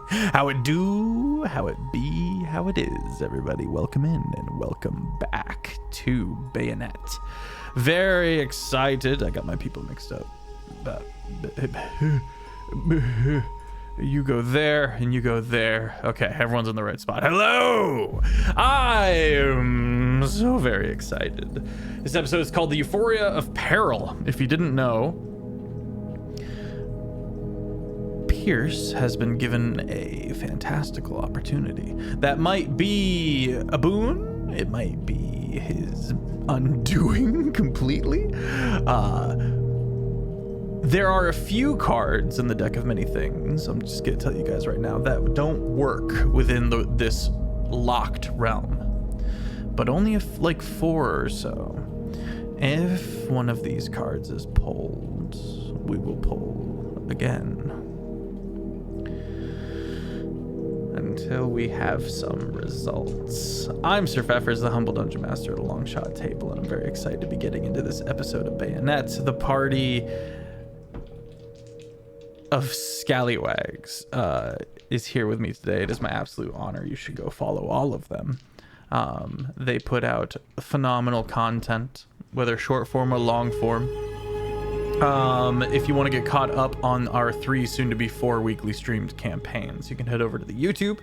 How it do, how it be, how it is, everybody. Welcome in and welcome back to Bayonet. Very excited. I got my people mixed up. You go there and you go there. Okay, everyone's in the right spot. Hello! I am so very excited. This episode is called The Euphoria of Peril. If you didn't know, Pierce has been given a fantastical opportunity that might be a boon. It might be his undoing completely. There are a few cards in the deck of many things, I'm just going to tell you guys right now, that don't work within this locked realm. But only if like 4 or so. If one of these cards is pulled, we will pull again. Until we have some results. I'm SirFeffers, the humble dungeon master at the Longshot table, and I'm very excited to be getting into this episode of Bayonet. The party of scallywags is here with me today. It is my absolute honor. You should go follow all of them. They put out phenomenal content, whether short form or long form. If you want to get caught up on our 3 soon to be 4 weekly streamed campaigns, you can head over to the YouTube.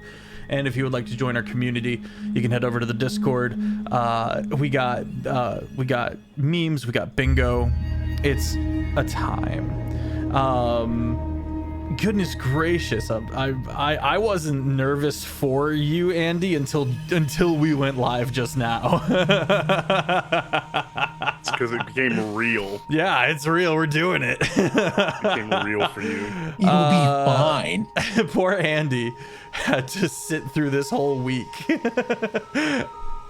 And if you would like to join our community, you can head over to the Discord. We got memes, we got bingo. It's a time. Goodness gracious, I wasn't nervous for you, Andy, until we went live just now. It's because it became real. Yeah, it's real. We're doing it. It became real for you. You'll be fine. Poor Andy had to sit through this whole week.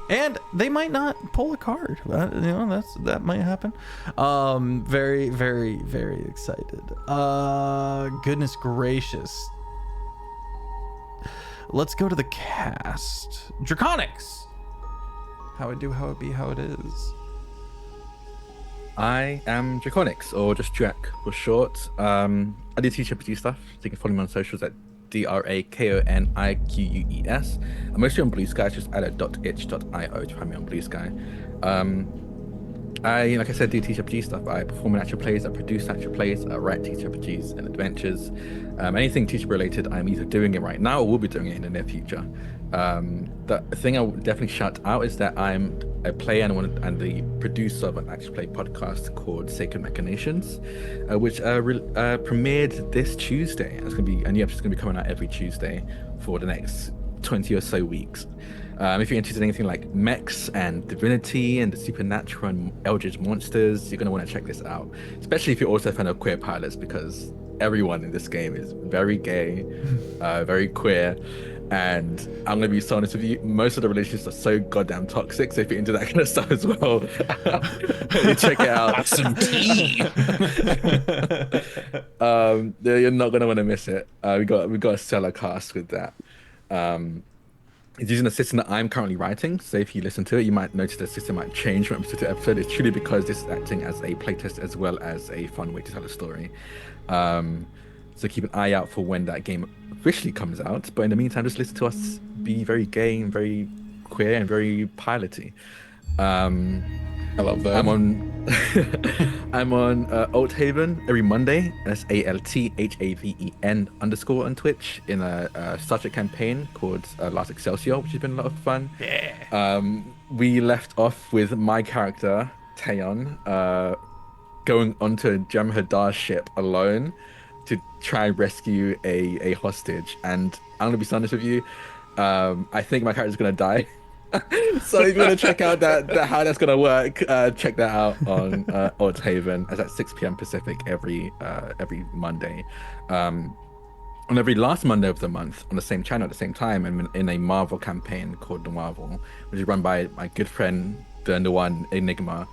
And they might not pull a card. That might happen. Very, very, very excited. Goodness gracious. Let's go to the cast. Drakoniques. How it do, how it be, how it is. I am Drakoniques, or just Drak for short. I do teach RPG stuff, so you can follow me on socials at DRAKONIQUES. I'm mostly on Blue Sky, just at .itch.io to find me on Blue Sky. I, like I said, do teach RPG stuff. I perform in actual plays, I produce actual plays, I write teach RPGs and adventures. Anything teacher related, I'm either doing it right now or will be doing it in the near future. The thing I would definitely shout out is that I'm a player and the producer of an actual play podcast called Sacred Machinations, which premiered this Tuesday. It's going to be a new episode going to be coming out every Tuesday for the next 20 or so weeks. If you're interested in anything like mechs and divinity and the supernatural and eldritch monsters, you're going to want to check this out. Especially if you're also a fan of queer pilots, because everyone in this game is very gay, very queer. And I'm going to be so honest with you, most of the relationships are so goddamn toxic. So if you're into that kind of stuff as well, you check it out. Have some tea. You're not going to want to miss it. We got a stellar cast with that. It's using a system that I'm currently writing, so if you listen to it, you might notice the system might change from episode to episode. It's truly because this is acting as a playtest as well as a fun way to tell a story. So keep an eye out for when that game officially comes out. But in the meantime, just listen to us be very gay and very queer and very piloty. I love that. I'm on Althaven every Monday. That's ALTHAVEN _ on Twitch in a Star Trek campaign called Last Excelsior, which has been a lot of fun. Yeah. We left off with my character Taeyeon going onto Jem'Hadar's ship alone to try and rescue a hostage. And I'm gonna be honest with you, I think my character's gonna die. So if you want to check out how that's gonna work, check that out on Althaven. It's at 6 p.m. Pacific every Monday. On every last Monday of the month, on the same channel at the same time, I'm in a Marvel campaign called The Marvel, which is run by my good friend the one Enigma,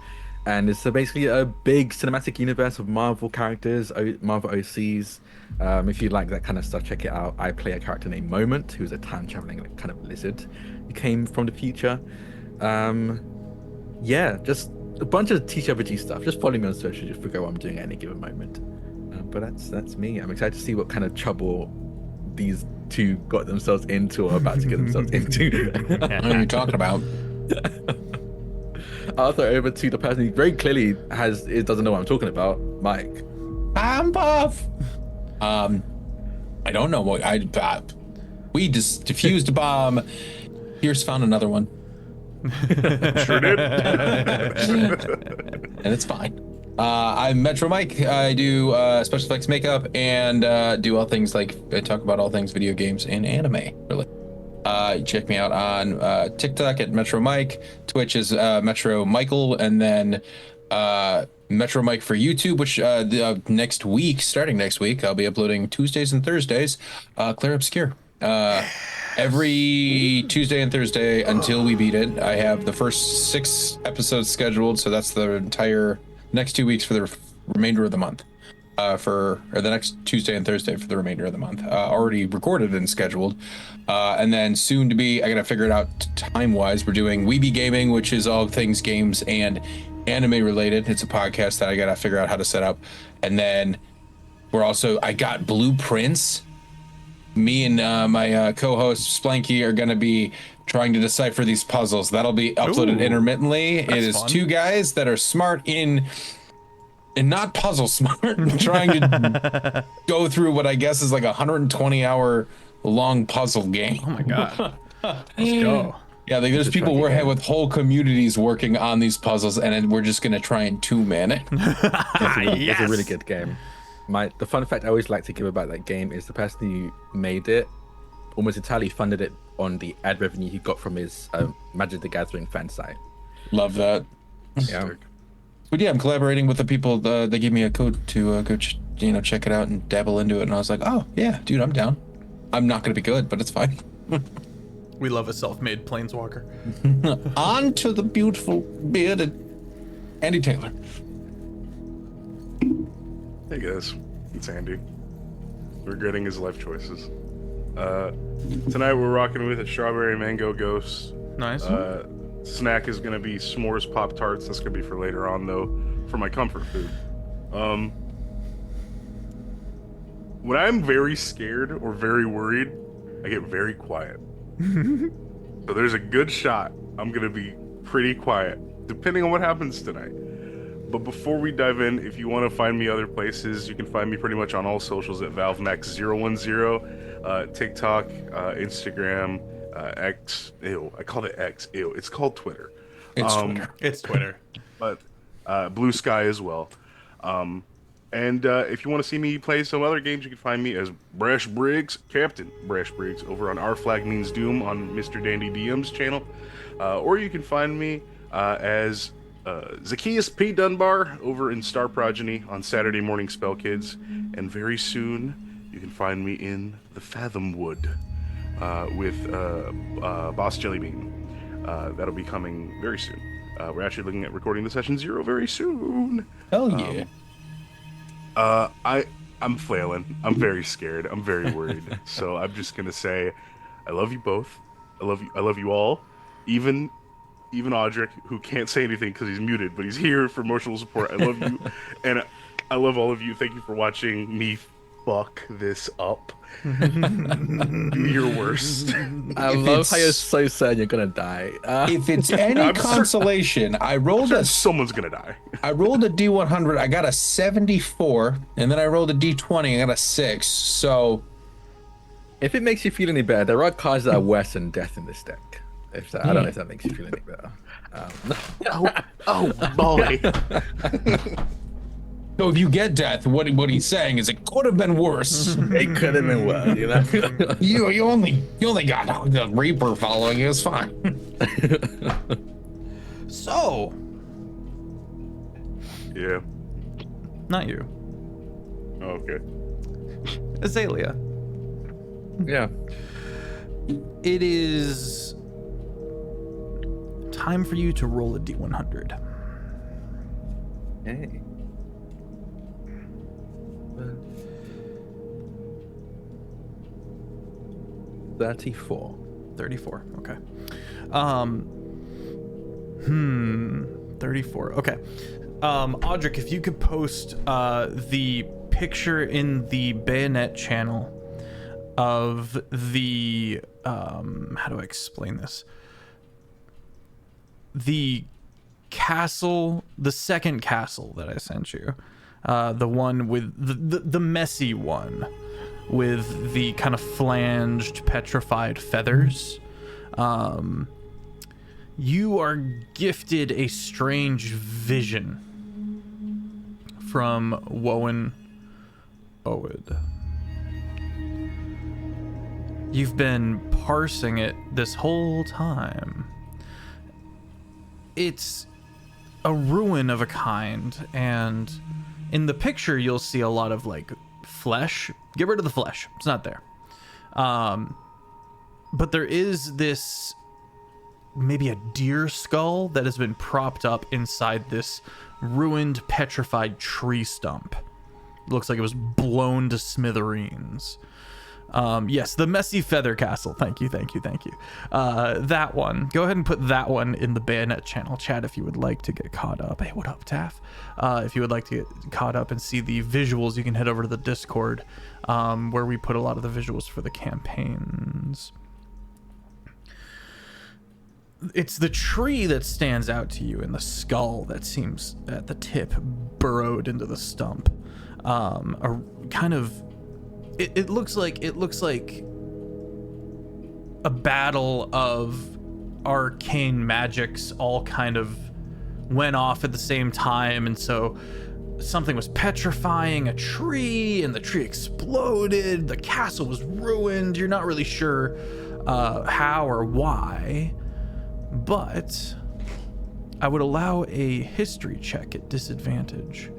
and it's basically a big cinematic universe of Marvel characters, Marvel OCs. If you like that kind of stuff, check it out. I play a character named Moment, who's a time traveling kind of lizard who came from the future. Yeah, just a bunch of TTRPG stuff. Just follow me on social, just figure out what I'm doing at any given moment. But that's me. I'm excited to see what kind of trouble these two got themselves into or about to get themselves into. What are you talking about? I'll throw it over to the person who very clearly doesn't know what I'm talking about, Mike. I'm Puff. I don't know what we just diffused a bomb. Pierce found another one. Sure did. And it's fine. I'm Metro Mike. I do special effects makeup and do all things I talk about all things video games and anime, really. Check me out on TikTok at Metro Mike. Twitch is Metro Michael, and then Metro Mike for YouTube, which starting next week, I'll be uploading Tuesdays and Thursdays. Clear Obscure. Every Tuesday and Thursday until we beat it. I have the first 6 episodes scheduled, so that's the entire next 2 weeks for the remainder of the month. Or the next Tuesday and Thursday for the remainder of the month. Already recorded and scheduled. And then soon to be, I gotta figure it out time-wise. We're doing Weeby Gaming, which is all things games and anime related. It's a podcast that I gotta figure out how to set up. And then I got Blueprints. Me and my co-host Splanky are gonna be trying to decipher these puzzles. That'll be uploaded intermittently. It is fun. 2 guys that are smart and not puzzle smart, trying to go through what I guess is like 120-hour long puzzle game. Oh my god. Let's go. Yeah, there's people with whole communities working on these puzzles, and we're just gonna try and 2-man it. It's a really good game. The fun fact I always like to give about that game is the person who made it almost entirely funded it on the ad revenue he got from his Magic the Gathering fan site. Love that. Yeah. But yeah, I'm collaborating with the people. They gave me a code to go, check it out and dabble into it. And I was like, oh yeah, dude, I'm down. I'm not gonna be good, but it's fine. We love a self-made planeswalker. On to the beautiful bearded Andy Taylor. Hey guys, it's Andy. Regretting his life choices. Tonight we're rocking with a strawberry mango ghost. Nice. Snack is gonna be s'mores Pop-Tarts. That's gonna be for later on though, for my comfort food. When I'm very scared or very worried, I get very quiet. So there's a good shot I'm gonna be pretty quiet, depending on what happens tonight. But before we dive in, if you want to find me other places, you can find me pretty much on all socials at ValveMax010, TikTok, Instagram, X. Ew, I called it X. Ew, it's called Twitter. It's Twitter. But Blue Sky as well. And if you want to see me play some other games, you can find me as Brash Briggs, Captain Brash Briggs, over on Our Flag Means Doom on Mr. Dandy DM's channel. Or you can find me as Zacchaeus P. Dunbar over in Star Progeny on Saturday Morning Spell Kids. And very soon, you can find me in the Fathom Wood with Boss Jellybean. That'll be coming very soon. We're actually looking at recording the session 0 very soon. Hell yeah. I'm flailing. I'm very scared. I'm very worried. So I'm just gonna say, I love you both. I love you all. Even Audric, who can't say anything because he's muted, but he's here for emotional support. I love you, and I love all of you. Thank you for watching me fuck this up. Do your worst. I love how you're so certain you're gonna die. If it's any consolation, Someone's gonna die. I rolled a D100. I got a 74, and then I rolled a D20. I got a 6. So, if it makes you feel any better, there are cards that are worse than death in this deck. I don't know if that makes you feel any better. Oh boy. So if you get death, what he's saying is it could have been worse. It could have been worse, you know. you only got the Reaper following you. It's fine. So. Yeah. Not you. Okay. Azalea. Yeah. It is time for you to roll a D100. Hey. 34. 34. Okay. 34. Okay. Audric, if you could post the picture in the Bayonet channel of the how do I explain this? The castle, the second castle that I sent you, the one with the messy one with the kind of flanged petrified feathers. You are gifted a strange vision from Wowen Owed. You've been parsing it this whole time. It's a ruin of a kind, and in the picture you'll see a lot of like flesh. Get rid of the flesh, it's not there. But there is this, maybe a deer skull that has been propped up inside this ruined petrified tree stump. Looks like it was blown to smithereens. Yes, the messy feather castle. Thank you. That one. Go ahead and put that one in the Bayonet channel chat if you would like to get caught up. Hey, what up, Taff? If you would like to get caught up and see the visuals, you can head over to the Discord, where we put a lot of the visuals for the campaigns. It's the tree that stands out to you, and the skull that seems at the tip burrowed into the stump. A kind of, it looks like a battle of arcane magics all kind of went off at the same time, and so something was petrifying a tree, and the tree exploded. The castle was ruined. You're not really sure how or why, but I would allow a history check at disadvantage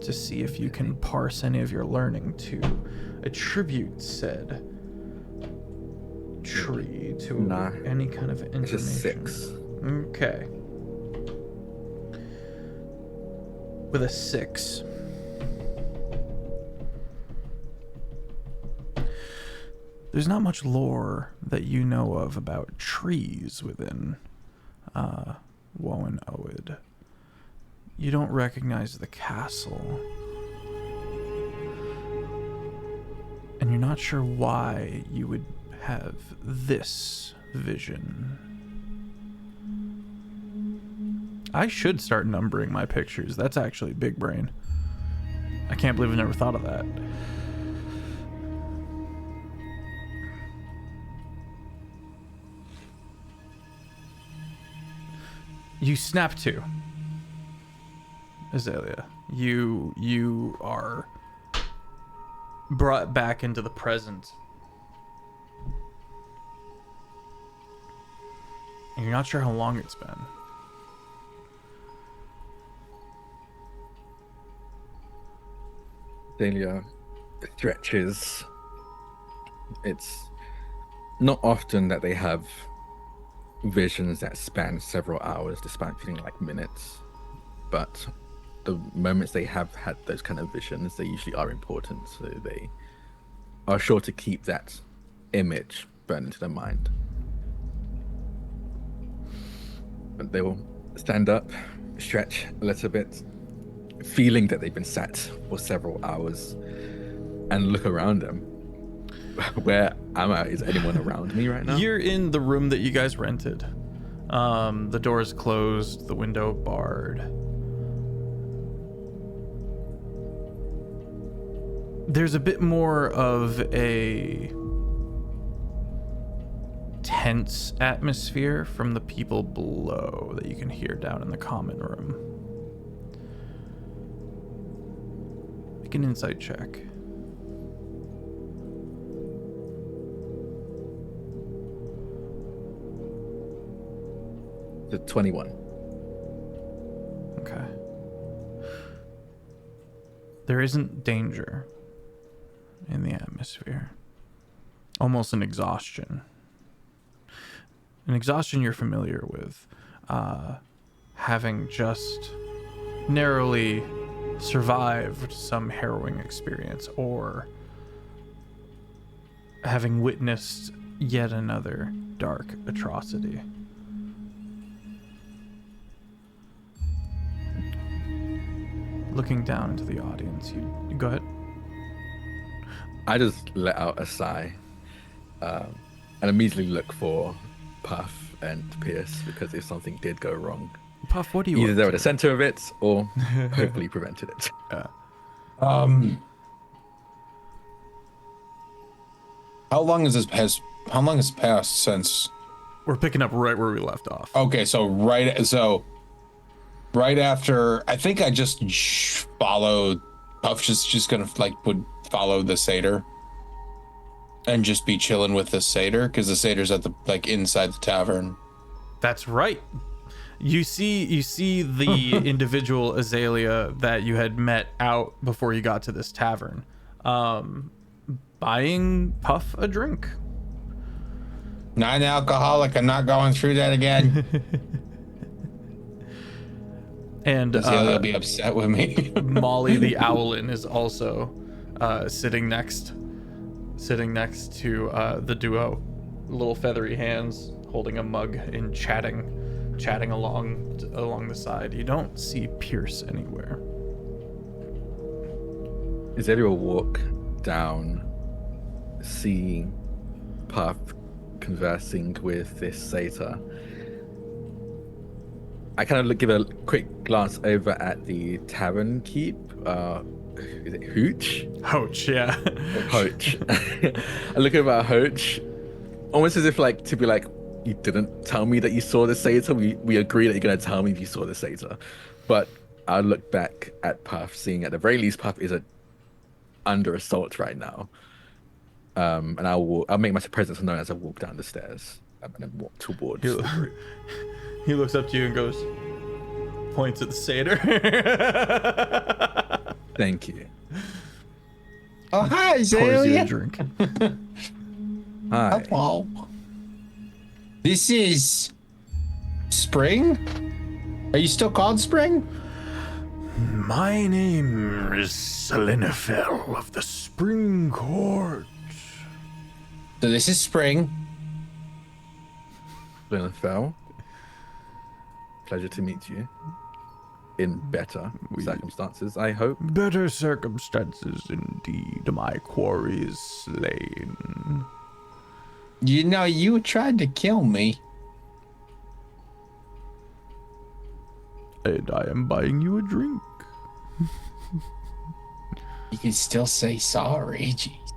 to see if you can parse any of your learning to attribute said tree to any kind of information. It's a 6. Okay. With a 6. There's not much lore that you know of about trees within Wowen Owed. You don't recognize the castle. And you're not sure why you would have this vision. I should start numbering my pictures. That's actually big brain. I can't believe I never thought of that. You snap to, Azalea. You are brought back into the present. And you're not sure how long it's been. Azalea stretches. It's not often that they have visions that span several hours despite feeling like minutes, but the moments they have had those kind of visions, they usually are important, so they are sure to keep that image burned into their mind. But they will stand up, stretch a little bit, feeling that they've been sat for several hours, and look around them. Where am I? Is anyone around me right now? You're in the room that you guys rented. The door is closed, the window barred. There's a bit more of a tense atmosphere from the people below that you can hear down in the common room. Make an insight check. The 21. Okay. There isn't danger in the atmosphere. Almost an exhaustion. An exhaustion you're familiar with. Having just narrowly survived some harrowing experience, or having witnessed yet another dark atrocity. Looking down into the audience, you go ahead. I just let out a sigh, and immediately look for Puff and Pierce, because if something did go wrong, Puff, what do you either up they're to? at the center of it or hopefully prevented it. How long how long has passed since? We're picking up right where we left off. Okay, so right after, I think I just followed. Puff just gonna would follow the satyr and just be chilling with the satyr, because the satyr's at the inside the tavern. That's right. You see the individual Azalea that you had met out before you got to this tavern, buying Puff a drink. Not an alcoholic. I'm not going through that again. And Azalea will be upset with me. Molly the Owlin is also sitting next to the duo, little feathery hands holding a mug and chatting along the side. You don't see Pierce anywhere. Azalea will walk down, seeing Puff conversing with this satyr. I kind of give a quick glance over at the tavern keep. Is it Hooch? Hooch, yeah. Hooch. I look over at Hooch, almost as if to be like, you didn't tell me that you saw the satyr. We agree that you're gonna tell me if you saw the satyr. But I look back at Puff, seeing at the very least Puff is under assault right now. And I'll make my presence known as I walk down the stairs and then walk towards the group. He looks up to you and goes, points at the satyr. Thank you. Oh, hi, Pours you a Azalea. drink. Hi. Hello. This is Spring? Are you still called Spring? My name is Selenifel of the Spring Court. So this is Spring. Linenfell. Pleasure to meet you. In better circumstances, I hope. Better circumstances indeed. My quarry is slain. You know, you tried to kill me. And I am buying you a drink. You can still say sorry. Jeez.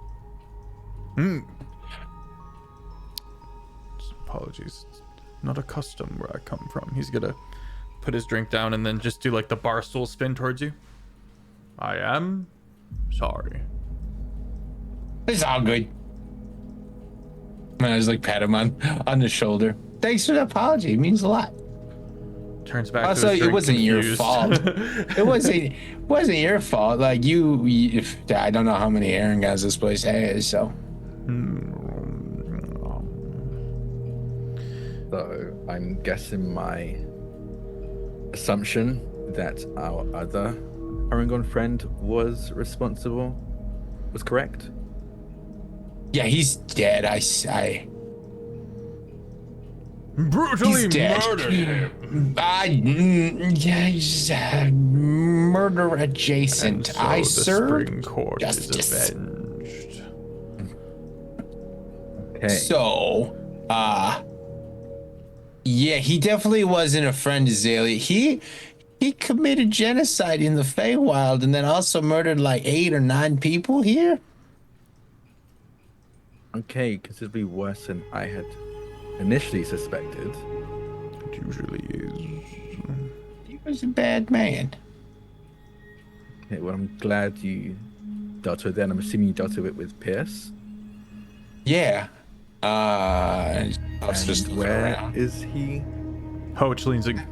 Apologies. Not a custom where I come from. He's gonna put his drink down and then just do the bar stool spin towards you. I am sorry. It's all good. And I just pat him on the shoulder. Thanks for the apology. It means a lot. Turns back Also, to his drink, it wasn't your confused. fault. It wasn't your fault. If I don't know how many Aaron guys this place has, so. So I'm guessing my assumption that our other Oregon friend was responsible was correct. Yeah, he's dead. Brutally He's dead. murdered him. He's murder adjacent. And so I the served Spring Court justice. is avenged. Okay. So, yeah, he definitely wasn't a friend of Azalea. He committed genocide in the Feywild and then also murdered 8 or 9 people here. Okay, considerably worse than I had initially suspected. It usually is. He was a bad man. Okay, well, I'm glad you dealt with it. And I'm assuming you dealt with it with Pierce. Yeah. Let's And just look where around. is he? Hoach leans in.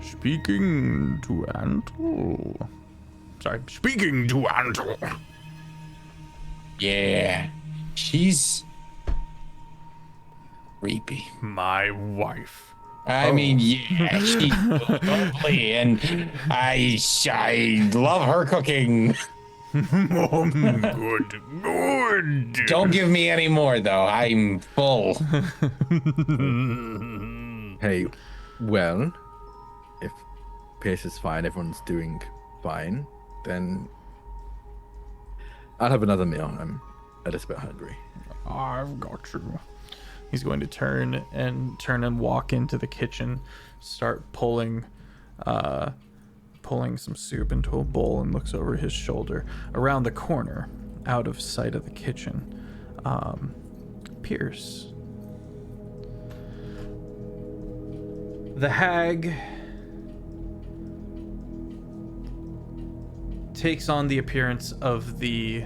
Speaking to Antle. Sorry, speaking to Antle. Yeah. She's creepy. My wife. I mean, yeah, she's lovely, and I love her cooking. Good. Don't give me any more, though. I'm full. Hey, well, if Pierce is fine, everyone's doing fine, then I'll have another meal. I'm a little bit hungry. I've got you. He's going to turn and walk into the kitchen, start pulling some soup into a bowl, and looks over his shoulder. Around the corner, out of sight of the kitchen, Pierce. The hag takes on the appearance of the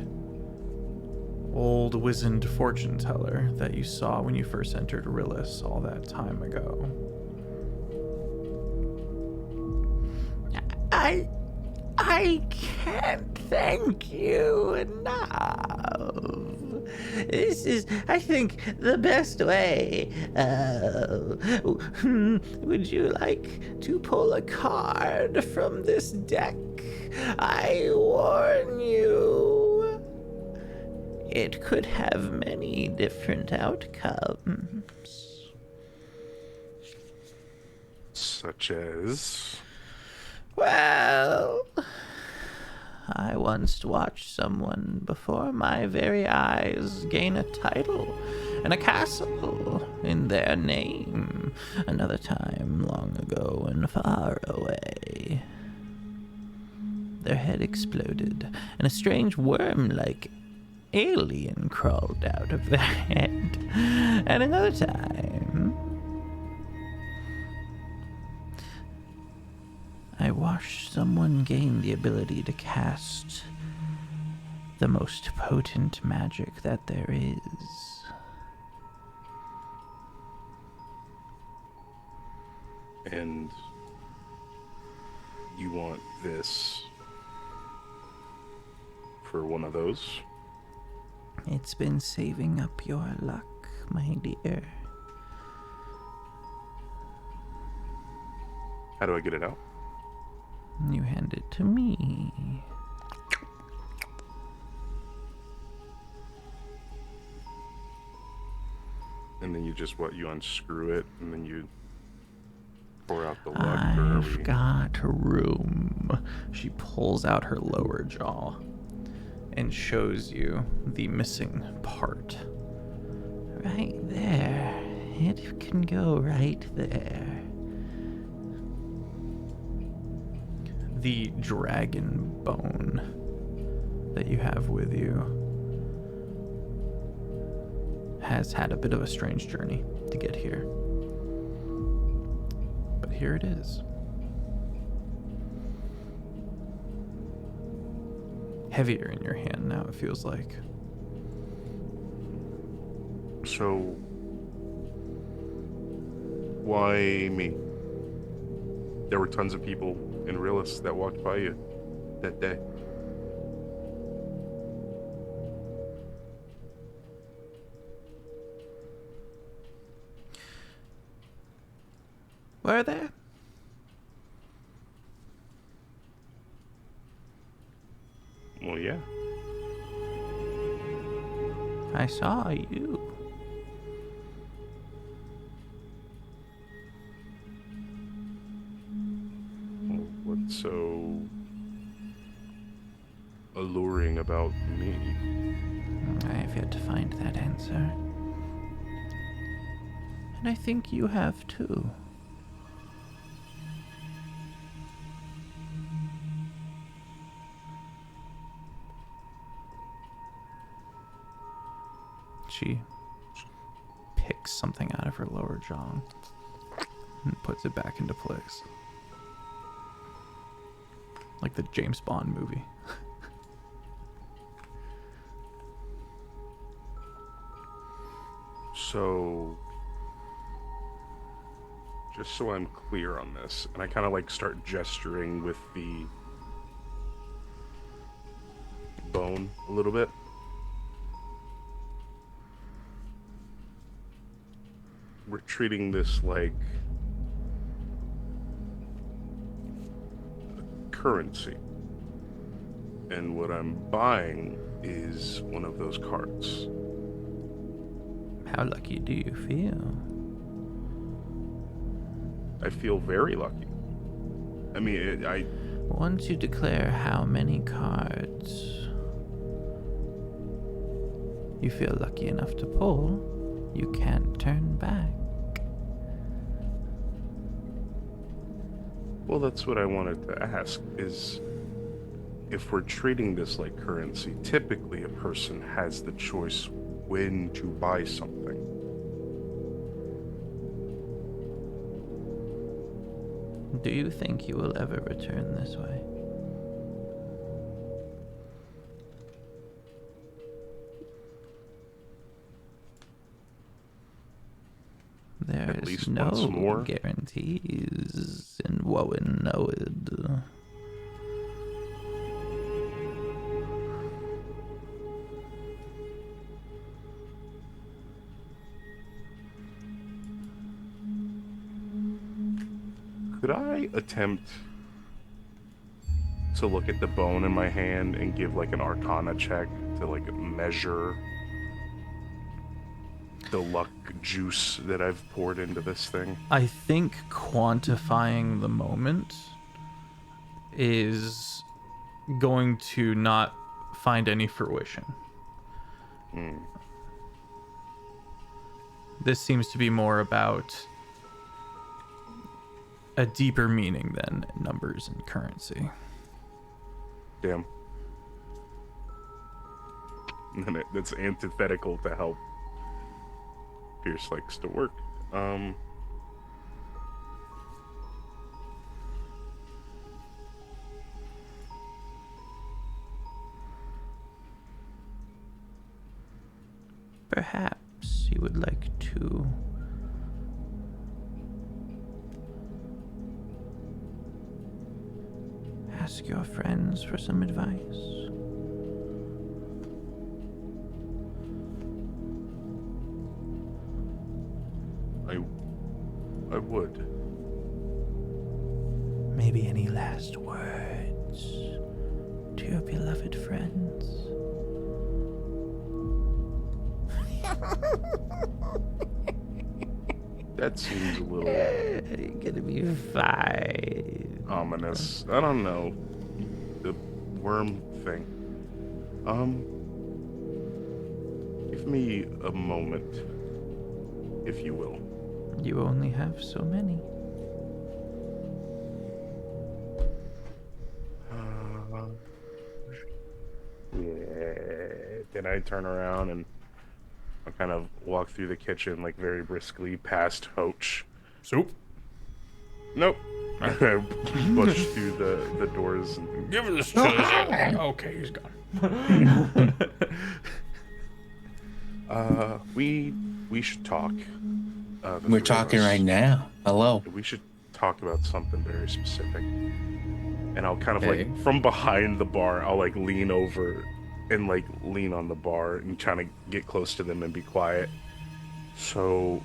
old wizened fortune teller that you saw when you first entered Rillis all that time ago. I can't thank you enough. This is, I think, the best way. Would you like to pull a card from this deck? I warn you, it could have many different outcomes. Such as... Well, I once watched someone before my very eyes gain a title and a castle in their name. Another time, long ago and far away, their head exploded, and a strange worm-like alien crawled out of their head. And another time, I watched someone gain the ability to cast the most potent magic that there is. And you want this for one of those? It's been saving up your luck, my dear. How do I get it out? You hand it to me. And then you just, you unscrew it, and then you pour out the luck? I've got room. She pulls out her lower jaw and shows you the missing part. Right there. It can go right there. The dragon bone that you have with you has had a bit of a strange journey to get here. But here it is. Heavier in your hand now, it feels like. So, why me? There were tons of people in Rillis that walked by you that day. Were there? Well, yeah. I saw you. Well, what's so alluring about me? I have yet to find that answer. And I think you have too. She picks something out of her lower jaw and puts it back into place. Like the James Bond movie. So, just so I'm clear on this, and I kind of like start gesturing with the bone a little bit. We're treating this like currency. And what I'm buying is one of those cards. How lucky do you feel? I feel very lucky. I mean, Once you declare how many cards you feel lucky enough to pull, you can't turn back. Well, that's what I wanted to ask, is if we're treating this like currency, typically a person has the choice when to buy something. Do you think you will ever return this way? At least There's once no more? guarantees in Wowen Knowed. Could I attempt to look at the bone in my hand and give like an arcana check to like measure the luck juice that I've poured into this thing? I think quantifying the moment is going to not find any fruition. This seems to be more about a deeper meaning than numbers and currency. Damn. And that's antithetical to how Pierce likes to work. Perhaps you would like to ask your friends for some advice. I would. Maybe any last words to your beloved friends? That seems a little You're gonna be fine. ominous. I don't know. The worm thing. Give me a moment, if you will. You only have so many. Yeah. Then I turn around and I kind of walk through the kitchen like very briskly past Hoach. Soup? Nope. I push through the doors. And... Give this to us. Okay, he's gone. We should talk. The We're three of talking us. right now. Hello. We should talk about something very specific. And I'll kind of Okay. like from behind the bar, I'll like lean over and like lean on the bar and trying to get close to them and be quiet. So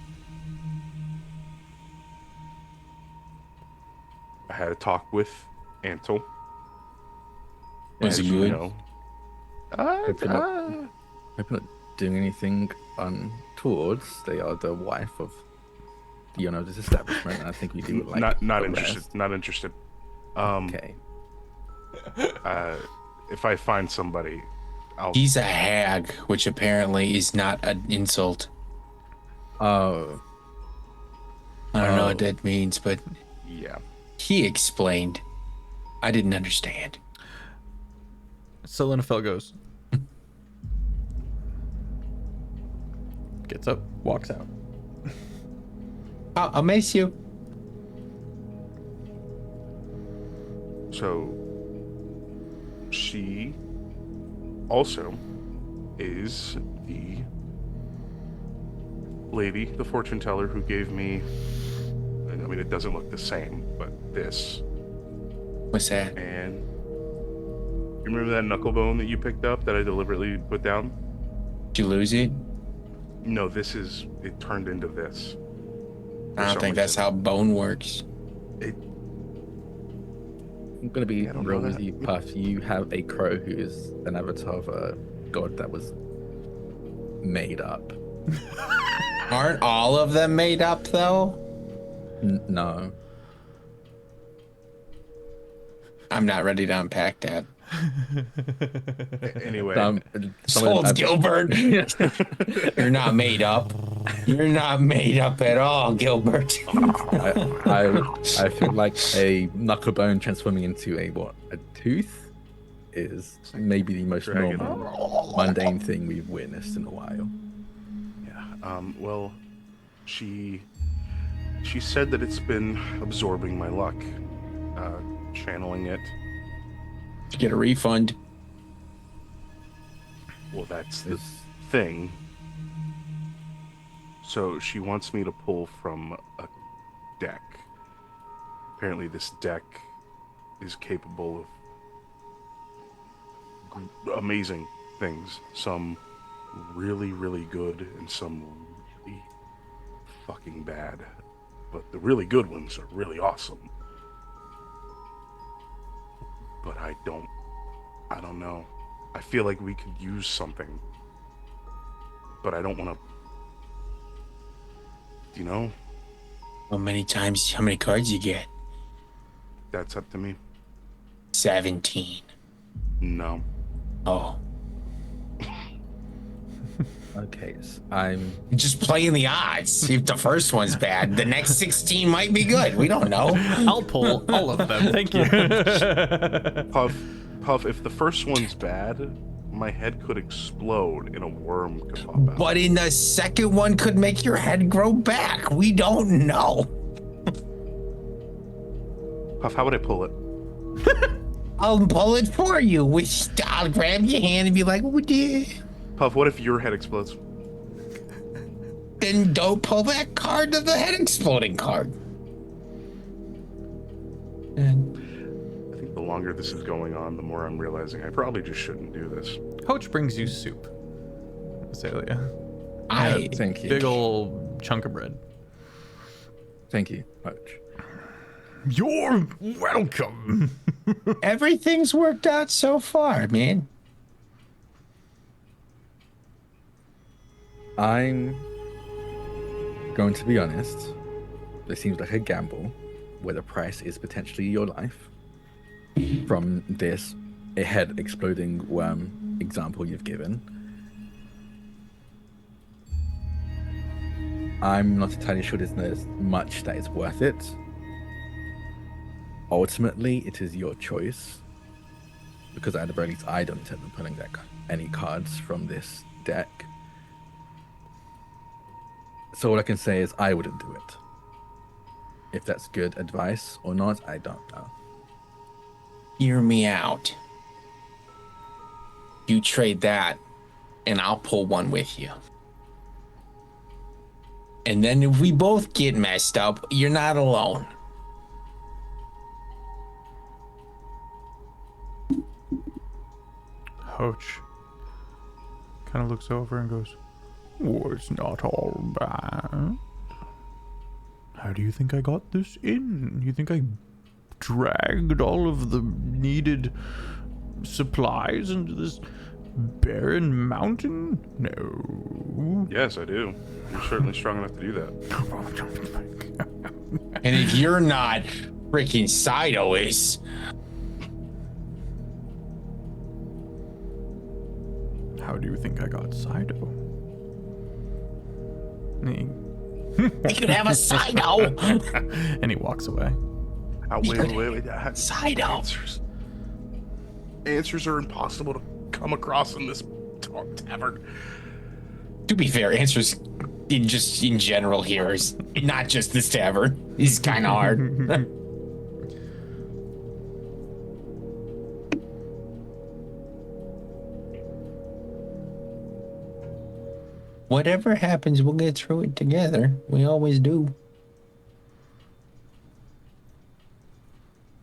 I had a talk with Antle. Was As it you good? know. Hope you're not doing anything untowards. They are the wife of the owner of this establishment, and I think we do like not the interested. rest. Not interested. Okay. If I find somebody, I'll He's a hag, which apparently is not an insult. Oh. I don't know Oh. what that means, but yeah. he explained. I didn't understand. Selenafel goes. Gets up, walks out. I'll miss you. So she also is the lady, the fortune teller, who gave me. I mean, it doesn't look the same, but this. What's that? And you remember that knuckle bone that you picked up that I deliberately put down? Did you lose it? No, this is. It turned into this. For I don't some think that's reason. how bone works. I'm gonna be I don't know real with that. you, Puff. You have a crow who is an avatar of a god that was made up. Aren't all of them made up, though? No. I'm not ready to unpack that. Anyway, Sold, Gilbert. You're not made up. You're not made up at all, Gilbert. I feel like a knuckle bone transforming into a tooth is maybe the most Dragon. normal, mundane thing we've witnessed in a while. yeah. Well, she said that it's been absorbing my luck, channeling it. To get a refund. Well, that's the thing. So she wants me to pull from a deck. Apparently this deck is capable of amazing things. Some really, really good and some really fucking bad. But the really good ones are really awesome. But I don't know. I feel like we could use something. But I don't want to, How many cards you get? That's up to me. 17. No. Oh. Okay, so I'm Just playing the odds. If the first one's bad, the next 16 might be good. We don't know. I'll pull all of them. Thank you. Puff, if the first one's bad, my head could explode and a worm could pop out. But in the second one could make your head grow back. We don't know. Puff, how would I pull it? I'll pull it for you. I'll grab your hand and be like, oh, dear. Puff, what if your head explodes? Then don't pull that card to the head exploding card. And I think the longer this is going on, the more I'm realizing I probably just shouldn't do this. Coach brings you soup. Azalea. thank you. Big ol' chunk of bread. Thank you, Coach. You're welcome. everything's worked out so far, man. I'm going to be honest. This seems like a gamble where the price is potentially your life. From this head exploding worm example you've given, I'm not entirely sure there's much that is worth it. Ultimately, it is your choice, because at the very least, I don't intend on pulling any cards from this deck. So all I can say is I wouldn't do it. If that's good advice or not, I don't know. Hear me out. You trade that, and I'll pull one with you. And then if we both get messed up, you're not alone. Coach kind of looks over and goes, "Oh, it's not all bad. How do you think I got this in? You think I dragged all of the needed supplies into this barren mountain? No." Yes, I do. You're certainly strong enough to do that. And if you're not, freaking Sido is. How do you think I got Sido? We could have a Sido. And he walks away. Wait. Sido. Answers are impossible to come across in this tavern. To be fair, answers in general here is not just this tavern. Is kind of hard. Whatever happens, we'll get through it together. We always do.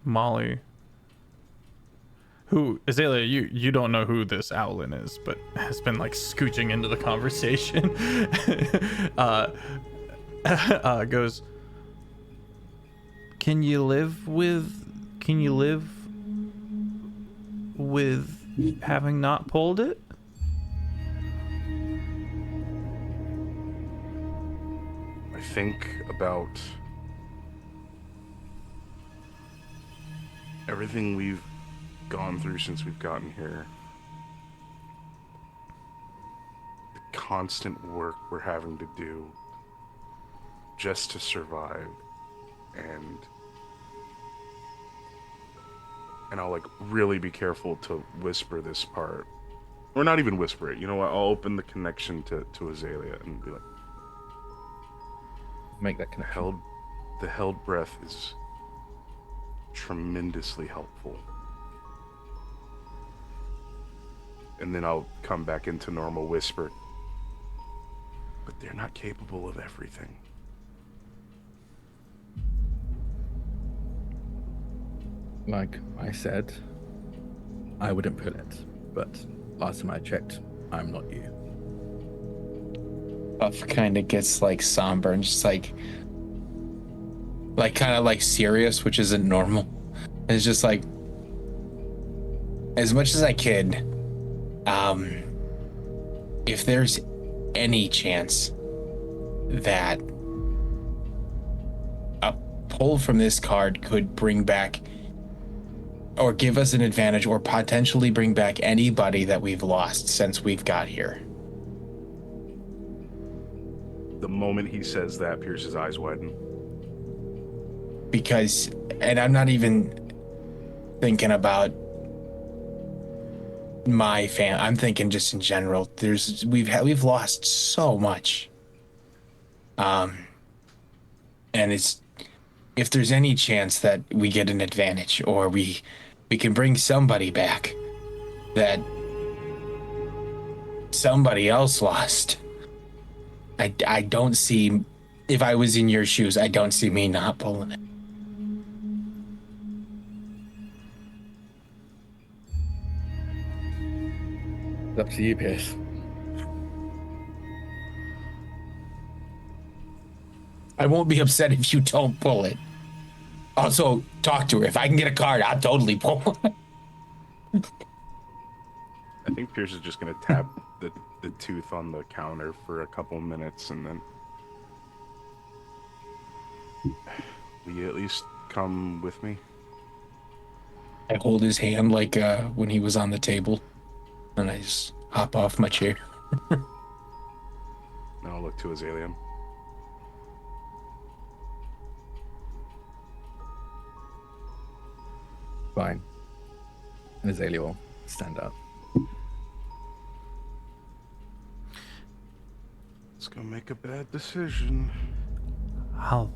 Molly, who, Azalea, you don't know who this Owlin is, but has been like scooching into the conversation, goes, Can you live with having not pulled it? I think about everything we've gone through since we've gotten here. The constant work we're having to do just to survive. And I'll like really be careful to whisper this part. Or not even whisper it. You know what? I'll open the connection to Azalea and be like, Make that connection. the held breath is tremendously helpful. And then I'll come back into normal whisper. But they're not capable of everything. Like I said, I wouldn't pull it, but last time I checked, I'm not you. Buff kind of gets like somber and just like kind of like serious, which isn't normal. It's just like, as much as I could, if there's any chance that a pull from this card could bring back or give us an advantage or potentially bring back anybody that we've lost since we've got here. The moment he says that, Pierce's eyes widen. Because, and I'm not even thinking about my fan, I'm thinking just in general, we've lost so much. And it's, if there's any chance that we get an advantage or we can bring somebody back that somebody else lost, I don't see, if I was in your shoes, I don't see me not pulling it. It's up to you, Pierce. I won't be upset if you don't pull it. Also, talk to her. If I can get a card, I'll totally pull it. I think Pierce is just gonna tap the tooth on the counter for a couple minutes and then... Will you at least come with me? I hold his hand like when he was on the table, and I just hop off my chair. And I'll look to Azalea. Fine. And Azalea will stand up. It's gonna make a bad decision. I'll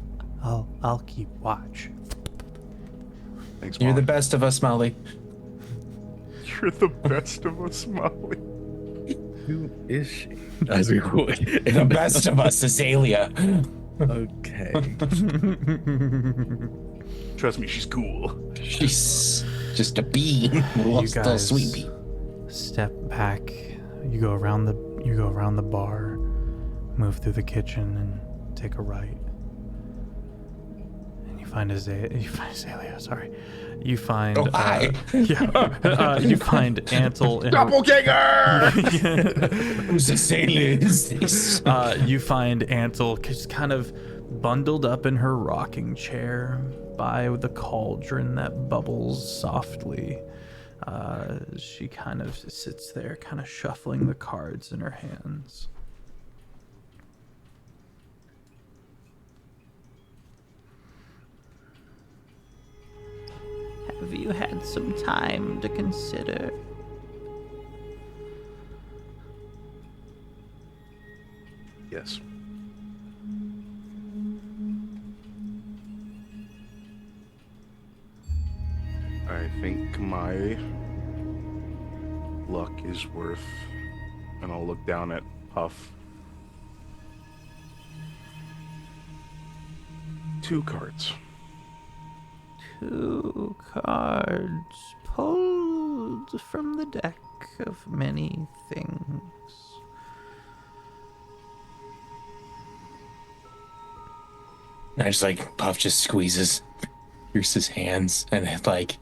keep watch. Thanks, You're Mom. the best of us, Molly. You're the best of us, Molly. Who is she? As we walk The best of us, Azalea. Okay. Trust me, she's cool. She's just a bee. You Still guys sweet bee. step back. You go around the bar, move through the kitchen, and take a right. And you find Azalea. Sorry, you find. Oh, hi. You find Ansel in Doppelganger! Who's Azalea is this? you find Ansel just kind of bundled up in her rocking chair by the cauldron that bubbles softly. She kind of sits there, kind of shuffling the cards in her hands. Have you had some time to consider? Yes. I think my luck is worth, and I'll look down at Puff. 2 cards. 2 cards pulled from the deck of many things. And I just like Puff just squeezes Pierce's hands, and it's like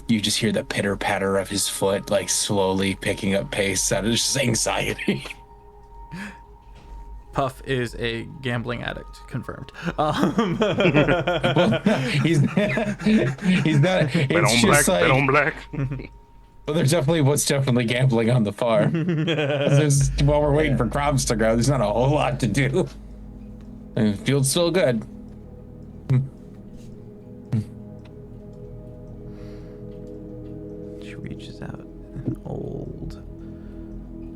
you just hear the pitter patter of his foot, like slowly picking up pace out of just anxiety. Puff is a gambling addict, confirmed. he's not. Bet It's on just black. Bet on like, black. well, there's definitely gambling on the farm. While we're waiting for crops to grow, there's not a whole lot to do. And the field's still good. She reaches out an old,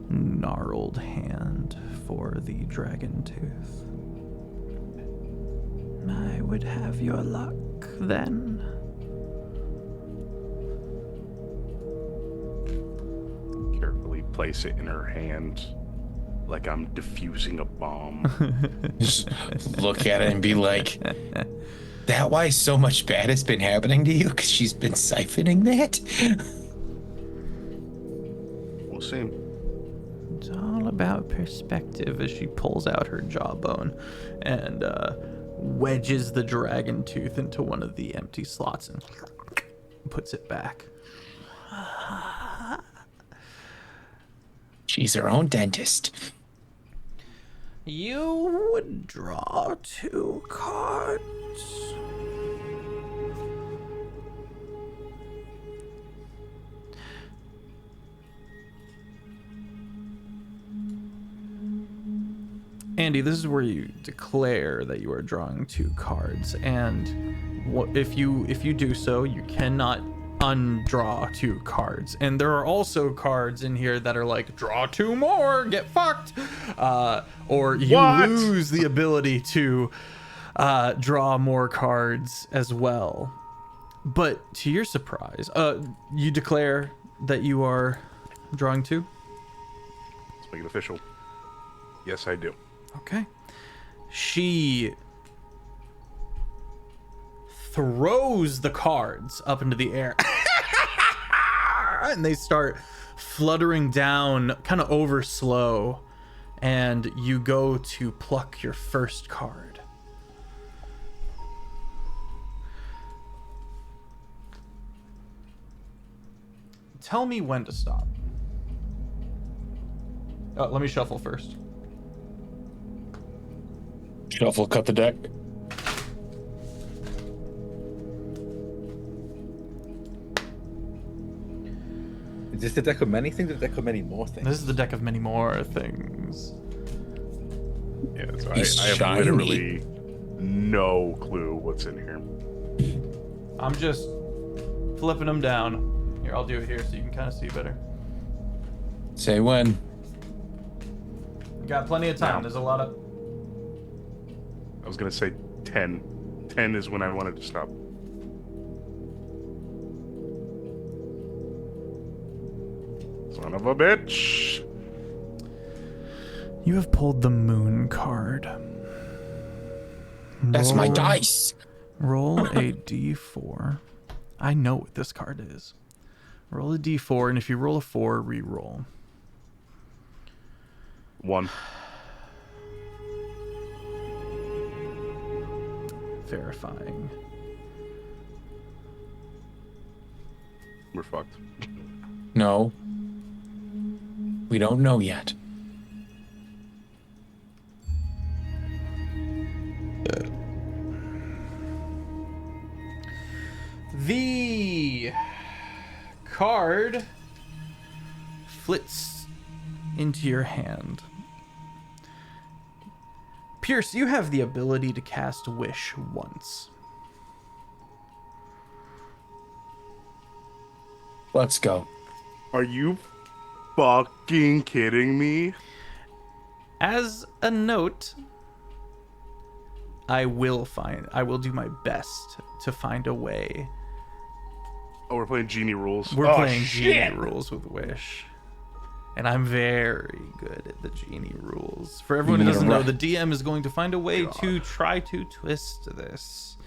gnarled hand for the dragon tooth. I would have your luck then. Carefully place it in her hand, like I'm defusing a bomb. Just look at it and be like, that why so much bad has been happening to you? Because she's been siphoning that? We'll see. It's all about perspective as she pulls out her jawbone and wedges the dragon tooth into one of the empty slots and puts it back. She's her own dentist. You would draw 2 cards. Andy, this is where you declare that you are drawing 2 cards, and if you do so, you cannot undraw 2 cards. And there are also cards in here that are like, draw 2 more, get fucked, or you lose the ability to draw more cards as well. But to your surprise, you declare that you are drawing 2. Let's make it official. Yes, I do. Okay. She throws the cards up into the air. And they start fluttering down kind of over slow. And you go to pluck your first card. Tell me when to stop. Oh, let me shuffle first. Shuffle, cut the deck. Is this the deck of many things or the deck of many more things? This is the deck of many more things. Yeah, so He's I have shiny. literally no clue what's in here. I'm just flipping them down. Here, I'll do it here so you can kind of see better. Say when. You got plenty of time. No. There's a lot of... I was gonna say 10. 10 is when I wanted to stop. Son of a bitch. You have pulled the moon card. That's my Roll- dice. Roll a d4. I know what this card is. Roll a d4, and if you roll a 4, re-roll. 1. Verifying. We're fucked. No. We don't know yet. The card flits into your hand. Pierce, you have the ability to cast Wish once. Let's go. Are you fucking kidding me? As a note, I will do my best to find a way. Oh, we're playing Genie rules. We're Oh, playing shit. Genie rules with Wish. And I'm very good at the Genie rules. For everyone who need a doesn't know, ra- the DM is going to find a way to try to twist this.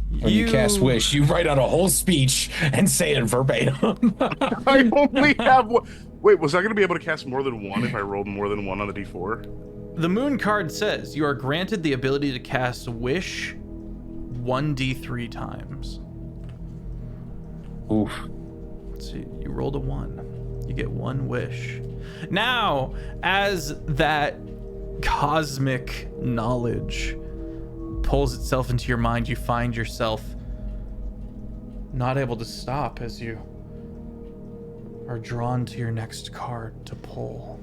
When you cast Wish, you write out a whole speech and say it verbatim. I only have one. Wait, was I going to be able to cast more than one if I rolled more than 1 on the d4? The moon card says you are granted the ability to cast Wish 1d3 times. Oof. Let's see, you rolled a 1. You get one wish. Now, as that cosmic knowledge pulls itself into your mind, you find yourself not able to stop as you are drawn to your next card to pull.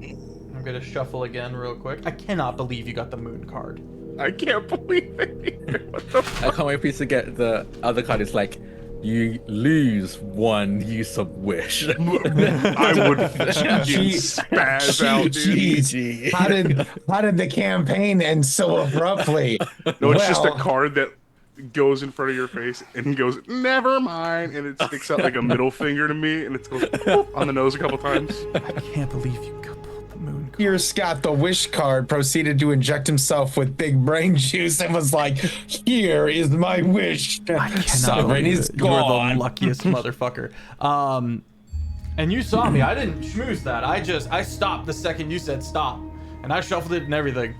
I'm gonna shuffle again real quick. I cannot believe you got the moon card. I can't believe it. What the fuck? I can't wait for you to get the other card. It's like, you lose one use of wish. I would fucking spaz out, dude. Jeez. How did the campaign end so abruptly? No, it's just a card that goes in front of your face and goes, never mind, and it sticks out like a middle finger to me, and it goes on the nose a couple times. I can't believe you pulled the moon card. Here, Scott, the wish card, proceeded to inject himself with big brain juice and was like, here is my wish. I cannot Sovereign believe is it. You're the gone. luckiest motherfucker. And you saw me. I didn't schmooze that. I stopped the second you said stop, and I shuffled it and everything.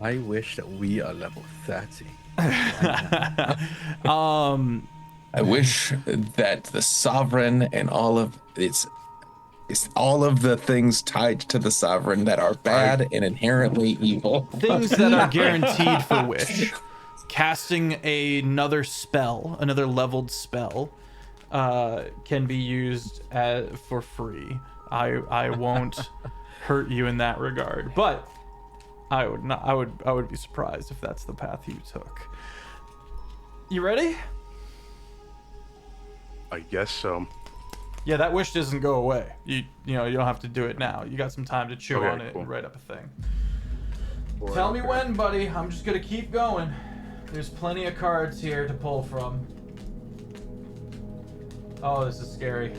I wish that we are level 30. I wish that the sovereign and all of it's all of the things tied to the sovereign that are bad and inherently evil. Things that are guaranteed for wish. Casting another spell, another leveled spell, can be used for free. I won't hurt you in that regard, but I would be surprised if that's the path you took. You ready? I guess so. Yeah, that wish doesn't go away. You know, you don't have to do it now. You got some time to chew Okay, on it cool. and write up a thing. Tell me when, buddy. I'm just gonna keep going. There's plenty of cards here to pull from. Oh, this is scary.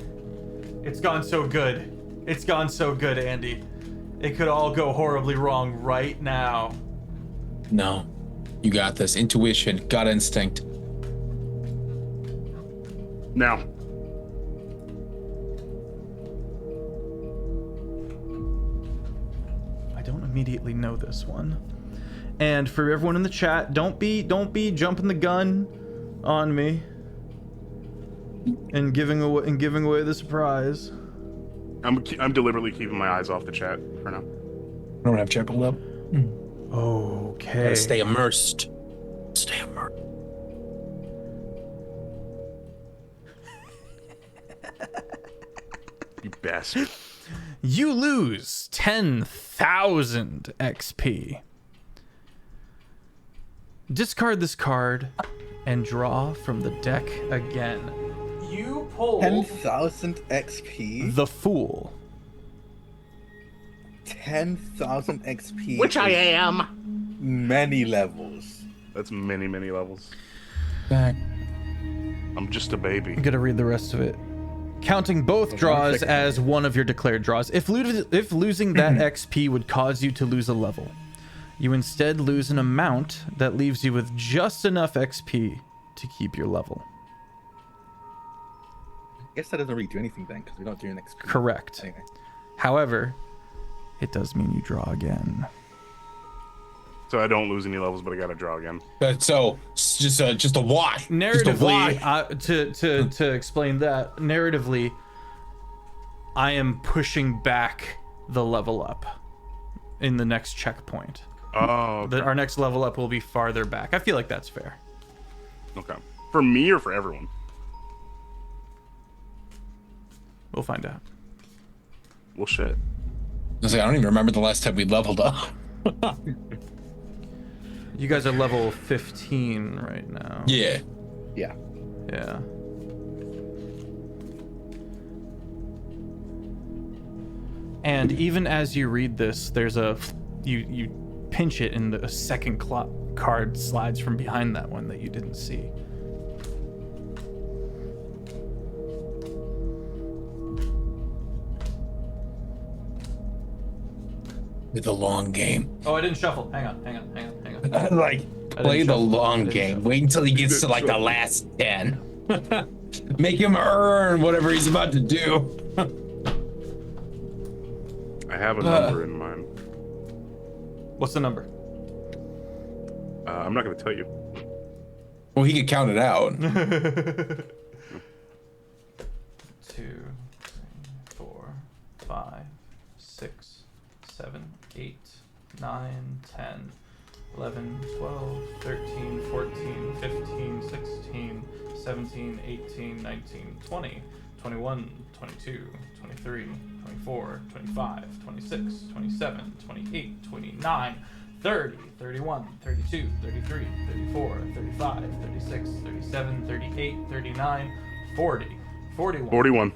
It's gone so good. It's gone so good, Andy. It could all go horribly wrong right now. No, you got this. Intuition, gut instinct. Now, I don't immediately know this one. And for everyone in the chat, don't be jumping the gun on me and giving away the surprise. I'm deliberately keeping my eyes off the chat for now. I don't have chat pulled up. Okay. Gotta stay immersed. Stay immersed. You bastard. You lose 10,000 XP. Discard this card and draw from the deck again. You pull 10,000 XP? the Fool. 10,000 XP. Which I is am. Many levels. That's many, many levels. Back. I'm just a baby. I'm gonna read the rest of it. Counting both draws as one of your declared draws. If losing that XP would cause you to lose a level, you instead lose an amount that leaves you with just enough XP to keep your level. I guess that doesn't really do anything then, because we're not doing XP. Correct. Anyway. However, it does mean you draw again. So I don't lose any levels, but I gotta draw again. So it's just a wash. Narratively, to explain that, narratively, I am pushing back the level up in the next checkpoint. Oh, okay. Our next level up will be farther back. I feel like that's fair. Okay. For me or for everyone? We'll find out. Well, shit. I was like, I don't even remember the last time we leveled up. You guys are level 15 right now. Yeah. Yeah. Yeah. And even as you read this, there's you pinch it and a second card slides from behind that one that you didn't see. With the long game. Oh, I didn't shuffle. Hang on. Like, play the shuffle. I long didn't game. shuffle. Wait until he gets to like the last 10. Make him earn whatever he's about to do. I have a number in mind. What's the number? I'm not gonna tell you. Well, he could count it out. 7, 8, 9, 10, 11, 12, 13, 14, 15, 16, 17, 18, 19, 20, 21, 22, 23, 24, 25, 26, 27, 28, 29, 30, 31, 32, 33, 34, 35, 36, 37, 38, 39, 40, 41. 41.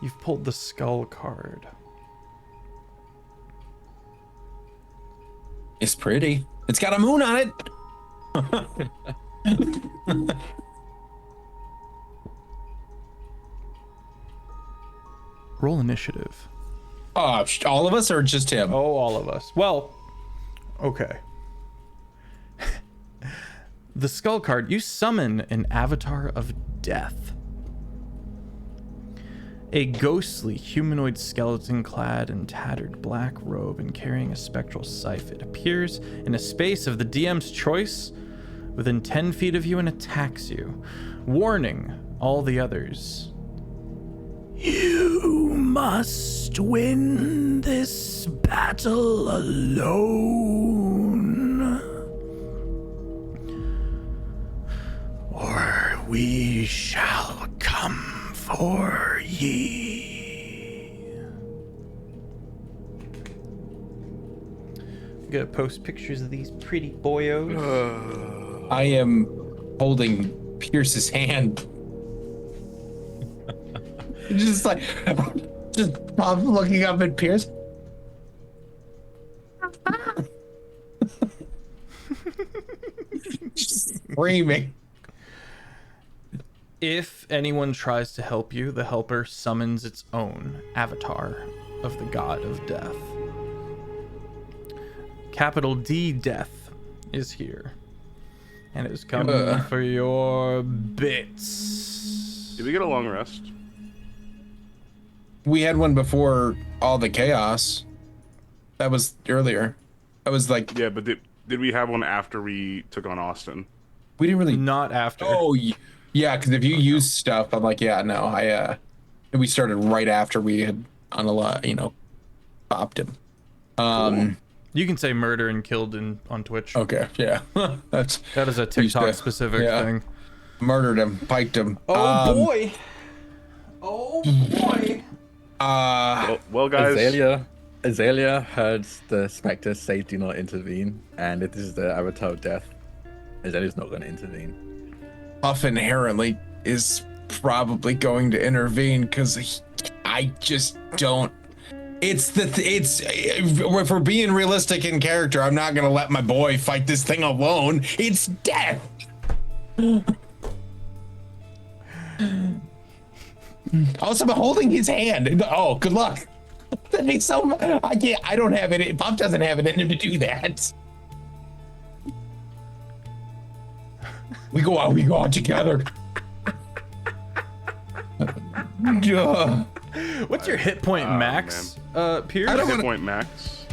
You've pulled the skull card. It's pretty. It's got a moon on it. Roll initiative. All of us or just him? Oh, all of us. Well, okay. The skull card, you summon an avatar of death. A ghostly humanoid skeleton clad in tattered black robe and carrying a spectral scythe. It appears in a space of the DM's choice within 10 feet of you and attacks you, warning all the others. You must win this battle alone, or we shall come for ye. I'm gonna post pictures of these pretty boyos. I am holding Pierce's hand. Just like, just I'm looking up at Pierce. Just screaming. If anyone tries to help you, the helper summons its own avatar of the god of death. Capital D Death is here. And is coming for your bits. Did we get a long rest? We had one before all the chaos. That was earlier. That was like, Yeah, but did we have one after we took on Austin? we didn't really. Not after. Oh, yeah, because if you use stuff, I'm like, yeah, no, we started right after we had on a lot, popped him. You can say murder and killed on Twitch. Okay, yeah, that is a TikTok specific thing. Murdered him, piked him. Boy. Oh boy. Well, guys. Azalea heard the Spectre say do not intervene, and if this is the avatar of death, Azalea's not going to intervene. Puff inherently is probably going to intervene because I just don't. If we're being realistic in character, I'm not gonna let my boy fight this thing alone. It's death. Also, I'm holding his hand. Oh, good luck. That makes so. I don't have it. Puff doesn't have it in him to do that. We go out together. What's your hit point max, Pierce? My hit point max.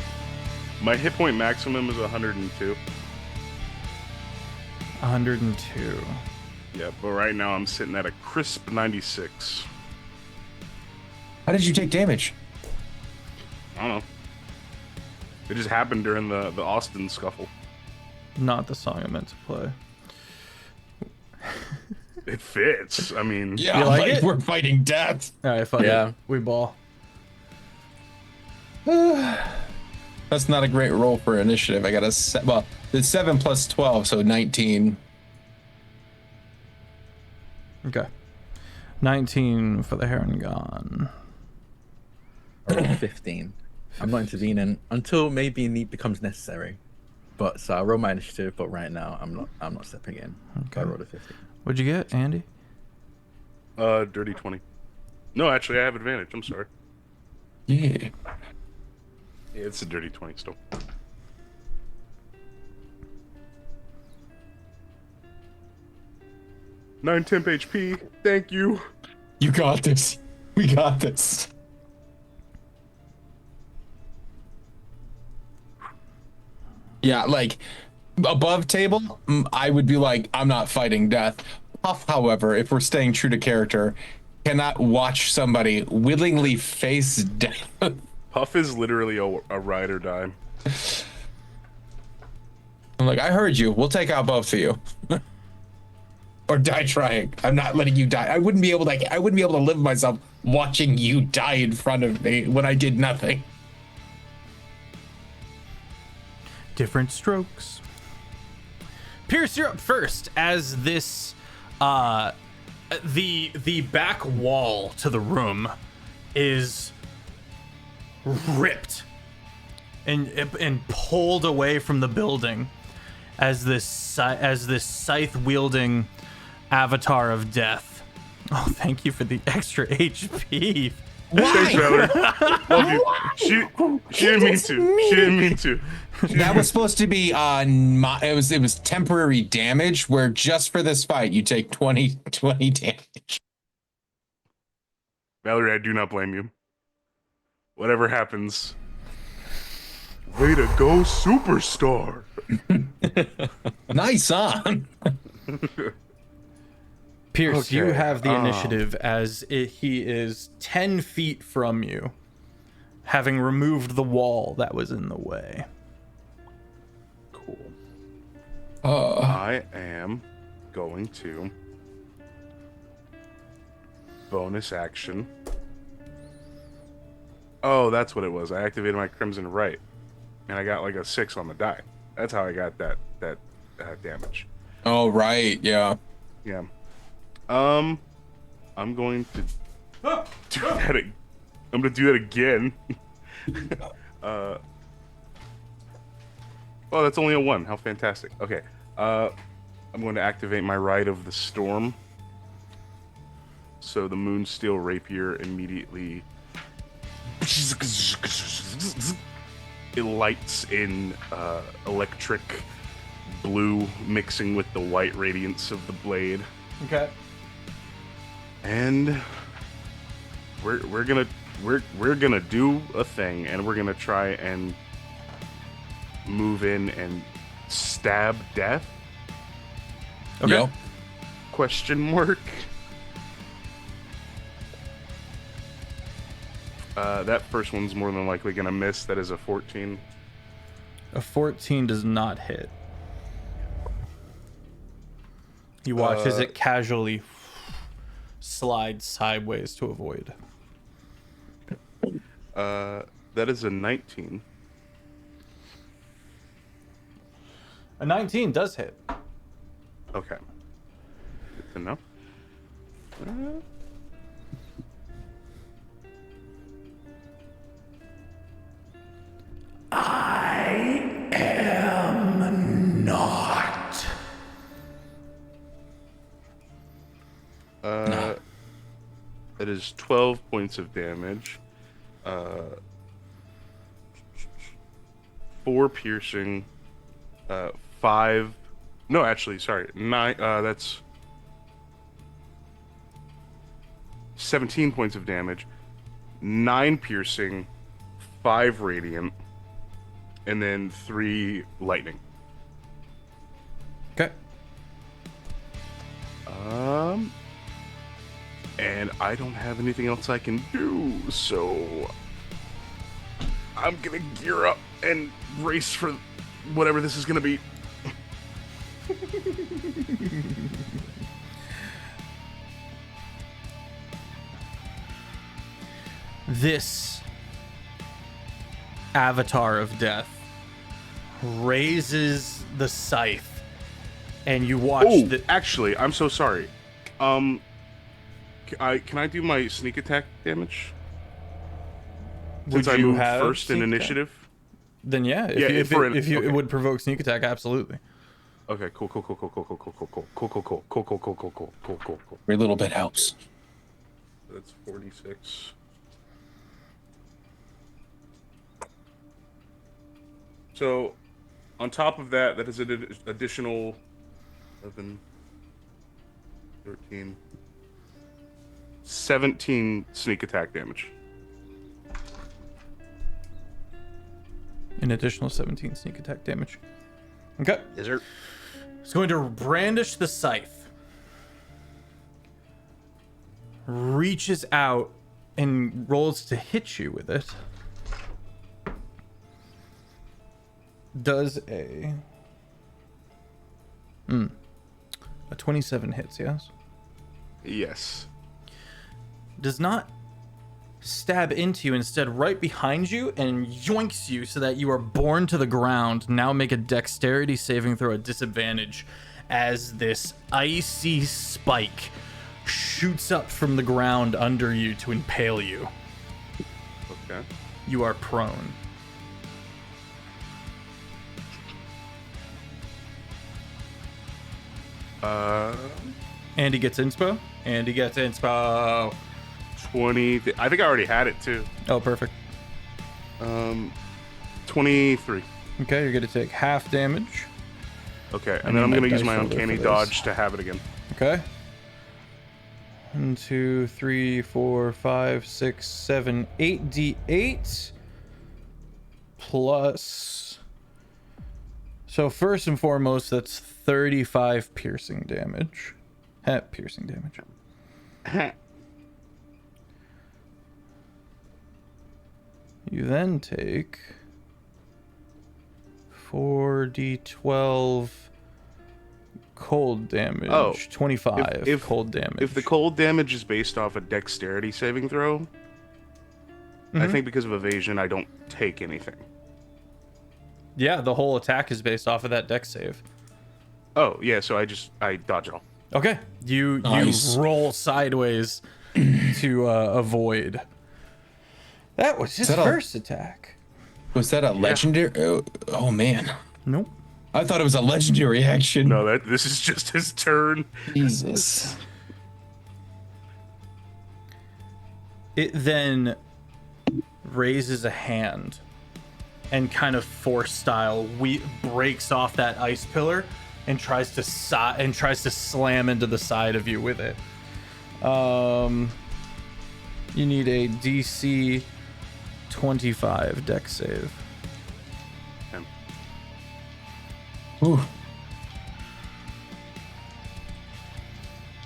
My hit point maximum is 102. 102. Yeah, but right now I'm sitting at a crisp 96. How did you take damage? I don't know. It just happened during the Austin scuffle. Not the song I meant to play. It fits. I mean, Yeah, You like it? we're fighting death. All right, fuck Yeah. it. We ball. That's not a great roll for initiative. I got it's 7 plus 12, so 19. Okay. 19 for the Heron. I rolled 15. I'm not intervening until maybe need becomes necessary. But so I roll my initiative, but right now I'm not stepping in. Okay. I rolled a 15. What'd you get, Andy? dirty 20. No, actually, I have advantage. I'm sorry. Yeah. Yeah, it's a dirty 20 still. Nine temp HP. Thank you. You got this. We got this. Yeah, like above table, I would be like, I'm not fighting death. Puff, however, if we're staying true to character, cannot watch somebody willingly face death. Puff is literally a ride or die. I'm like, I heard you. We'll take out both of you. Or die trying. I'm not letting you die. I wouldn't be able to live with myself watching you die in front of me when I did nothing. Different strokes. Pierce, you're up first as this the back wall to the room is ripped and pulled away from the building as this scythe wielding avatar of death. Oh, thank you for the extra HP. Thanks, Valor. Love you. She didn't mean to. She didn't mean to. That was supposed to be it was temporary damage where just for this fight you take 20 damage. Valerie, I do not blame you. Whatever happens. Way to go, superstar. Nice on. Pierce, you Okay, have the initiative as he is 10 feet from you, having removed the wall that was in the way. Cool. I am going to bonus action. Oh, that's what it was. I activated my Crimson Right, and I got like a 6 on the die. That's how I got that damage. Oh right, yeah. Yeah. I'm going to do that. I'm gonna do that again. Oh, that's only a 1. How fantastic. Okay. I'm going to activate my Rite of the Storm. So the Moonsteel Rapier immediately it lights in electric blue mixing with the white radiance of the blade. Okay. And we're gonna do a thing, and we're gonna try and move in and stab death. Okay. Yep. Question mark. That first one's more than likely gonna miss. That is a 14. A 14 does not hit. You watch as it casually slides sideways to avoid. That is a 19. A 19 does hit. Okay. Good to know. It is 12 points of damage. 4 piercing. 5. No, actually, sorry. 9. That's 17 points of damage. 9 piercing. 5 radiant. And then 3 lightning. Okay. And I don't have anything else I can do, so I'm gonna gear up and race for whatever this is gonna be. This avatar of death raises the scythe, and you watch Actually, I'm so sorry. Can I do my sneak attack damage? Since I moved first in initiative. Then yeah, if okay. it would provoke sneak attack, absolutely. Okay, cool. Every little bit helps. That's 46. So, on top of that, that is an additional 11, 13, 17 sneak attack damage. An additional 17 sneak attack damage. Okay. Is there? He's going to brandish the scythe. Reaches out and rolls to hit you with it. Does a 27 hits, yes? Yes. Does not stab into you, instead right behind you and yoinks you so that you are borne to the ground. Now make a dexterity saving throw at disadvantage as this icy spike shoots up from the ground under you to impale you. Okay. You are prone. Andy gets inspo. Andy gets inspo. 20. I think I already had it too. Oh, perfect. 23. Okay, you're going to take half damage. Okay, I and then I'm need my going to use dice my roller uncanny for this. dodge to have it again. Okay. 1, 2, 3, 4, 5, 6, 7, 8 d8 plus. So first and foremost, that's 35 piercing damage. Piercing damage. You then take 4d12 cold damage. Oh, 25 cold damage. If the cold damage is based off a dexterity saving throw, I think because of evasion, I don't take anything. Yeah, the whole attack is based off of that dex save. Oh, yeah, so I dodge it all. Okay, you Nice. roll sideways to avoid. That was his that a- first attack. Was that a legendary? Oh man, Nope. I thought it was a legendary action. No, this is just his turn. Jesus. It then raises a hand and kind of force style breaks off that ice pillar and tries to slam into the side of you with it. You need a DC 25 dex save. Ooh.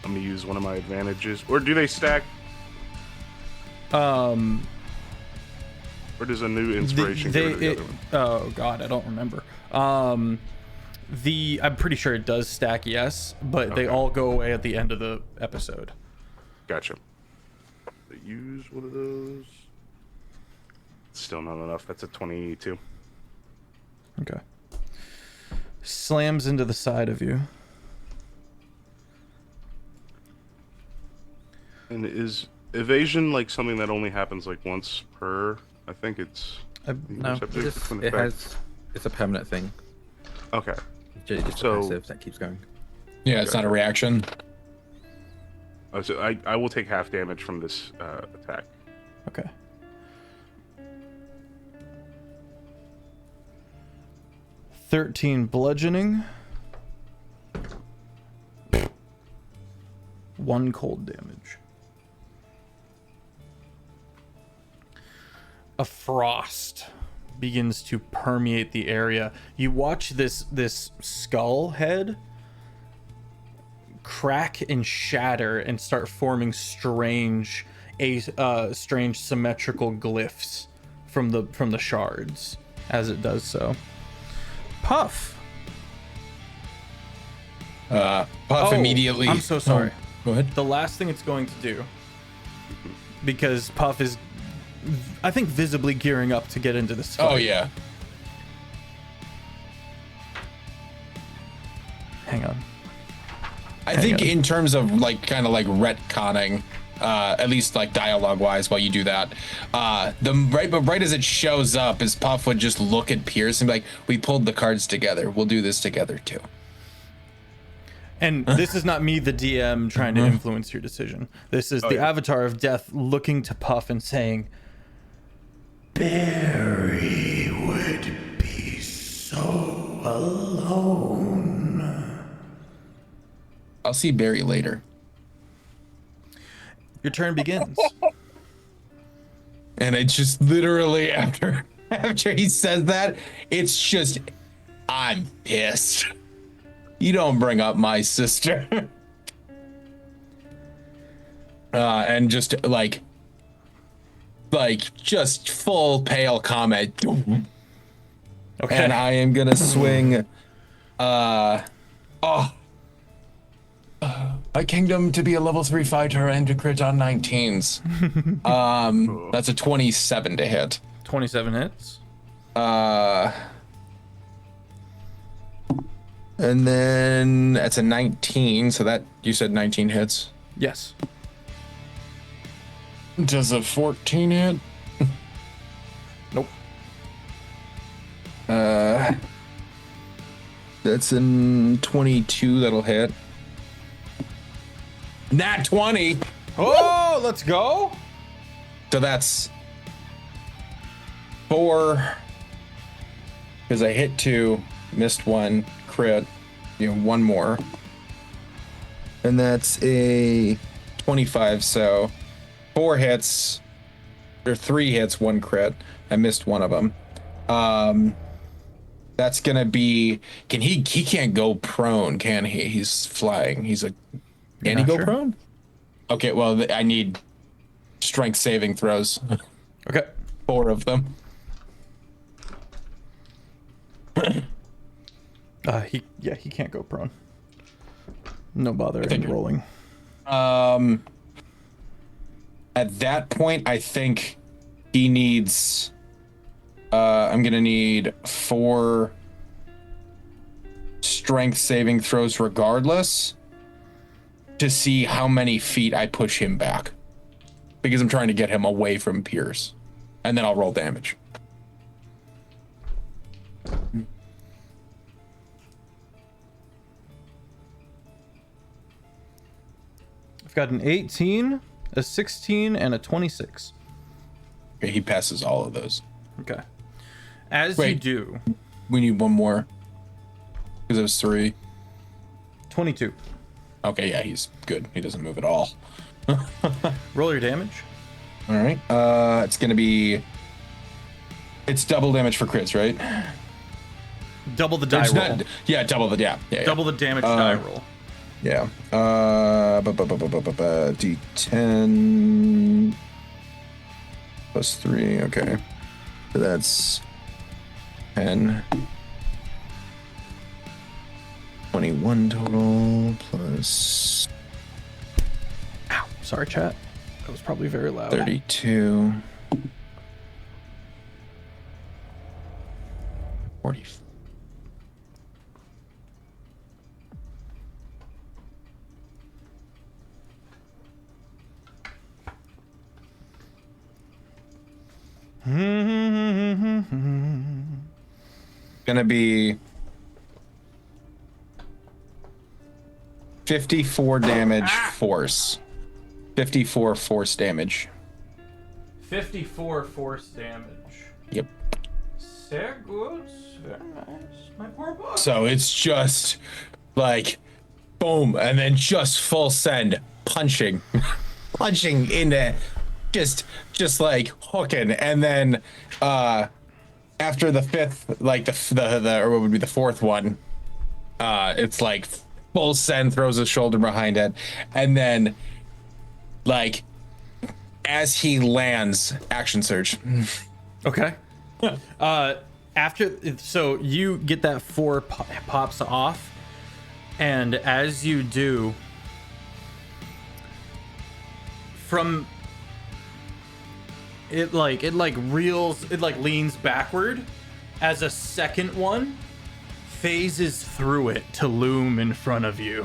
I'm gonna use one of my advantages. Or do they stack? Or does a new inspiration get rid of the other one? Oh god, I don't remember. I'm pretty sure it does stack, yes, but they Okay. all go away at the end of the episode. Gotcha. Use one of those. Still not enough. That's a 22. Okay. Slams into the side of you. And is evasion like something that only happens like once per? I think it's. No, subject to an it effect. has. It's a permanent thing. Okay. Just So- passive that keeps going. Yeah, it's not a reaction. So I will take half damage from this attack. Okay. $13 bludgeoning. 1 cold damage. A frost begins to permeate the area. You watch this skull head crack and shatter and start forming strange symmetrical glyphs from the shards as it does so. Puff. Puff immediately. I'm so sorry. Oh, go ahead. The last thing it's going to do, because Puff is, I think, visibly gearing up to get into this fight. Oh yeah. Hang on. I think in terms of like kind of like retconning, at least like dialogue wise, while you do that, right as it shows up, is Puff would just look at Pierce and be like, "We pulled the cards together. We'll do this together too." And this is not me, the DM, trying to influence your decision. This is the Avatar of Death looking to Puff and saying, Barry would be so alone. I'll see Barry later. Your turn begins. And it just literally after he says that, it's just, I'm pissed. You don't bring up my sister. And just like just full pale comment. Okay. And I am gonna swing a kingdom to be a level 3 fighter and to crit on 19s. That's a 27 to hit. 27 hits. And then that's a 19, so that you said 19 hits. Yes. Does a 14 hit? Nope. That's in 22 that'll hit. Nat 20. Oh, let's go. So that's 4. Because I hit 2, missed 1, crit, 1 more. And that's a 25, so 4 hits, or 3 hits, 1 crit. I missed 1 of them. That's gonna be, he can't go prone, can he? He's flying. Can he go prone? Okay, well, I need strength saving throws. Okay. 4 of them. He can't go prone. No bother in figured. rolling. At that point, I think he needs, I'm gonna need 4 strength saving throws regardless to see how many feet I push him back. Because I'm trying to get him away from Pierce. And then I'll roll damage. I've got an 18, a 16, and a 26. Okay, he passes all of those. Okay. As you Wait. do, We need 1 more. Because it was 3. 22. Okay, yeah, he's good. He doesn't move at all. Roll your damage. All right. It's gonna be. It's double damage for crits, right? Double the die It's roll. not- yeah, double the yeah. Double the damage die roll. Yeah. D10 plus 3. Okay. So that's 10. 21 total plus Ow. Sorry, chat. That was probably very loud. 32. 40. Gonna be 54 damage force. 54 force damage. 54 force damage. Yep. Sehr good. Very nice. My poor boy. So it's just like boom, and then just full send, punching into just like hooking, and then after the 5th, like the or what would be the 4th one, it's like full send, throws his shoulder behind it, and then like as he lands, action surge. Okay. So you get that 4 pops off, and as you do, from it reels, it like leans backward as a second one phases through it to loom in front of you.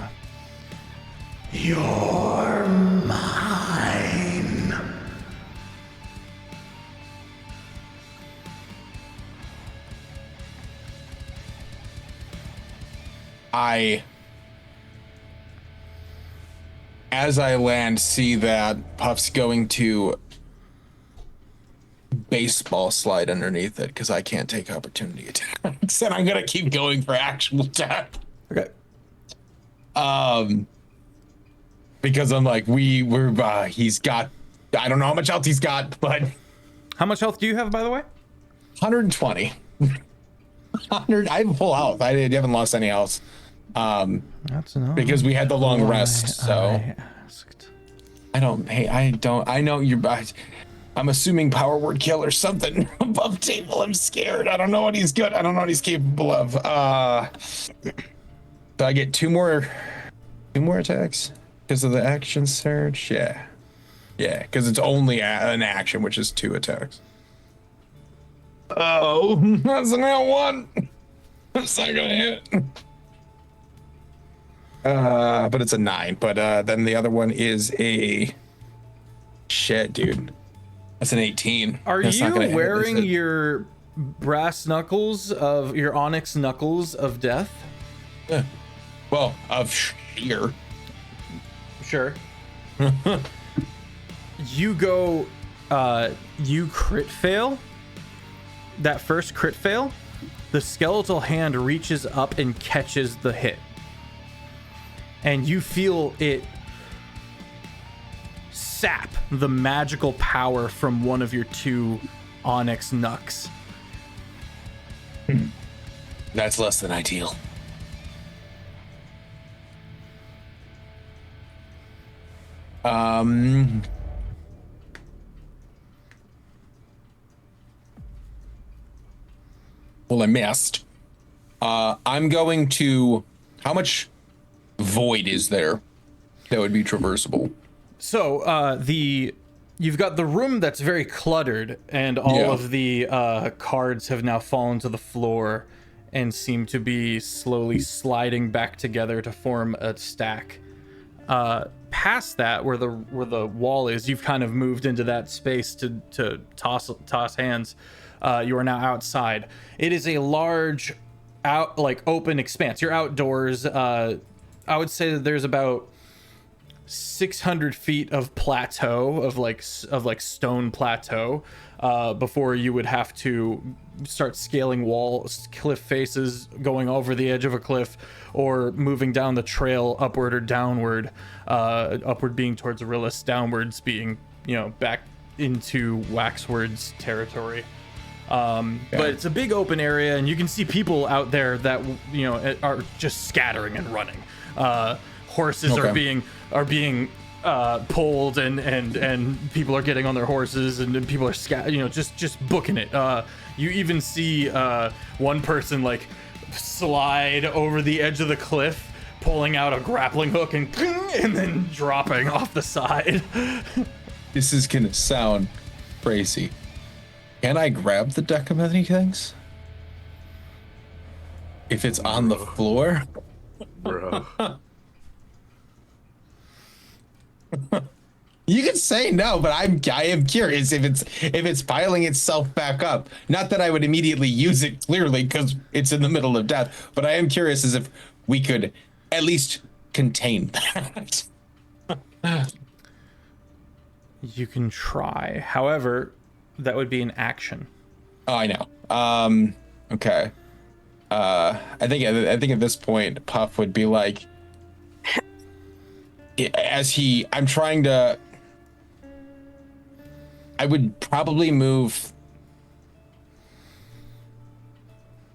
You're mine. As I land, see that Puff's going to baseball slide underneath it because I can't take opportunity attacks, and I'm gonna keep going for actual attack. Okay. because I'm like, he's got, I don't know how much health he's got, but How much health do you have, by the way? 120. 100. I have full health. I haven't lost any health. That's enough. Because we had the long rest. So I asked. I know you're. I'm assuming power word kill or something above table. I'm scared. I don't know what he's good. I don't know what he's capable of. So I get two more attacks because of the action surge. Yeah, because it's only an action, which is 2 attacks. Oh, that's not one. That's not gonna hit. But it's a 9. But then the other one is a shit, dude. That's an 18. Are That's not gonna you hit, wearing is it? your brass knuckles of your onyx knuckles of death? Yeah. Well, of sheer. Sure. You go, you crit fail. That first crit fail, the skeletal hand reaches up and catches the hit. And you feel it sap the magical power from one of your 2 onyx knucks. That's less than ideal. Well, I missed. I'm going to. How much void is there that would be traversable? So, you've got the room that's very cluttered, and all of the cards have now fallen to the floor and seem to be slowly sliding back together to form a stack. Past that, where the wall is, you've kind of moved into that space to toss hands. You are now outside. It is a large, open expanse. You're outdoors. I would say that there's about 600 feet of plateau of stone plateau before you would have to start scaling walls, cliff faces, going over the edge of a cliff, or moving down the trail upward or downward. Upward being towards Arillis, downwards being back into Waxward's territory. But it's a big open area, and you can see people out there that are just scattering and running. Horses are being pulled, and people are getting on their horses, and people are just booking it. You even see one person slide over the edge of the cliff, pulling out a grappling hook and then dropping off the side. This is gonna sound crazy. Can I grab the deck of any things? If it's on the floor? Bro. You can say no, but I am curious if it's piling itself back up. Not that I would immediately use it clearly because it's in the middle of death, but I am curious as if we could at least contain that. You can try. However, that would be an action. Oh, I know. Okay. I think at this point, Puff would be like, I would probably move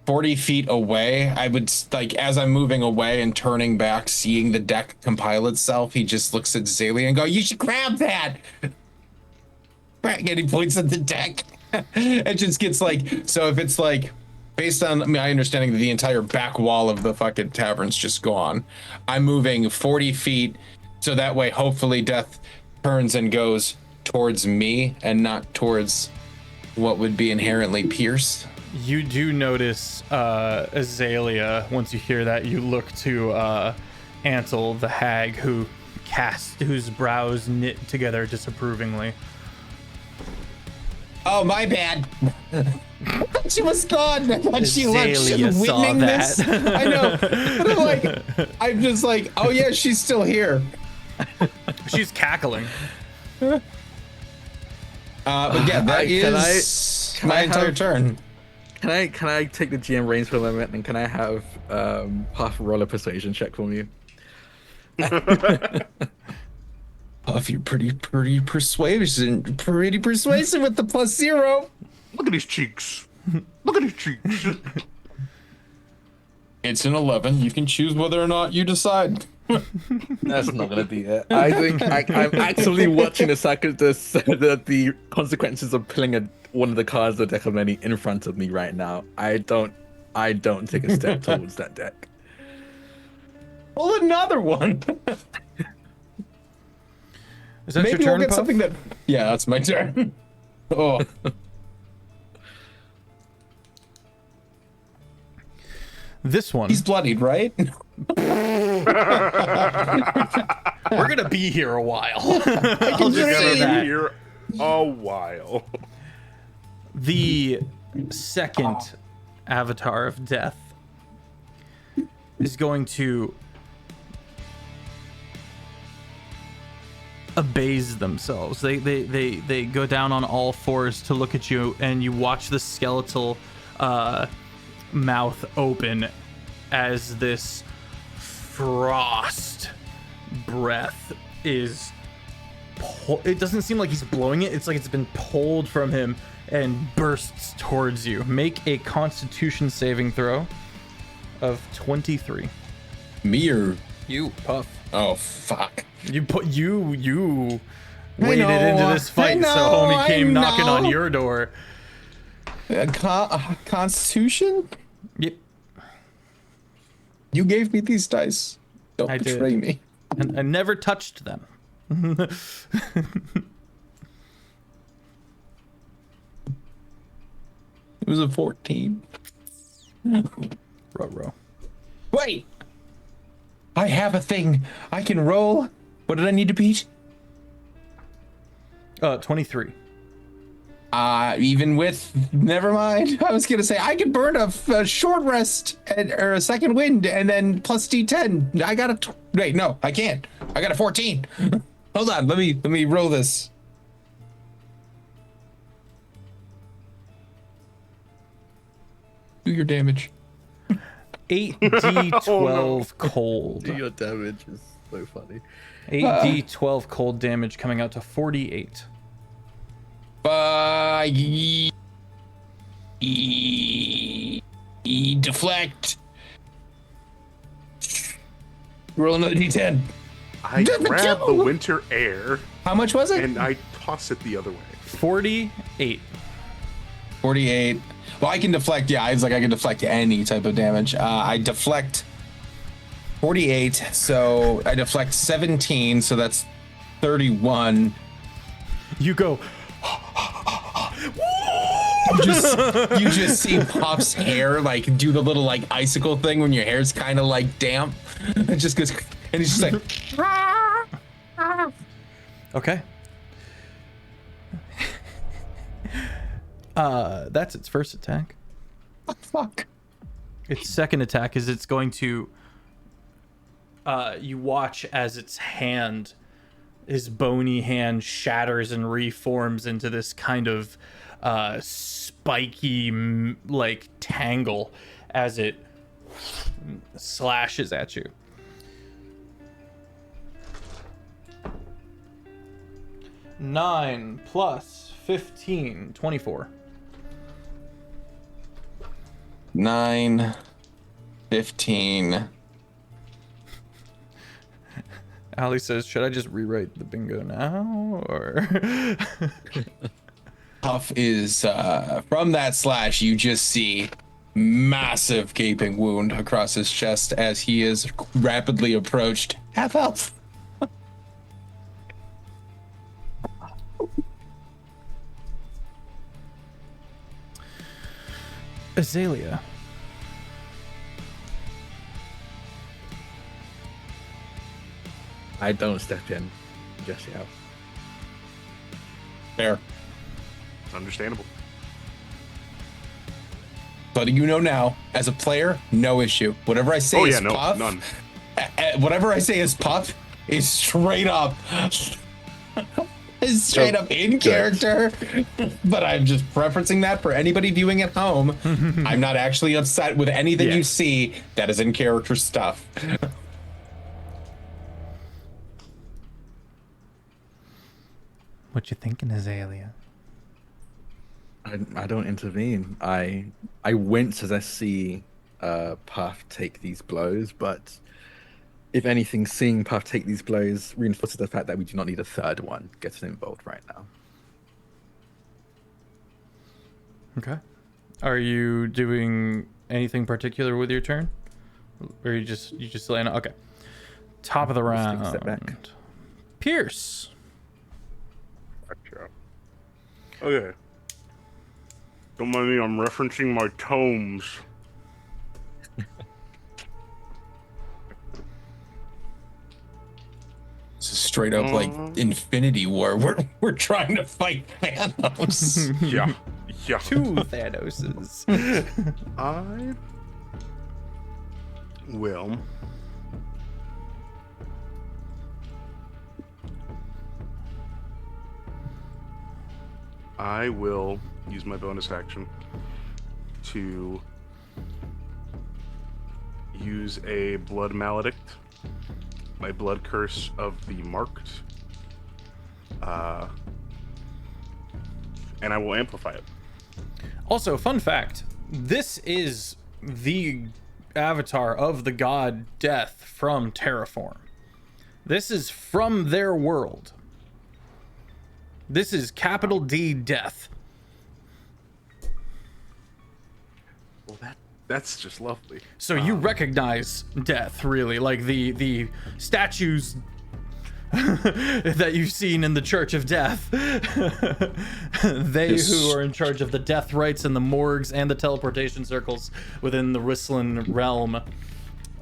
40 feet away. I would as I'm moving away and turning back, seeing the deck compile itself, he just looks at Zalia and go, "You should grab that." And he points at the deck. It just gets so if it's based on my understanding that the entire back wall of the fucking tavern's just gone, I'm moving 40 feet so that way hopefully Death turns and goes towards me and not towards what would be inherently Pierce. You do notice Azalea. Once you hear that, you look to Ansel, the hag, whose brows knit together disapprovingly. Oh, my bad. She was gone. I thought she was saw winning that. this. I know. But I'm just oh yeah, she's still here. She's cackling. But yeah, that is my entire turn. Can I take the GM reins for a moment, and can I have Puff roll a persuasion check for me? Puff, you're pretty persuasive with the +0. Look at his cheeks. Look at his cheeks. It's an 11. You can choose whether or not you decide. That's not gonna be it. I think I'm actually watching the consequences of pulling one of the cards of the deck of many in front of me right now. I don't take a step towards that deck. Pull another one. Is that Maybe your turn, we'll get Puff? something that. Yeah, that's my turn. Oh, This one. he's bloodied, right? We're gonna be here a while. I'll just We're say gonna be that. here a while. The second avatar of death is going to abase themselves. They go down on all fours to look at you, and you watch the skeletal mouth open as this frost breath is it doesn't seem like he's blowing it. It's like it's been pulled from him and bursts towards you. Make a Constitution saving throw of 23. Me or You, Puff. oh fuck. You waded know, into this fight, I know, so homie came I knocking on know. your door. Constitution? Yep, You gave me these dice. Don't I did. betray me. and I never touched them. It was a 14. Ruh-roh. Wait! I have a thing. I can roll. What did I need to beat? 23. Even with, never mind. I was gonna say I could burn a short rest or a second wind and then plus D10. I got a wait, no, I can't. I got a 14. Hold on, let me roll this. Do your damage. 8d12 cold. Your damage is so funny. 8d12 cold damage coming out to 48. Deflect. Roll another D10. I grab the winter air How much was it? and I toss it the other way. 48. 48. Well, I can deflect. Yeah, it's like I can deflect any type of damage. I deflect 48, so I deflect 17, so that's 31. You go. You just see Puff's hair like do the little like icicle thing when your hair's kind of like damp. It just goes, and he's just like. Okay. That's its first attack. Fuck. Its second attack is it's going to you watch as its hand, his bony hand, shatters and reforms into this kind of spiky like tangle as it slashes at you. Nine plus 15, 24. 9, 15. Ali says, should I just rewrite the bingo now, or? Puff is from that slash. You just see massive gaping wound across his chest as he is rapidly approached half health. Azalea. I don't step in just yet. Fair. Understandable. But you know now, as a player, no issue. Whatever I say Oh is yeah, no, Puff. none. Whatever I say is Puff is straight up. Is straight up in character. But I'm just referencing that for anybody viewing at home. I'm not actually upset with anything Yeah. you see. That is in character stuff. What you thinking, Azalea? I don't intervene. I wince as I see Puff take these blows, but if anything, seeing Puff take these blows reinforces the fact that we do not need a third one getting involved right now. Okay. Are you doing anything particular with your turn? Or you just laying okay. Top of the Just take a round. step back. Pierce. Gotcha. Okay. Don't mind me, I'm referencing my tomes. It's a straight up like Infinity War. We're trying to fight Thanos. Yeah. Yeah. Two Thanoses. I will. I will use my bonus action to use a blood maledict, my blood curse of the marked, and I will amplify it. Also, fun fact, this is the avatar of the god Death from Terraform. This is from their world. This is capital D Death. Well, that's just lovely. So you recognize Death, really, like the statues that you've seen in the Church of Death. They Yes. who are in charge of the death rites and the morgues and the teleportation circles within the Risslin realm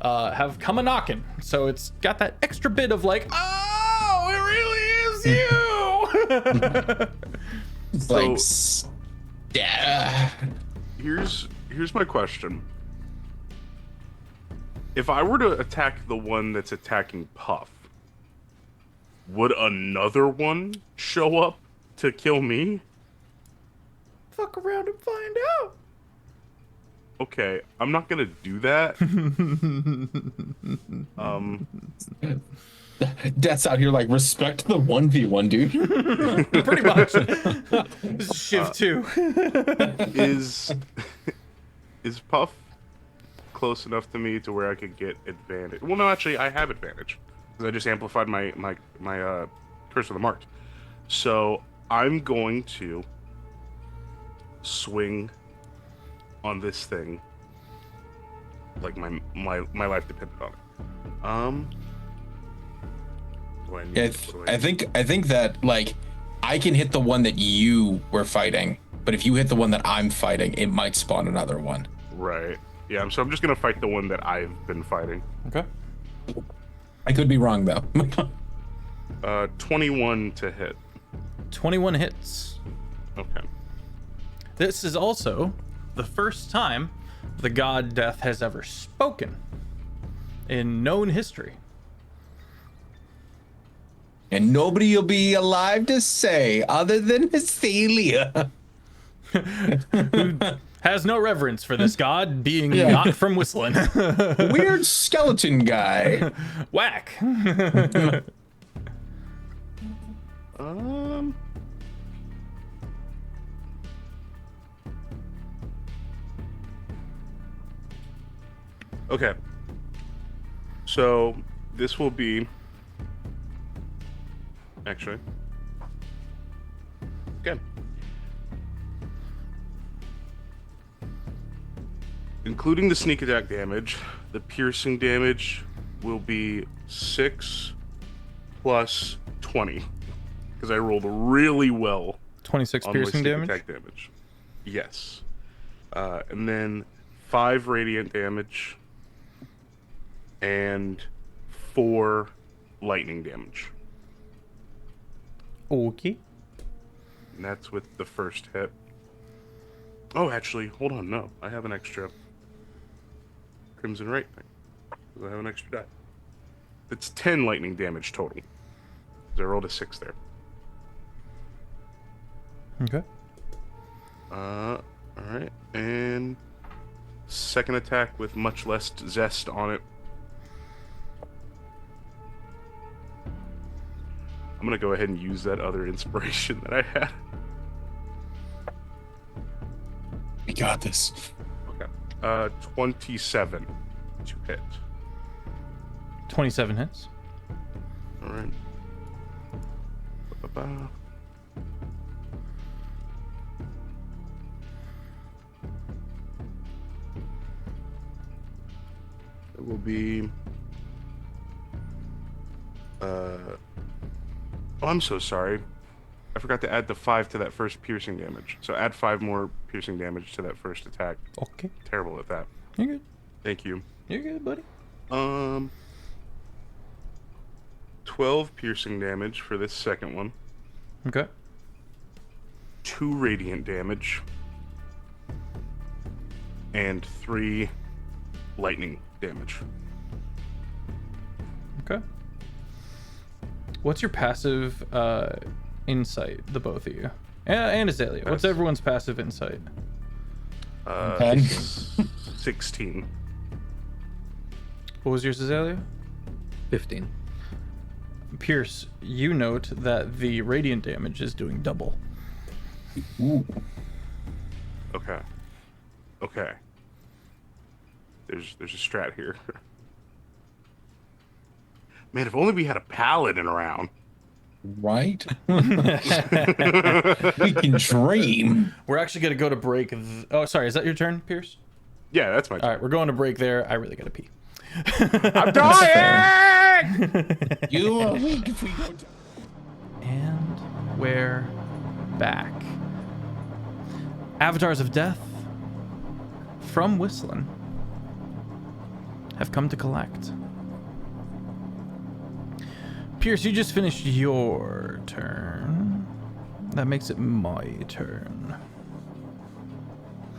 have come a knocking. So it's got that extra bit of like, oh, it really is you. It's So- like, yeah. Here's my question. If I were to attack the one that's attacking Puff, would another one show up to kill me? Fuck around and find out. Okay, I'm not gonna do that. Death's out here like, respect the 1v1, dude. Pretty much. This is Shiv 2. Is Puff close enough to me to where I could get advantage? Well, no, actually, I have advantage because I just amplified my curse of the marked. So I'm going to swing on this thing like my life depended on it. do I need? Yeah, What do I think that like I can hit the one that you were fighting, but if you hit the one that I'm fighting, it might spawn another one. Right. Yeah. So I'm just gonna fight the one that I've been fighting. Okay. I could be wrong though. 21 to hit. 21 hits. Okay. This is also the first time the god Death has ever spoken in known history. And nobody will be alive to say other than Celia. Has no reverence for this god being Yeah. not from Whistling. Weird skeleton guy. Whack. Okay. So this will be actually okay. Including the sneak attack damage, the piercing damage will be 6 plus 20 because I rolled really well 26 on my piercing sneak damage. attack damage. Yes. And then 5 radiant damage and 4 lightning damage. Okay. And that's with the first hit. Oh, actually, hold on. No, I have an extra Crimson Right thing. 'Cause I have an extra die. It's 10 lightning damage total. 'Cause I rolled a 6 there. Okay. Alright. And second attack with much less zest on it. I'm gonna go ahead and use that other inspiration that I had. We got this. Okay. 27 to hit. 27 hits. All right. Ba-ba-ba. It will be. Oh, I'm so sorry. I forgot to add the 5 to that first piercing damage. So add 5 more piercing damage to that first attack. Okay. Terrible at that. You're good. Thank you. You're good, buddy. 12 piercing damage for this second one. Okay. 2 radiant damage. And 3 lightning damage. Okay. What's your passive insight, the both of you? And Azalea. What's everyone's passive insight? 10. 16. What was yours, Azalea? 15. Pierce, you note that the radiant damage is doing double. Ooh. Okay. Okay. There's a strat here. Man, if only we had a paladin around. Right? We can dream. We're actually going to go to break. Oh, sorry. Is that your turn, Pierce? Yeah, that's my All turn. right, we're going to break there. I really got to pee. I'm dying! You are weak if we go down. And we're back. Avatars of Death from Whistling have come to collect. Pierce, you just finished your turn. That makes it my turn.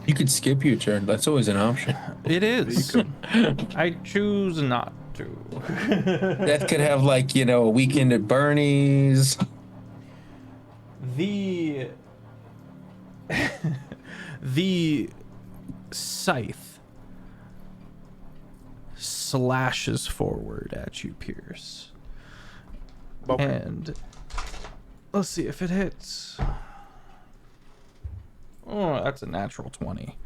You could skip your turn. That's always an option. It is. I choose not to. That could have, like, you know, a weekend at Bernie's. The the scythe slashes forward at you, Pierce. Okay. And let's see if it hits. Oh, that's a natural 20.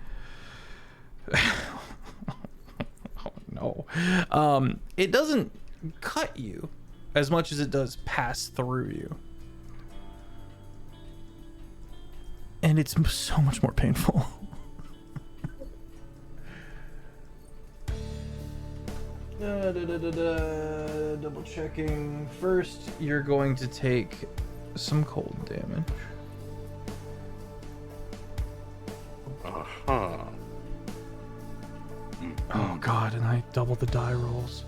Oh no. It doesn't cut you as much as it does pass through you. And it's so much more painful. Double checking. First, you're going to take some cold damage. Uh-huh. Oh god, and I double the die rolls.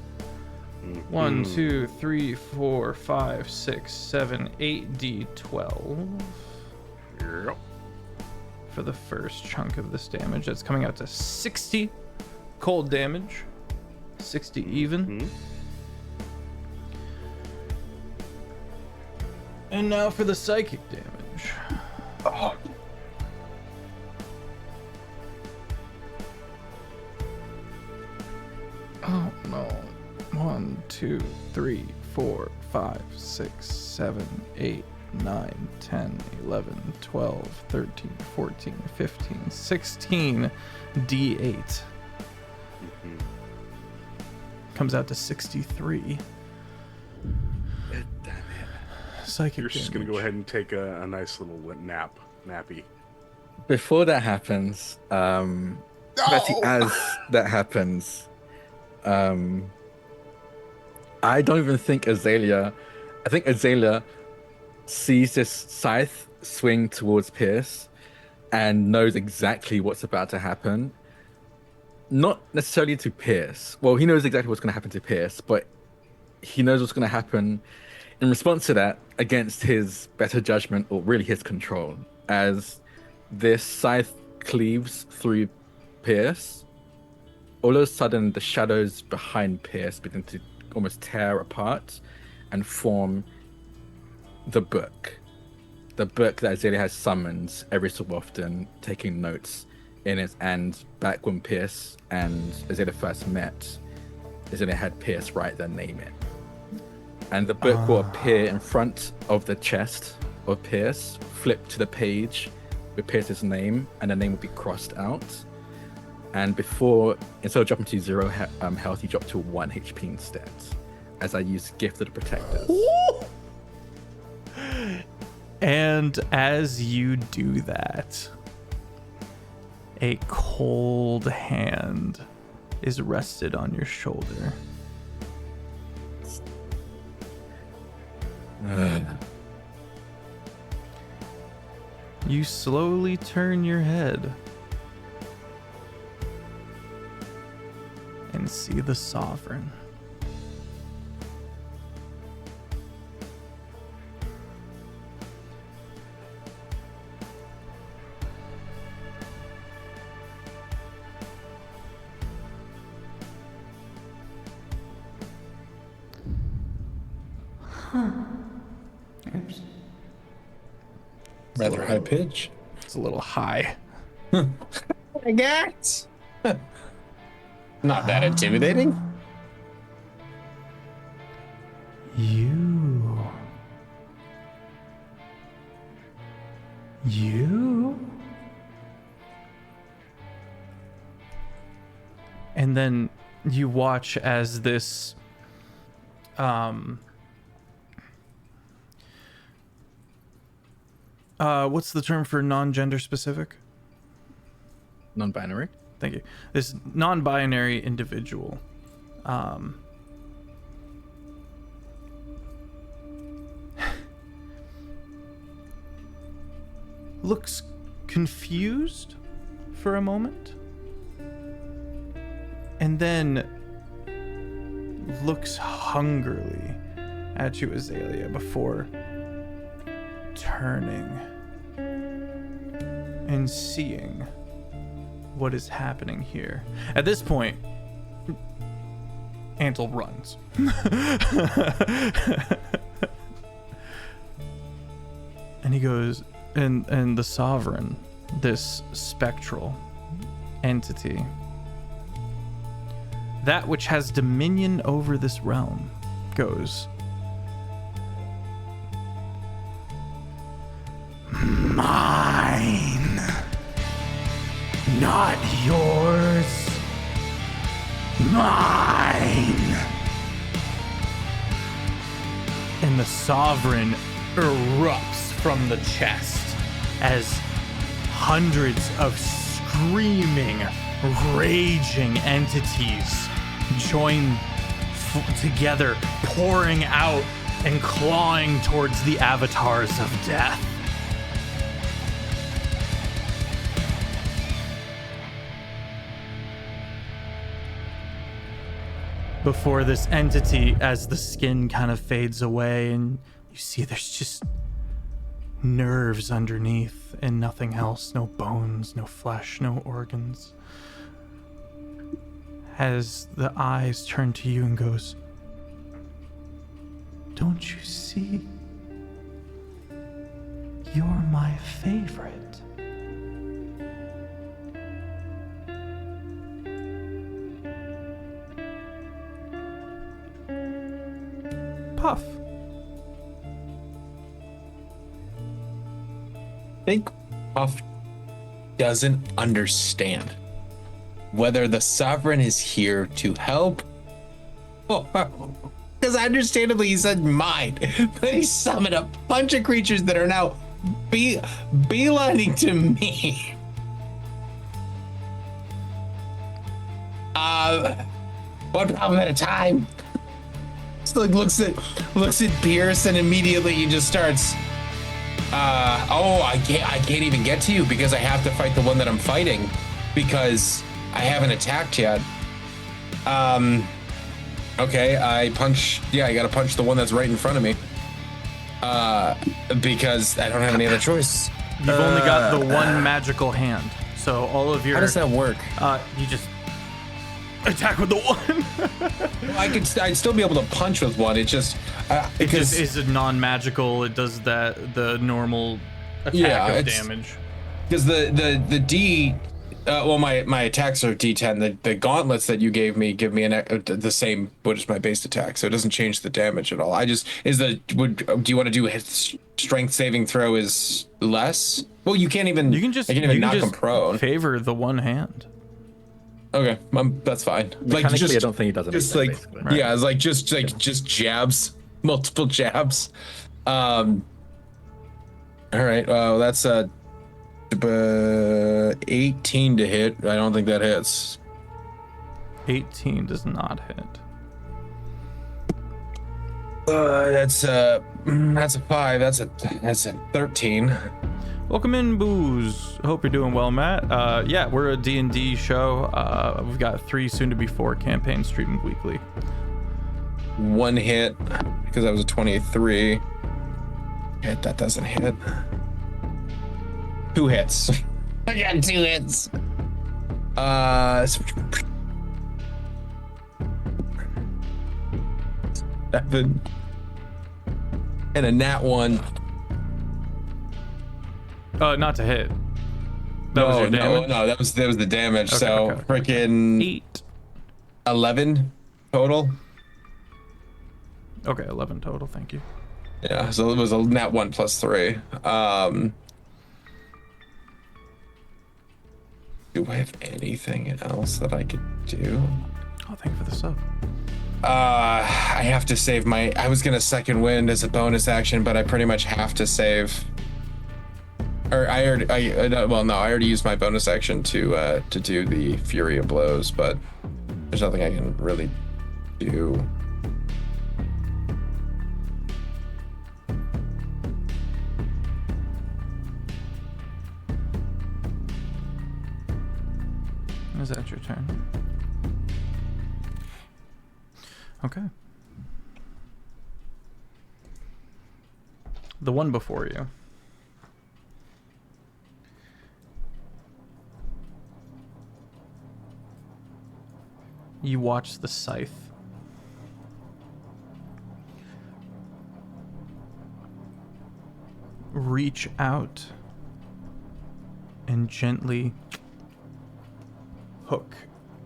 1, 2, 3, 4, 5, 6, 7, 8 D12 Yep. for the first chunk of this damage. That's coming out to 60 cold damage. 60 even. And now for the psychic damage. Oh. Oh no. 1, 2, 3, 4, 5, 6, 7, 8, 9, 10, 11, 12, 13, 14, 15, 16 D8. Comes out to 63. Damn it. Psychic You're just damage. gonna go ahead and take a nice little nappy. Before that happens, Betty, as that happens, I don't even think Azalea. I think Azalea sees this scythe swing towards Pierce and knows exactly what's about to happen. Not necessarily to Pierce. Well, he knows exactly what's going to happen to Pierce, but he knows what's going to happen in response to that against his better judgment, or really his control, as this scythe cleaves through Pierce. All of a sudden, the shadows behind Pierce begin to almost tear apart and form the book. The book that Azalea has summoned every so often, taking notes in it. And back when Pierce and Azalea first met, Azalea had Pierce write their name in. and the book will appear in front of the chest of Pierce. Flip to the page with Pierce's name, and the name will be crossed out. And instead of dropping to 0 health, you drop to 1 HP instead, as I use Gift of the Protectors. And as you do that, a cold hand is rested on your shoulder. You slowly turn your head and see the Sovereign. Oops. Rather high pitch. It's a little high. I guess. Not that intimidating. You. And then you watch as this what's the term for non-gender specific? Non-binary. Thank you. This non-binary individual looks confused for a moment and then looks hungrily at you, Azalea, before turning and seeing what is happening here. At this point, Antle runs. And he goes, and the Sovereign, this spectral entity, that which has dominion over this realm, goes, mine, not yours, mine. And the Sovereign erupts from the chest as hundreds of screaming, raging entities join together, pouring out and clawing towards the avatars of death. Before this entity, as the skin kind of fades away and you see there's just nerves underneath and nothing else, no bones, no flesh, no organs. As the eyes turn to you and goes, don't you see? You're my favorite. Puff. I think Puff doesn't understand whether the Sovereign is here to help. Because understandably he said mine, but he summoned a bunch of creatures that are now beelining to me. One problem at a time. So like looks at Pierce and immediately he just starts. I can't even get to you because I have to fight the one that I'm fighting because I haven't attacked yet. Okay, I gotta punch the one that's right in front of me. Because I don't have any other choice. You've only got the one magical hand, so all of your. How does that work? You just attack with the one. I'd still be able to punch with one. It just is a non-magical. It does the normal attack of damage. Because the D well, my attacks are D10. The gauntlets that you gave me give me the same, what is my base attack, so it doesn't change the damage at all. I just do you want to do strength saving throw is less? Well, you can't even. You can just I can't even you can knock just him prone. favor the one hand. Okay, that's fine. Mechanically, I don't think he does anything. Just like basically. yeah, it's like just jabs, multiple jabs. All right. That's 18 to hit. I don't think that hits. 18 does not hit. That's a 5. That's a 13. Welcome in, Booze. Hope you're doing well, Matt. Yeah, we're a D&D show. We've got 3, soon to be 4 campaigns streamed weekly. 1 hit because that was a 23. Hit, that doesn't hit. 2 hits. I got 2 hits. 7 and a nat 1. Not to hit. That was your damage? No, that was the damage. Okay, so okay. freaking 8. 11 total. Okay, 11 total. Thank you. Yeah, so it was a nat 1 plus 3. Do I have anything else that I could do? Oh, thank you for the sub. I have to save I was gonna second wind as a bonus action, but I pretty much have to save. Or I already used my bonus action to do the Fury of Blows, but there's nothing I can really do. Is that your turn? Okay. The one before you. You watch the scythe reach out and gently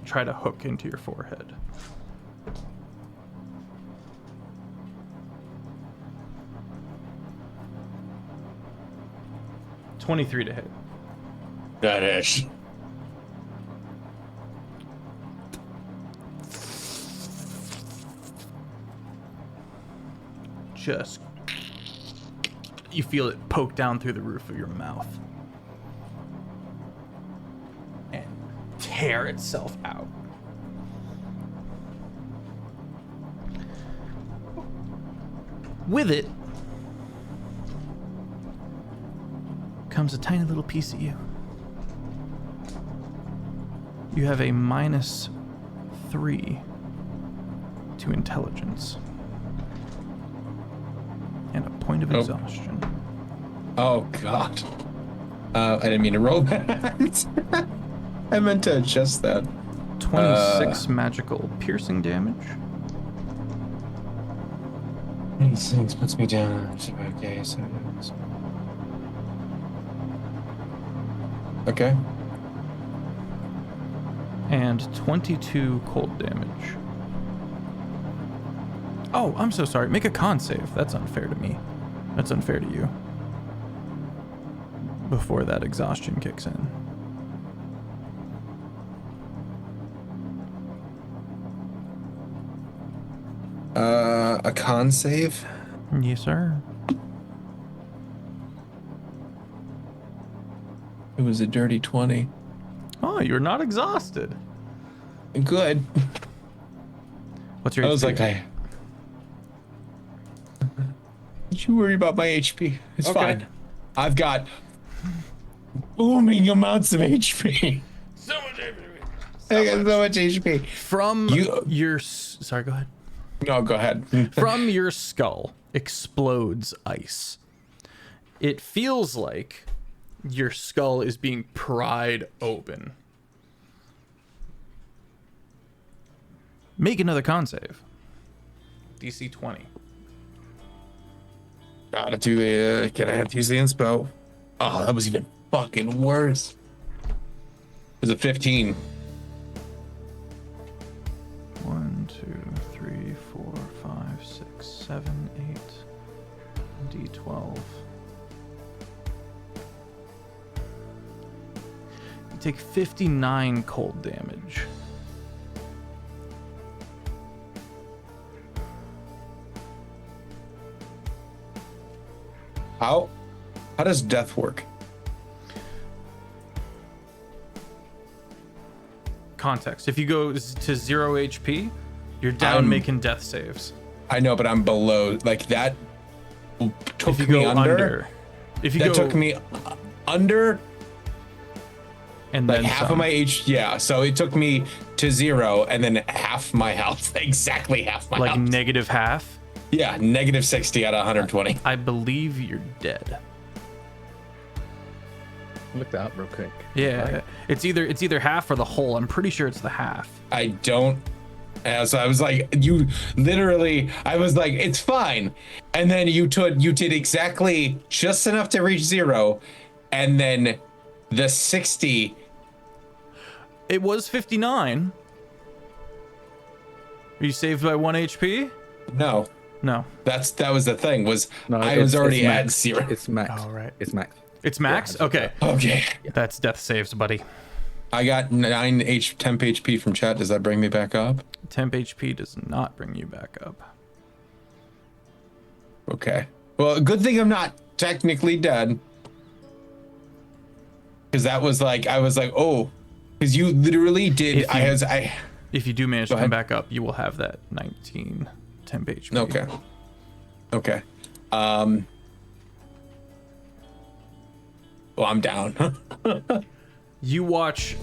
try to hook into your forehead. $23 to hit. That is. Just you feel it poke down through the roof of your mouth and tear itself out. With it comes a tiny little piece of you. You have a -3 to intelligence and a point of exhaustion. Oh God. I didn't mean to roll that. I meant to adjust that. 26 magical piercing damage. 26 puts me down. Okay, so okay. And 22 cold damage. Oh, I'm so sorry. Make a con save. That's unfair to me. That's unfair to you. Before that exhaustion kicks in. A con save? Yes, sir. It was a dirty 20. Oh, you're not exhausted. Good. What's your I was HP? like, don't you worry about my HP. It's Okay. fine. I've got booming amounts of HP. So much HP. I got so much HP. From your... Sorry, go ahead. No, go ahead. From your skull explodes ice. It feels like your skull is being pried open. Make another con save. DC 20. Gotta do the. Can I have to use the inspo? Oh, that was even fucking worse. was a 15. 1, 2, 3, 4, 5, 6, 7, 8. D12. You take 59 cold damage. How does death work? Context. If you go to 0 HP, you're down making death saves. I know, but I'm below. Like that took If you me go under. If you That go took me under and like then half some. of my H. Yeah, so it took me to 0 and then half my health. Exactly half my like health. negative half. Yeah, negative 60 out of 120. I believe you're dead. Look that up real quick. Yeah, Right. it's either half or the whole. I'm pretty sure it's the half. I don't. As I was like, you literally, I was like, it's fine, and then you did exactly just enough to reach 0, and then the 60. It was 59. Are you saved by 1 HP? No, No. that was the thing. Was No, I was already it's at max. 0. It's max. Oh, right. It's max. It's max? Okay. Okay, That's death saves, buddy. I got 9 temp HP from chat. Does that bring me back up? Temp HP does not bring you back up. Okay. Well, good thing I'm not technically dead. Because that was like, I was like, oh, because you literally did. If you- I If you do manage to Go come ahead. back up, you will have that 19 temp HP. Okay. Okay. Well, I'm down. You watch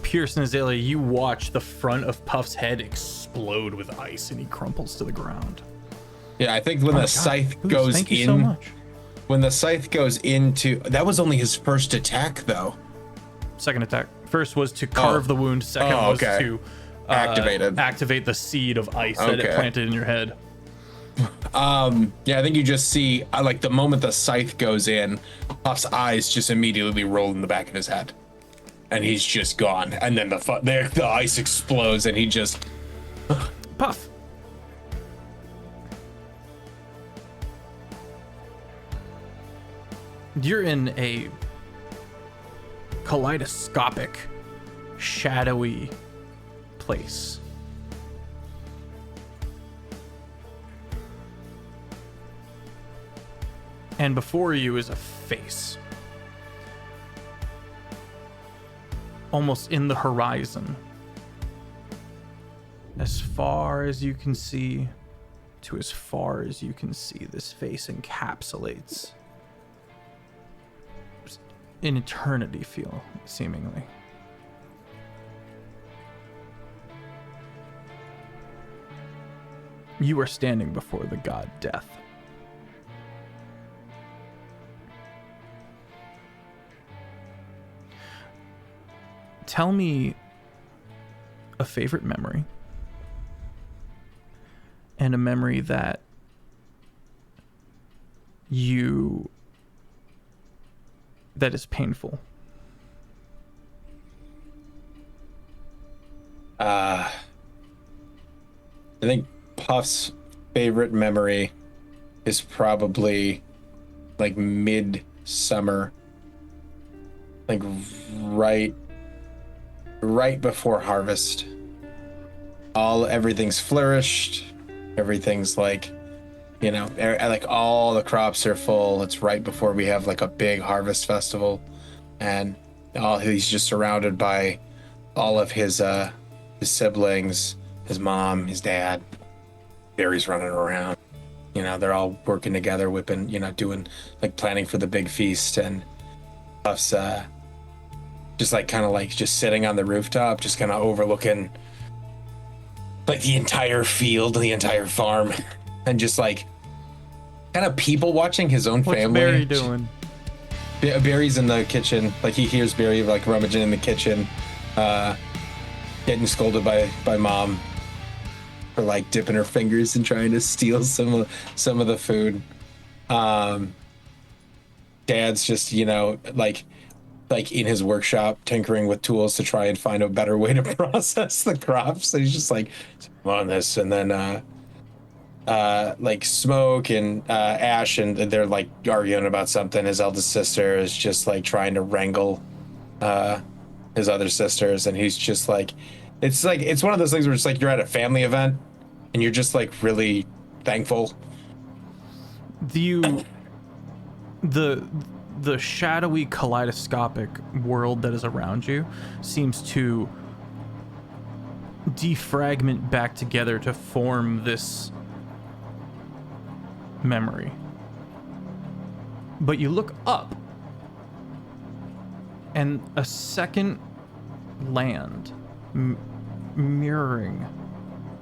Pierce and Azalea, you watch the front of Puff's head explode with ice and he crumples to the ground. Yeah, I think when the scythe Boost, goes thank you in, so much. when the scythe goes into, that was only his first attack though. Second attack. First was to carve the wound. Second Oh, was okay. to activate the seed of ice that it Okay. planted in your head. Yeah, I think you just see like the moment the scythe goes in, Puff's eyes just immediately roll in the back of his head, and he's just gone. And then the ice explodes, and he just Puff. You're in a kaleidoscopic, shadowy place. And before you is a face. Almost in the horizon. As far as you can see, to as far as you can see, this face encapsulates an eternity feel, seemingly. You are standing before the god Death. Tell me a favorite memory and a memory that that is painful. I think Puff's favorite memory is probably like mid-summer, like right before harvest. Everything's flourished, everything's like, you know, like all the crops are full. It's right before we have like a big harvest festival, and he's just surrounded by all of his siblings, his mom, his dad. Barry's running around. You know, they're all working together, whipping, you know, doing like planning for the big feast. And Puff's just like kind of like just sitting on the rooftop, just kind of overlooking like the entire field, the entire farm, and just like kind of people watching his own What's family. Barry doing? Barry's in the kitchen. Like he hears Barry like rummaging in the kitchen, getting scolded by mom for like dipping her fingers and trying to steal some of the food. Dad's just, you know, like like in his workshop tinkering with tools to try and find a better way to process the crops. So he's just like on this, and then like Smoke and Ash, and they're like arguing about something. His eldest sister is just like trying to wrangle his other sisters, and he's just like it's one of those things where it's like you're at a family event and you're just like really thankful. The shadowy kaleidoscopic world that is around you seems to defragment back together to form this memory. But you look up and a second land mirroring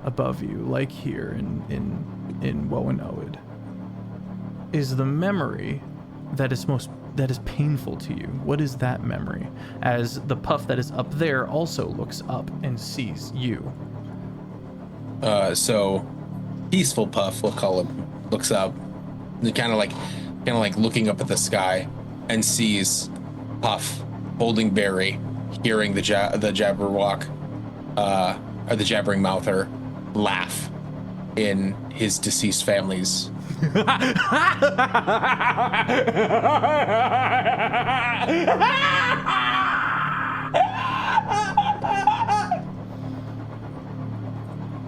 above you, like here in Woanoid, is the memory that is painful to you. What is that memory? As the puff that is up there also looks up and sees you. So peaceful Puff, we'll call him, looks up, kind of like looking up at the sky, and sees Puff holding Barry, hearing the Jabberwock, or the Jabbering Mouther, laugh in his deceased family's.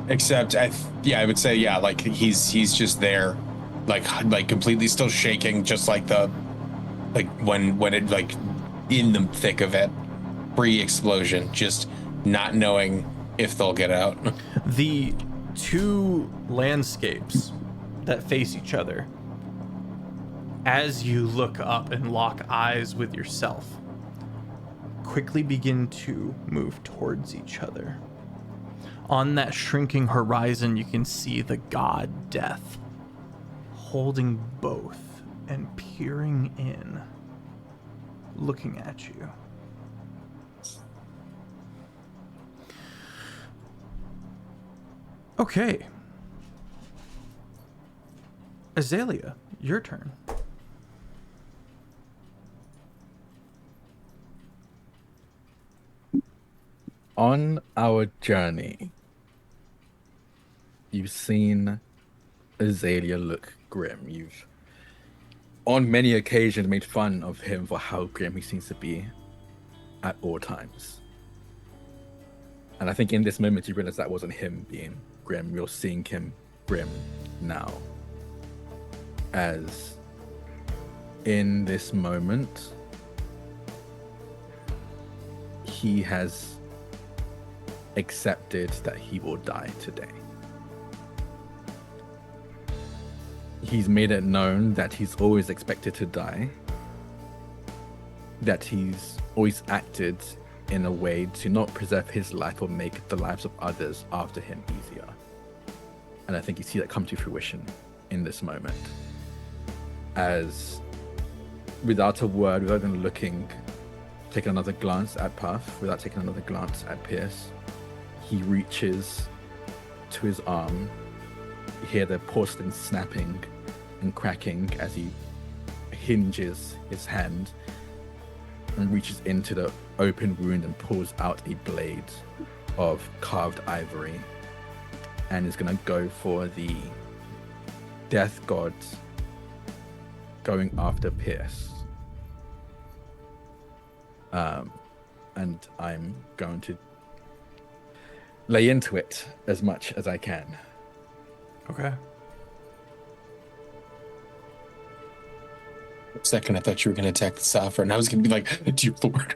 Except I would say like he's just there, like completely still shaking, just like when it like in the thick of it, pre-explosion, just not knowing if they'll get out. The two landscapes that face each other, as you look up and lock eyes with yourself, quickly begin to move towards each other. On that shrinking horizon, you can see the god Death holding both and peering in, looking at you. Okay. Azalea, your turn. On our journey, you've seen Azalea look grim. You've, on many occasions, made fun of him for how grim he seems to be at all times. And I think in this moment, you realize that wasn't him being grim. You're seeing him grim now. As in this moment, he has accepted that he will die today. He's made it known that he's always expected to die, that he's always acted in a way to not preserve his life or make the lives of others after him easier. And I think you see that come to fruition in this moment. As without a word, without even looking, taking another glance at Puff, without taking another glance at Pierce, he reaches to his arm. You hear the porcelain snapping and cracking as he hinges his hand and reaches into the open wound and pulls out a blade of carved ivory, and is going to go for the death god, going after Pierce. And I'm going to lay into it as much as I can. Okay. For a second, I thought you were going to attack the sovereign. I was going to be like, dear Lord.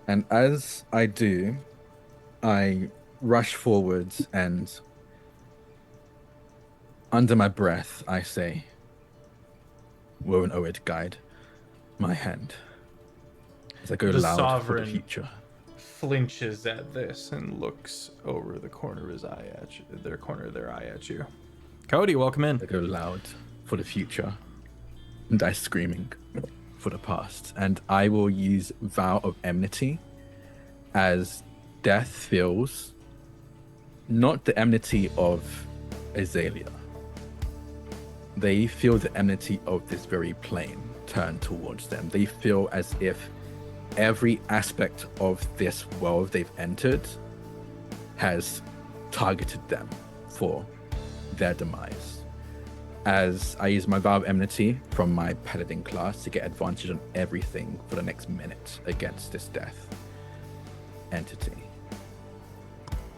And as I do, I rush forwards and under my breath, I say, "Woe and Oed, guide my hand." As I go The loud for the sovereign future. Flinches at this and looks over the corner of his eye at you, their corner of their eye at you. Cody, welcome in. I go loud for the future and die screaming for the past. And I will use Vow of Enmity as death feels not the enmity of Azalea. They feel the enmity of this very plane turn towards them. They feel as if every aspect of this world they've entered has targeted them for their demise. As I use my Valve Enmity from my Paladin class to get advantage on everything for the next minute against this death entity.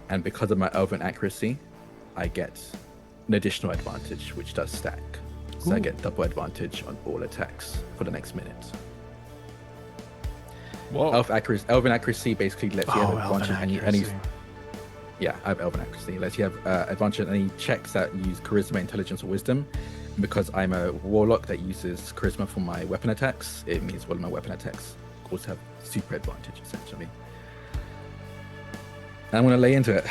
And because of my Elven Accuracy, I get an additional advantage, which does stack. So I get double advantage on all attacks for the next minute. Whoa. Elven Accuracy basically lets you have advantage on any accuracy. Yeah, I have Elven Accuracy. Lets you have advantage on any checks that use Charisma, Intelligence, or Wisdom. And because I'm a Warlock that uses Charisma for my weapon attacks, it means one of my weapon attacks also have super advantage, essentially. And I'm going to lay into it.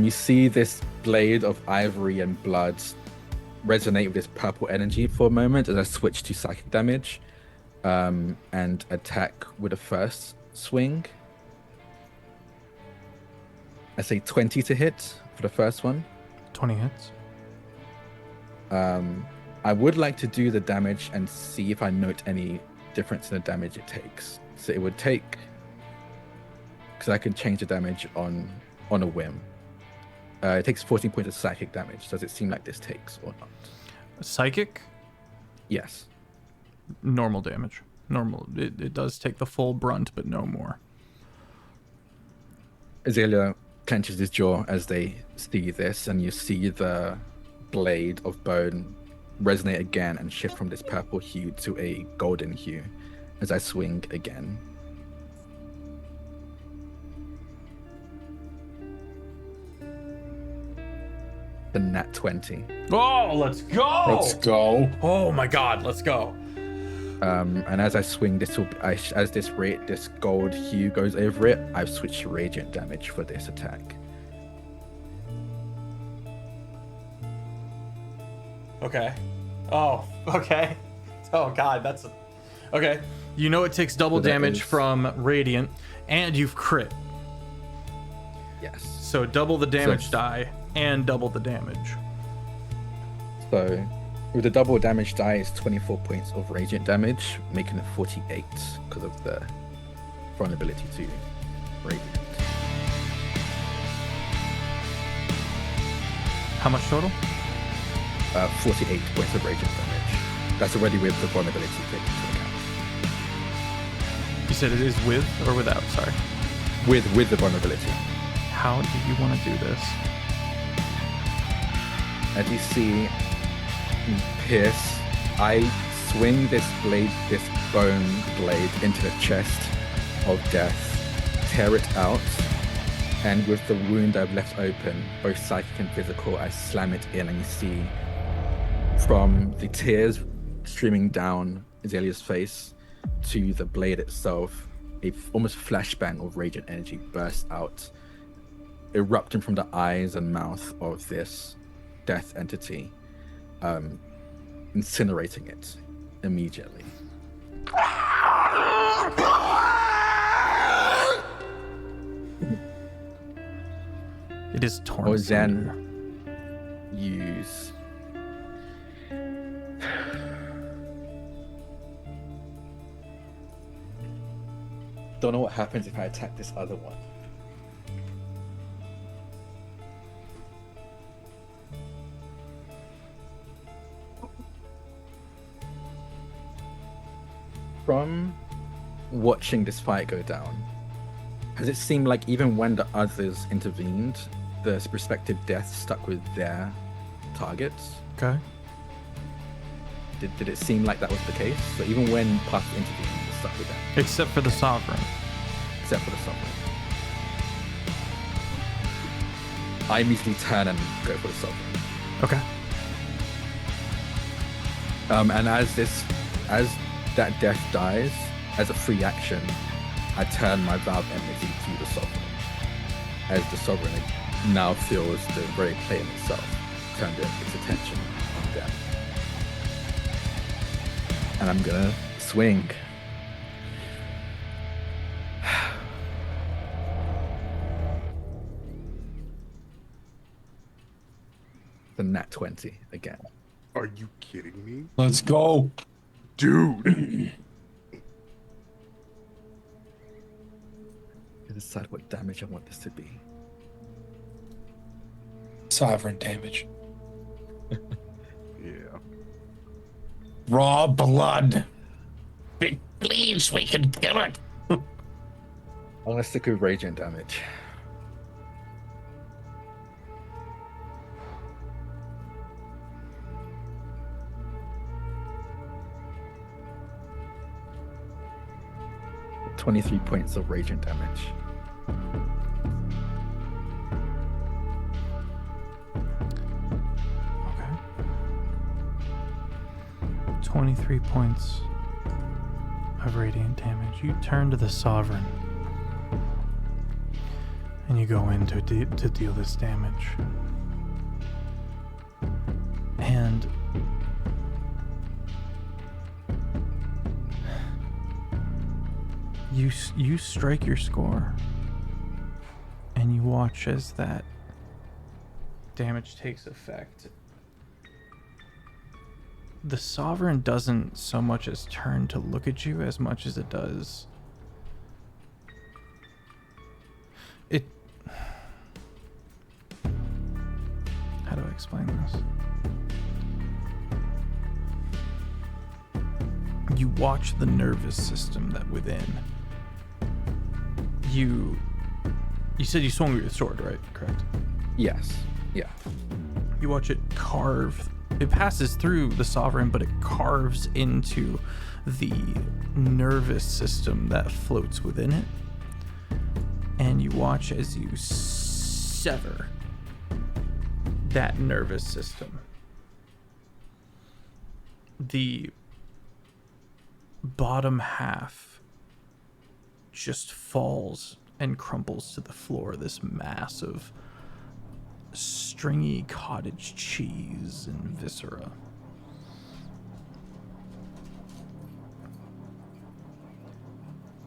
You see this blade of ivory and blood resonate with this purple energy for a moment as I switch to psychic damage and attack with a first swing. I say 20 to hit for the first one. 20 hits. I would like to do the damage and see if I note any difference in the damage it takes. So it would take, because I can change the damage on a whim. It takes 14 points of psychic damage. Does it seem like this takes or not? Psychic? Yes. Normal damage. Normal. It does take the full brunt, but no more. Azalea clenches his jaw as they see this, and you see the blade of bone resonate again and shift from this purple hue to a golden hue as I swing again. The nat 20. Oh, let's go! Let's go. Oh my god, let's go. And as I swing, this gold hue goes over it, I've switched to radiant damage for this attack. Okay. Oh, okay. Oh god, that's a... Okay. You know it takes double So that damage is- from radiant, and you've crit. Yes. So double the damage So- die and double the damage. So with the double damage die, it's 24 points of radiant damage, making it 48 because of the vulnerability to radiant. How much total? 48 points of radiant damage. That's already with the vulnerability taken into account. You said it is with or without? Sorry. With the vulnerability. How do you want to do this? As you see Pierce, I swing this bone blade into the chest of death, tear it out, and with the wound I've left open, both psychic and physical, I slam it in, and you see from the tears streaming down Azalea's face to the blade itself, a almost flashbang of radiant energy bursts out, erupting from the eyes and mouth of this death entity, incinerating it immediately. It is torn Or asunder. then use don't know what happens if I attack this other one. From watching this fight go down, has it seemed like even when the others intervened, the respective deaths stuck with their targets? Okay. Did it seem like that was the case? So even when Puff intervened, it stuck with them, Except for the sovereign. except for the Sovereign. I immediately turn and go for the Sovereign. Okay. And as that death dies, as a free action, I turn my Valve Enmity to the Sovereign. As the Sovereign now feels the very plane itself turned its attention on them. And I'm gonna swing. The nat 20 again. Are you kidding me? Let's go. Dude. To decide what damage I want this to be. Sovereign damage. Yeah. Raw blood. It bleeds. We can kill it. I'm gonna stick with radiant damage. "23 points of radiant damage." Okay. 23 points of radiant damage. You turn to the Sovereign. And you go in to deal this damage. And you strike your score. And you watch as that damage takes effect. The Sovereign doesn't so much as turn to look at you as much as it does. How do I explain this? You watch the nervous system that within. You said you swung with your sword, right? Correct. Yes. Yeah. You watch it carve. It passes through the Sovereign, but it carves into the nervous system that floats within it. And you watch as you sever that nervous system. The bottom half just falls and crumples to the floor, this mass of stringy cottage cheese and viscera.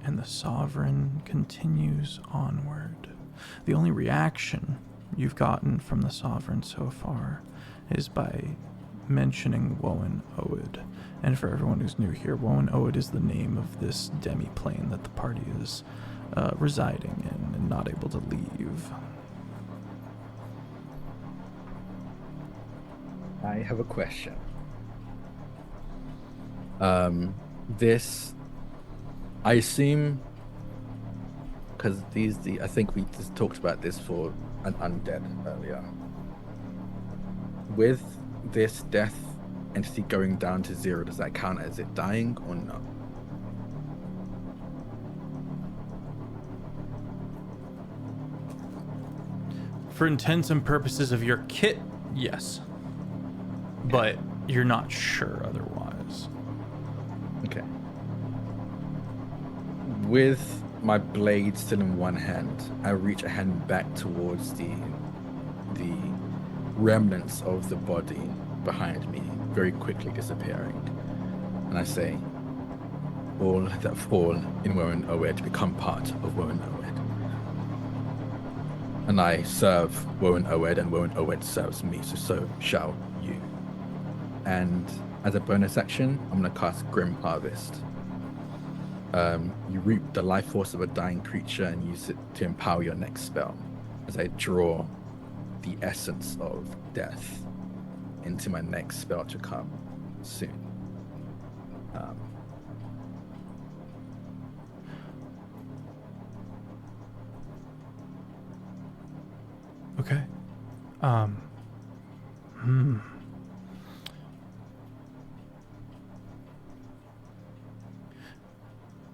And the Sovereign continues onward. The only reaction you've gotten from the Sovereign so far is by mentioning Woan Oed. And for everyone who's new here, Woan Oed is the name of this demiplane that the party is residing in and not able to leave. I have a question. This, I assume, because I think we just talked about this for an undead earlier. With this death entity going down to 0, does that count as it dying or no? For intents and purposes of your kit, yes. But you're not sure otherwise. Okay. With my blade still in one hand, I reach a hand back towards the remnants of the body behind me, very quickly disappearing. And I say, all that fall in Woan Oed become part of Woan Oed. And I serve Woan Oed, and Woan Oed serves me, so shall you. And as a bonus action, I'm going to cast Grim Harvest. You reap the life force of a dying creature and use it to empower your next spell, as I draw the essence of death into my next spell to come soon. Okay.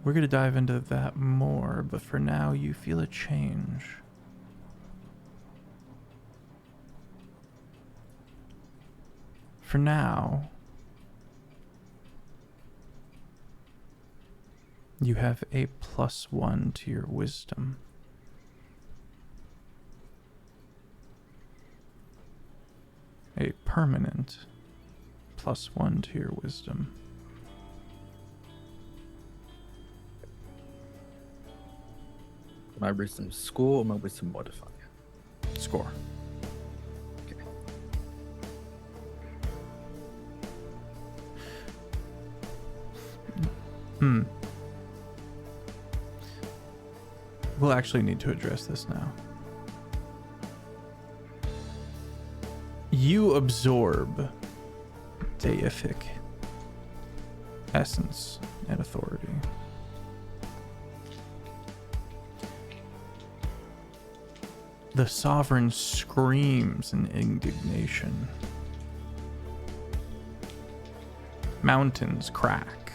We're going to dive into that more, but for now, you feel a change. For now, you have a +1 to your wisdom. A permanent +1 to your wisdom. My wisdom score or my wisdom modifier? Score. Okay. We'll actually need to address this now. You absorb deific essence and authority. The sovereign screams in indignation. Mountains crack.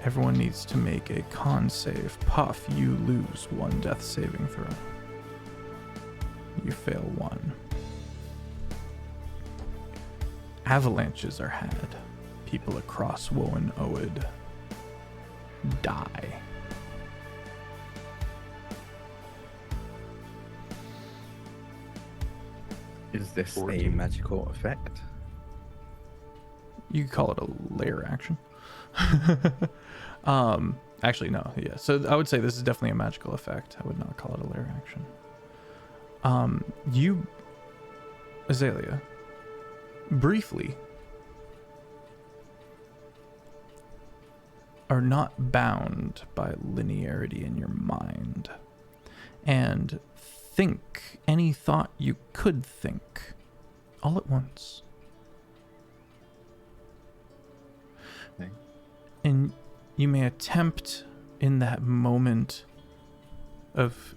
Everyone needs to make a con save. Puff, you lose 1 death saving throw. You fail 1. Avalanches are had. People across Woen Oed die. Is this 14. a magical effect? You could call it a layer action. Actually, no. Yeah. So I would say this is definitely a magical effect. I would not call it a layer action. You, Azalea, briefly are not bound by linearity in your mind and think any thought you could think all at once. Okay. And you may attempt in that moment of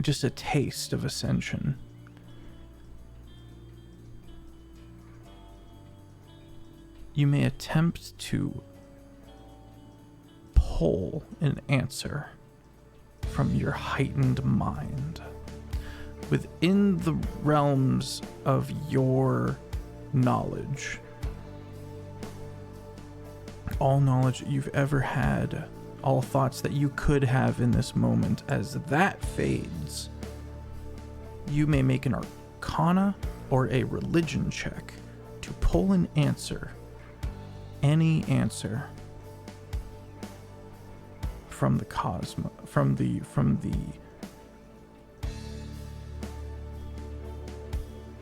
just a taste of ascension. You may attempt to pull an answer from your heightened mind within the realms of your knowledge. All knowledge that you've ever had, all thoughts that you could have in this moment, as that fades, you may make an arcana or a religion check to pull an answer, any answer from the cosmos, from the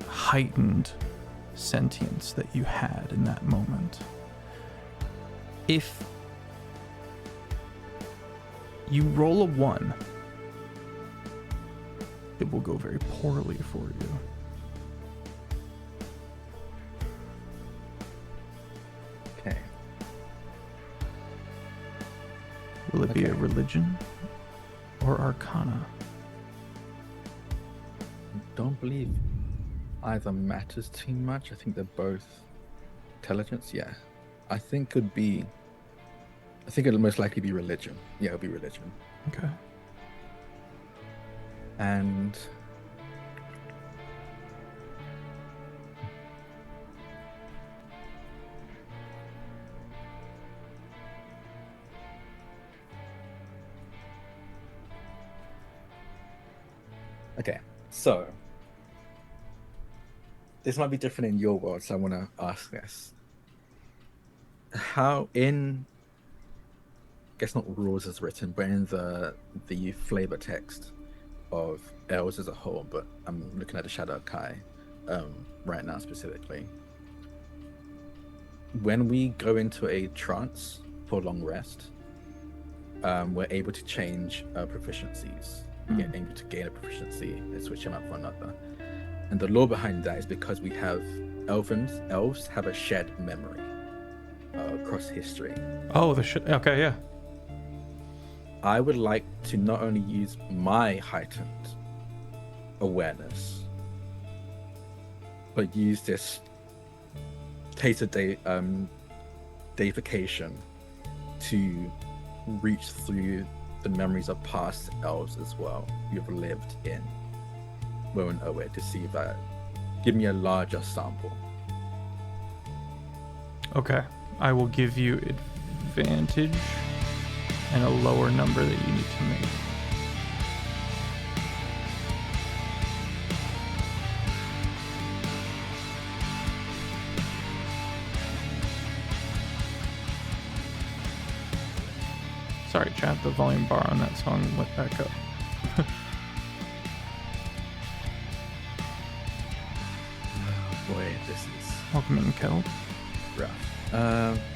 heightened sentience that you had in that moment. If you roll a 1, it will go very poorly for you. Okay. Will it be a Okay. religion or arcana? I don't believe either matters too much. I think they're both intelligence. Yeah. I think it'll most likely be religion. Yeah, it'll be religion. Okay. And okay, so this might be different in your world, so I want to ask this. How in, I guess not rules as written, but in the flavor text of elves as a whole, but I'm looking at the Shadow Kai right now specifically. When we go into a trance for long rest, we're able to change proficiencies. We're able to gain a proficiency and switch them up for another. And the law behind that is because we have elves have a shared memory across history. Oh, the shit. Okay, yeah. I would like to not only use my heightened awareness, but use this taste of deification to reach through the memories of past elves as well you've lived in Woen Oed to see that give me a larger sample. Okay. I will give you advantage and a lower number that you need to make. Sorry, chat, the volume bar on that song went back up. Boy, this is Welcome in, Kettle. rough.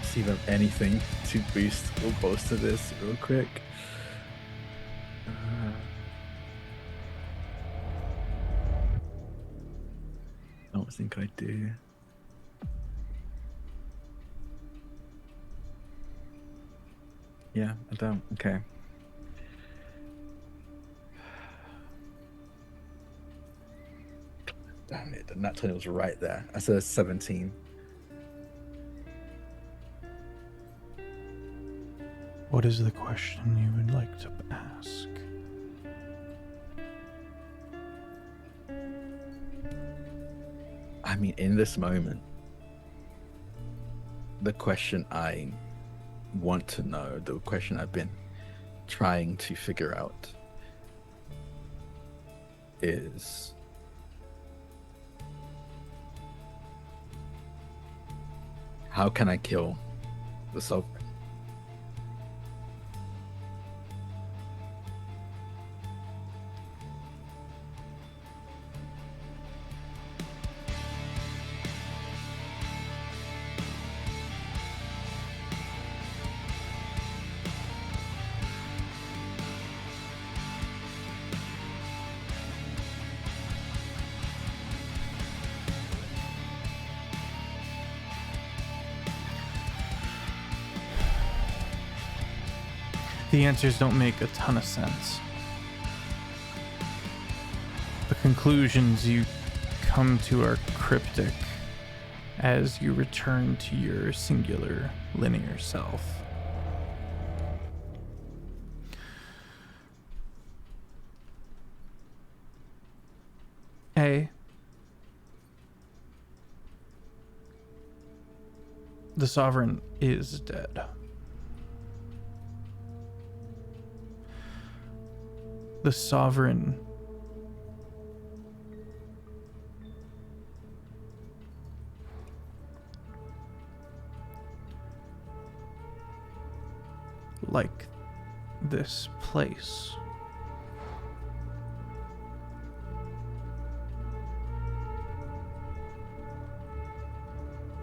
See if I have anything to boost or bolster this real quick. I don't think I do. Yeah, I don't. Okay. Damn it, the nat 20 was right there. I said 17. What is the question you would like to ask? I mean, in this moment, the question I want to know, the question I've been trying to figure out is how can I kill the Sovereign? The answers don't make a ton of sense. The conclusions you come to are cryptic as you return to your singular linear self. A. The Sovereign is dead. The Sovereign like this place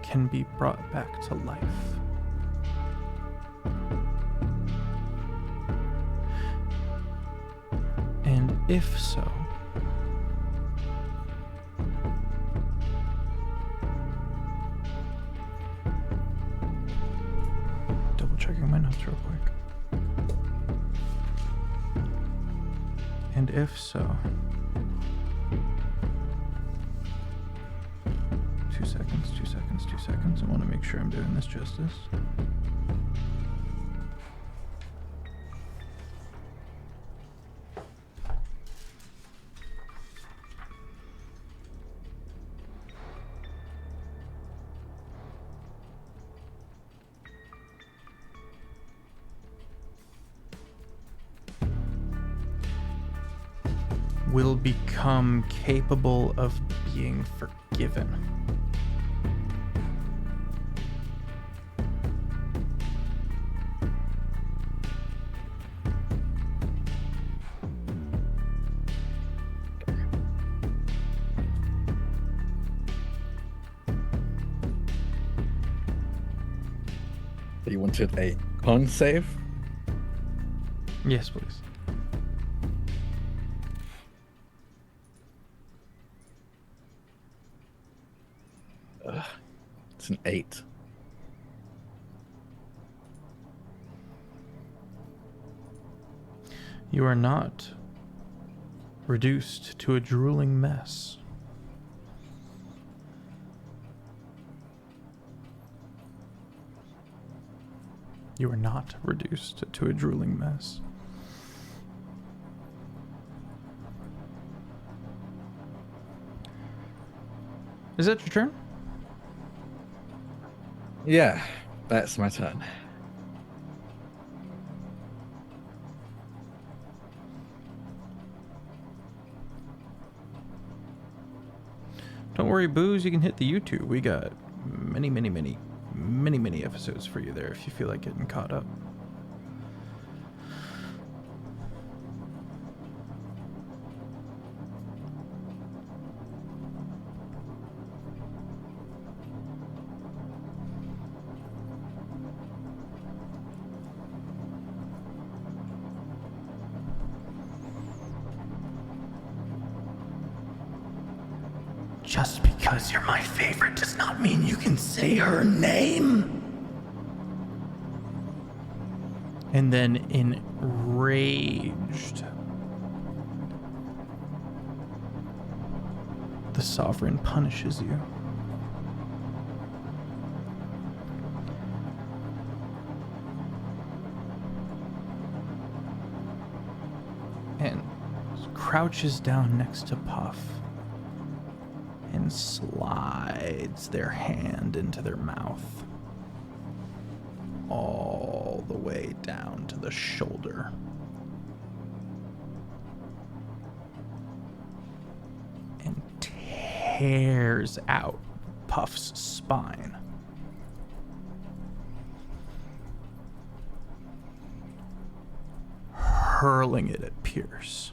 can be brought back to life. And if so, double checking my notes real quick. And if so, 2 seconds, 2 seconds, 2 seconds. I want to make sure I'm doing this justice. Will become capable of being forgiven. You wanted a con save? Yes, please. It's an 8. You are not reduced to a drooling mess. You are not reduced to a drooling mess. Is that your turn? Yeah, that's my turn. Don't worry, Booze, you can hit the YouTube. We got many episodes for you there if you feel like getting caught up. Just because you're my favorite does not mean you can say her name. And then, enraged, the Sovereign punishes you. And crouches down next to Puff and slides their hand into their mouth all the way down to the shoulder. And tears out Puff's spine. Hurling it at Pierce.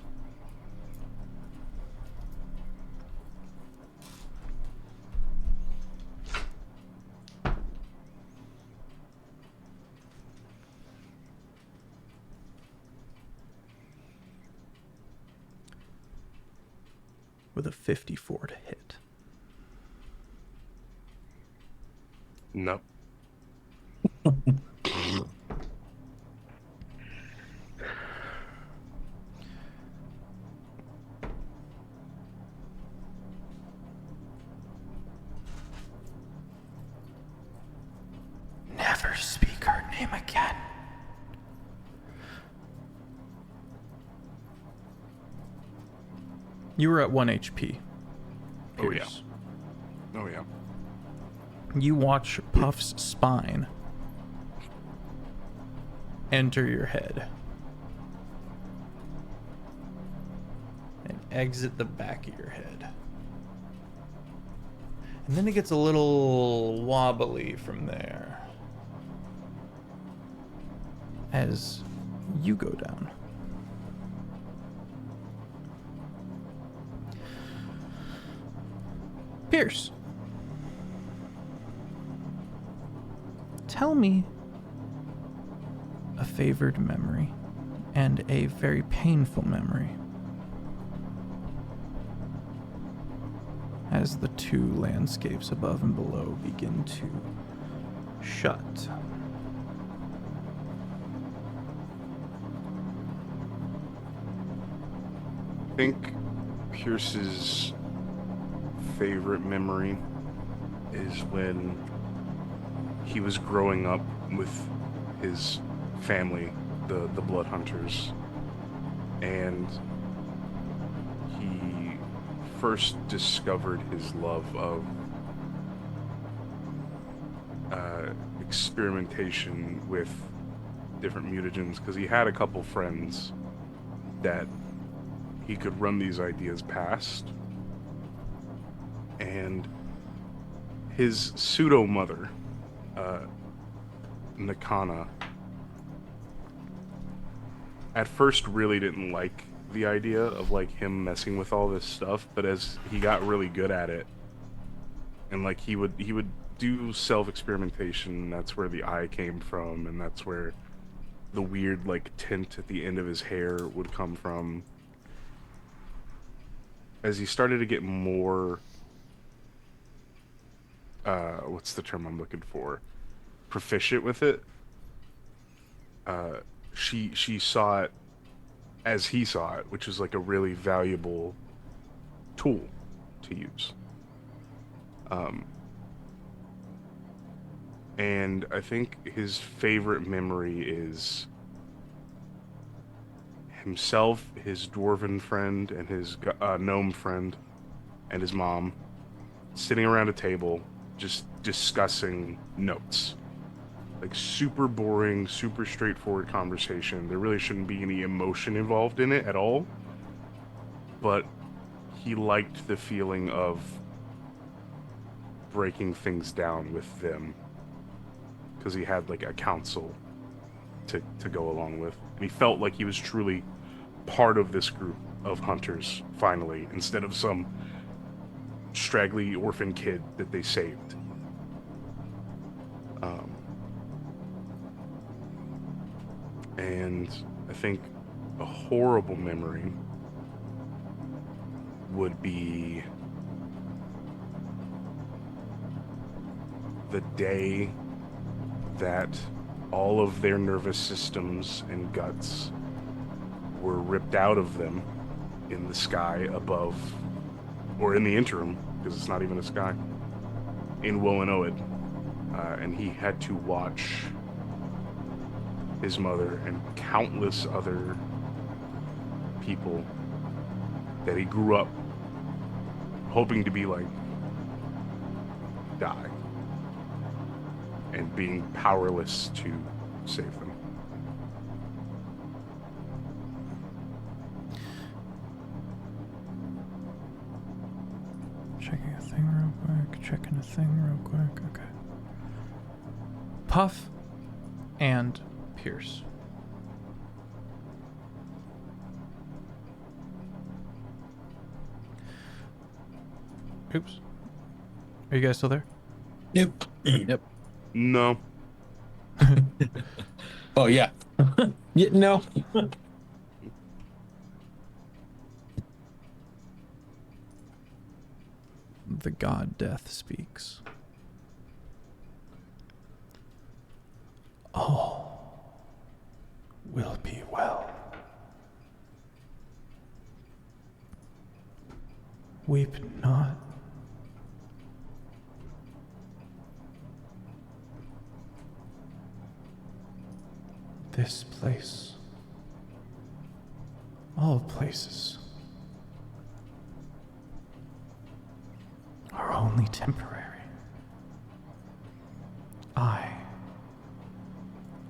With a 54 to hit. No. Never speak her name again. You were at 1 HP. Oh, yeah. Pierce. Oh, yeah. You watch Puff's spine enter your head and exit the back of your head. And then it gets a little wobbly from there as you go down. Pierce, tell me a favored memory and a very painful memory as the two landscapes above and below begin to shut. I think Pierce's favorite memory is when he was growing up with his family, the Blood Hunters, and he first discovered his love of experimentation with different mutagens, because he had a couple friends that he could run these ideas past, and his pseudo mother, Nakana, at first really didn't like the idea of like him messing with all this stuff, but as he got really good at it, and like he would do self-experimentation, and that's where the eye came from, and that's where the weird like tint at the end of his hair would come from. As he started to get more what's the term I'm looking for? Proficient with it. She saw it as he saw it, which is like a really valuable tool to use. And I think his favorite memory is himself, his dwarven friend, and his gnome friend, and his mom sitting around a table just discussing notes. Like super boring, super straightforward conversation. There really shouldn't be any emotion involved in it at all. But he liked the feeling of breaking things down with them, because he had like a council to go along with. And he felt like he was truly part of this group of hunters, finally, instead of some straggly orphan kid that they saved. And I think a horrible memory would be the day that all of their nervous systems and guts were ripped out of them in the sky above, or in the interim, because it's not even a sky, in Willanoid. And he had to watch his mother and countless other people that he grew up hoping to be like die, and being powerless to save them. Checking a thing real quick. Checking a thing real quick. Okay. Puff and Pierce. Oops. Are you guys still there? Yep. Yep. No. Oh yeah. Yeah. No. The god Death speaks. All will be well. Weep not. This place, all places, are only temporary. I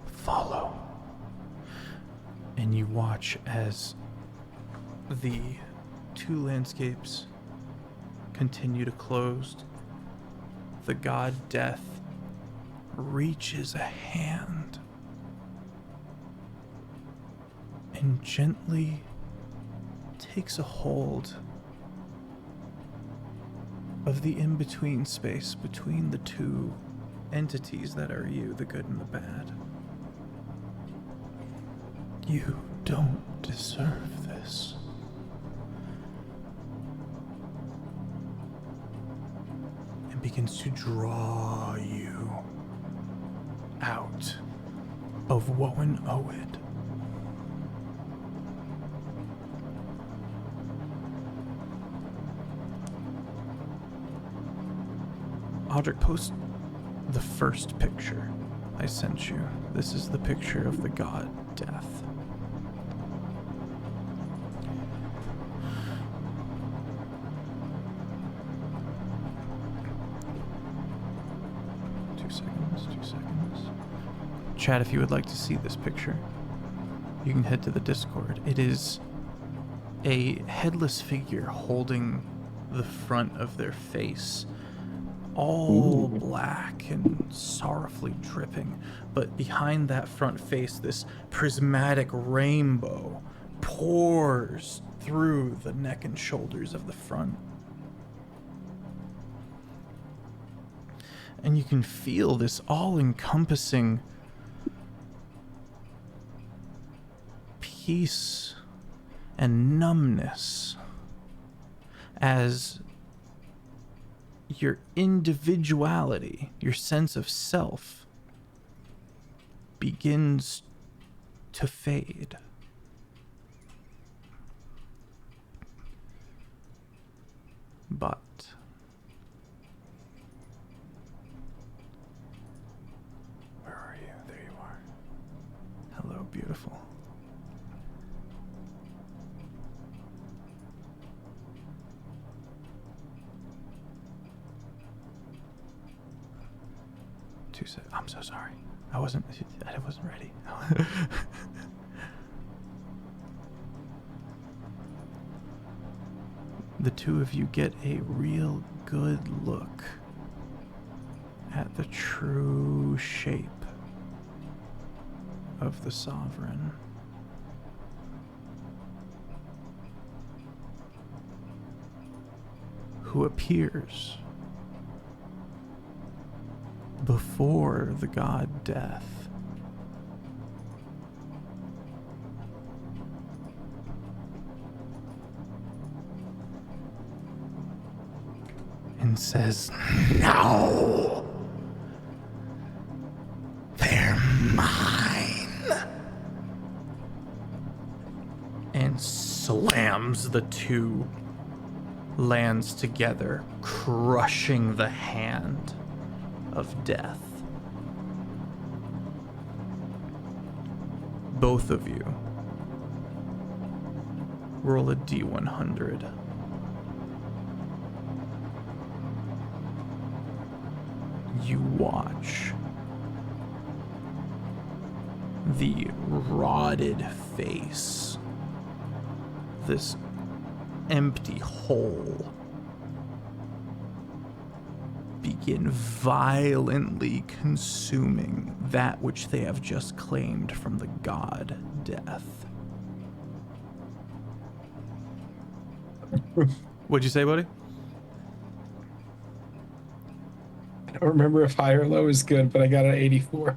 follow. And you watch as the two landscapes continue to close. The god Death reaches a hand and gently takes a hold of the in-between space between the two entities that are you, the good and the bad. You don't deserve this. And begins to draw you out of Willanoid. Audric, post the first picture I sent you. This is the picture of the god Death. Two seconds. Chat, if you would like to see this picture, you can head to the Discord. It is a headless figure holding the front of their face, all black and sorrowfully dripping, but behind that front face, this prismatic rainbow pours through the neck and shoulders of the front. And you can feel this all-encompassing peace and numbness as your individuality, your sense of self, begins to fade. But where are you? There you are. Hello, beautiful. I'm so sorry. I wasn't ready. The two of you get a real good look at the true shape of the Sovereign. Who appears before the god Death. And says, "Now And slams the two lands together, crushing the hand of death. Both of you roll a D100. You watch the rotted face, this empty hole, begin violently consuming that which they have just claimed from the god Death. What'd you say, buddy? I don't remember if high or low is good, but I got an 84.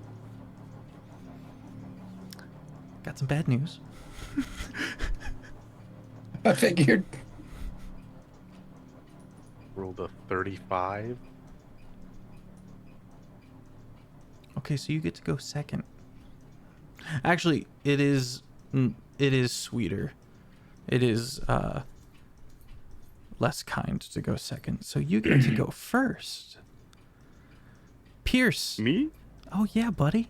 Got some bad news. I figured. Rolled a 35. Okay, so you get to go second. Actually, it is sweeter. It is less kind to go second. So you get to go first. Pierce. Me? Oh yeah, buddy.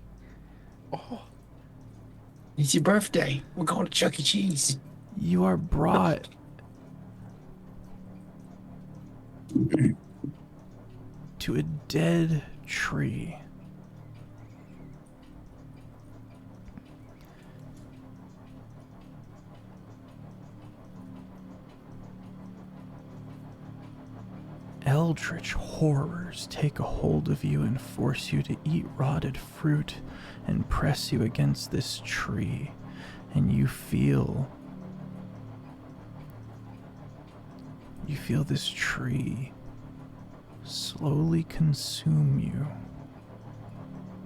It's your birthday. We're going to Chuck E. Cheese. You are brought to a dead tree. Eldritch horrors take a hold of you and force you to eat rotted fruit and press you against this tree, and you feel this tree slowly consume you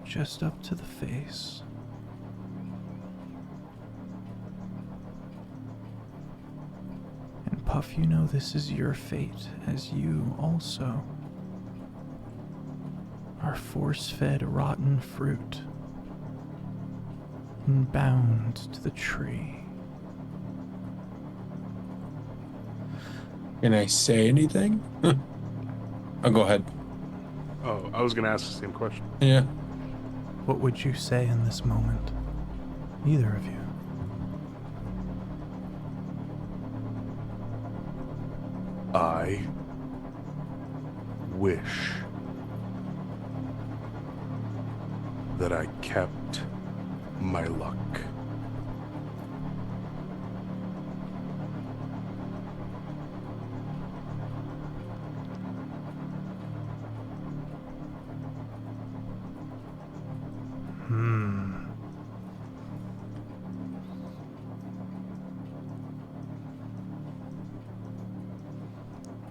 just up to the face. And Puff, you know this is your fate, as you also are force-fed rotten fruit and bound to the tree. Can I say anything? Oh, go ahead. Oh, I was gonna ask the same question. Yeah. What would you say in this moment? Either of you. I wish that I kept my luck.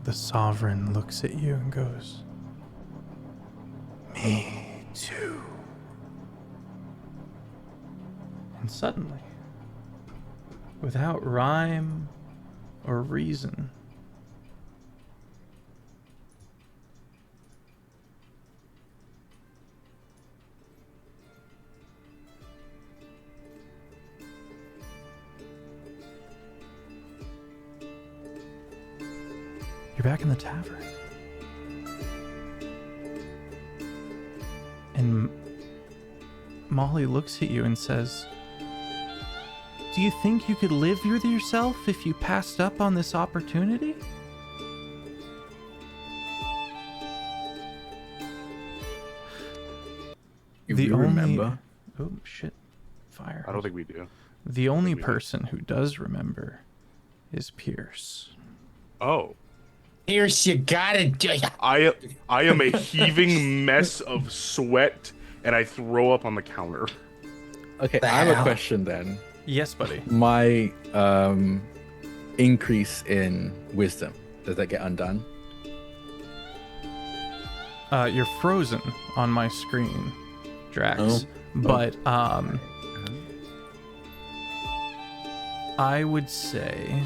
The Sovereign looks at you and goes, "Me too." And suddenly, without rhyme or reason, you're back in the tavern. And Molly looks at you and says, "Do you think you could live with yourself if you passed up on this opportunity?" You remember? Oh, shit. Fire. I don't think we do. The only person who does remember is Pierce. Oh. Pierce, you gotta do it. I am a heaving mess of sweat, and I throw up on the counter. Okay, I have a question then. Yes, buddy. My increase in wisdom, does that get undone? You're frozen on my screen, Drax. Oh. But I would say,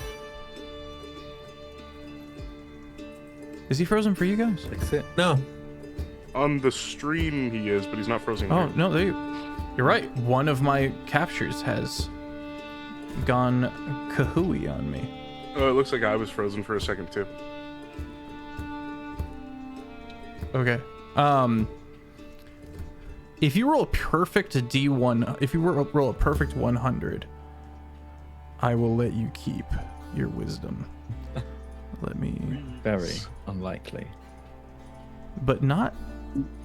is he frozen for you guys? That's it. No. On the stream he is, but he's not frozen Oh here. no, there you. You're right. One of my captures has gone kahooey on me. Oh, it looks like I was frozen for a second too. Okay. If you roll a perfect D1, if you roll a perfect 100, I will let you keep your wisdom. Let me. Very unlikely. But not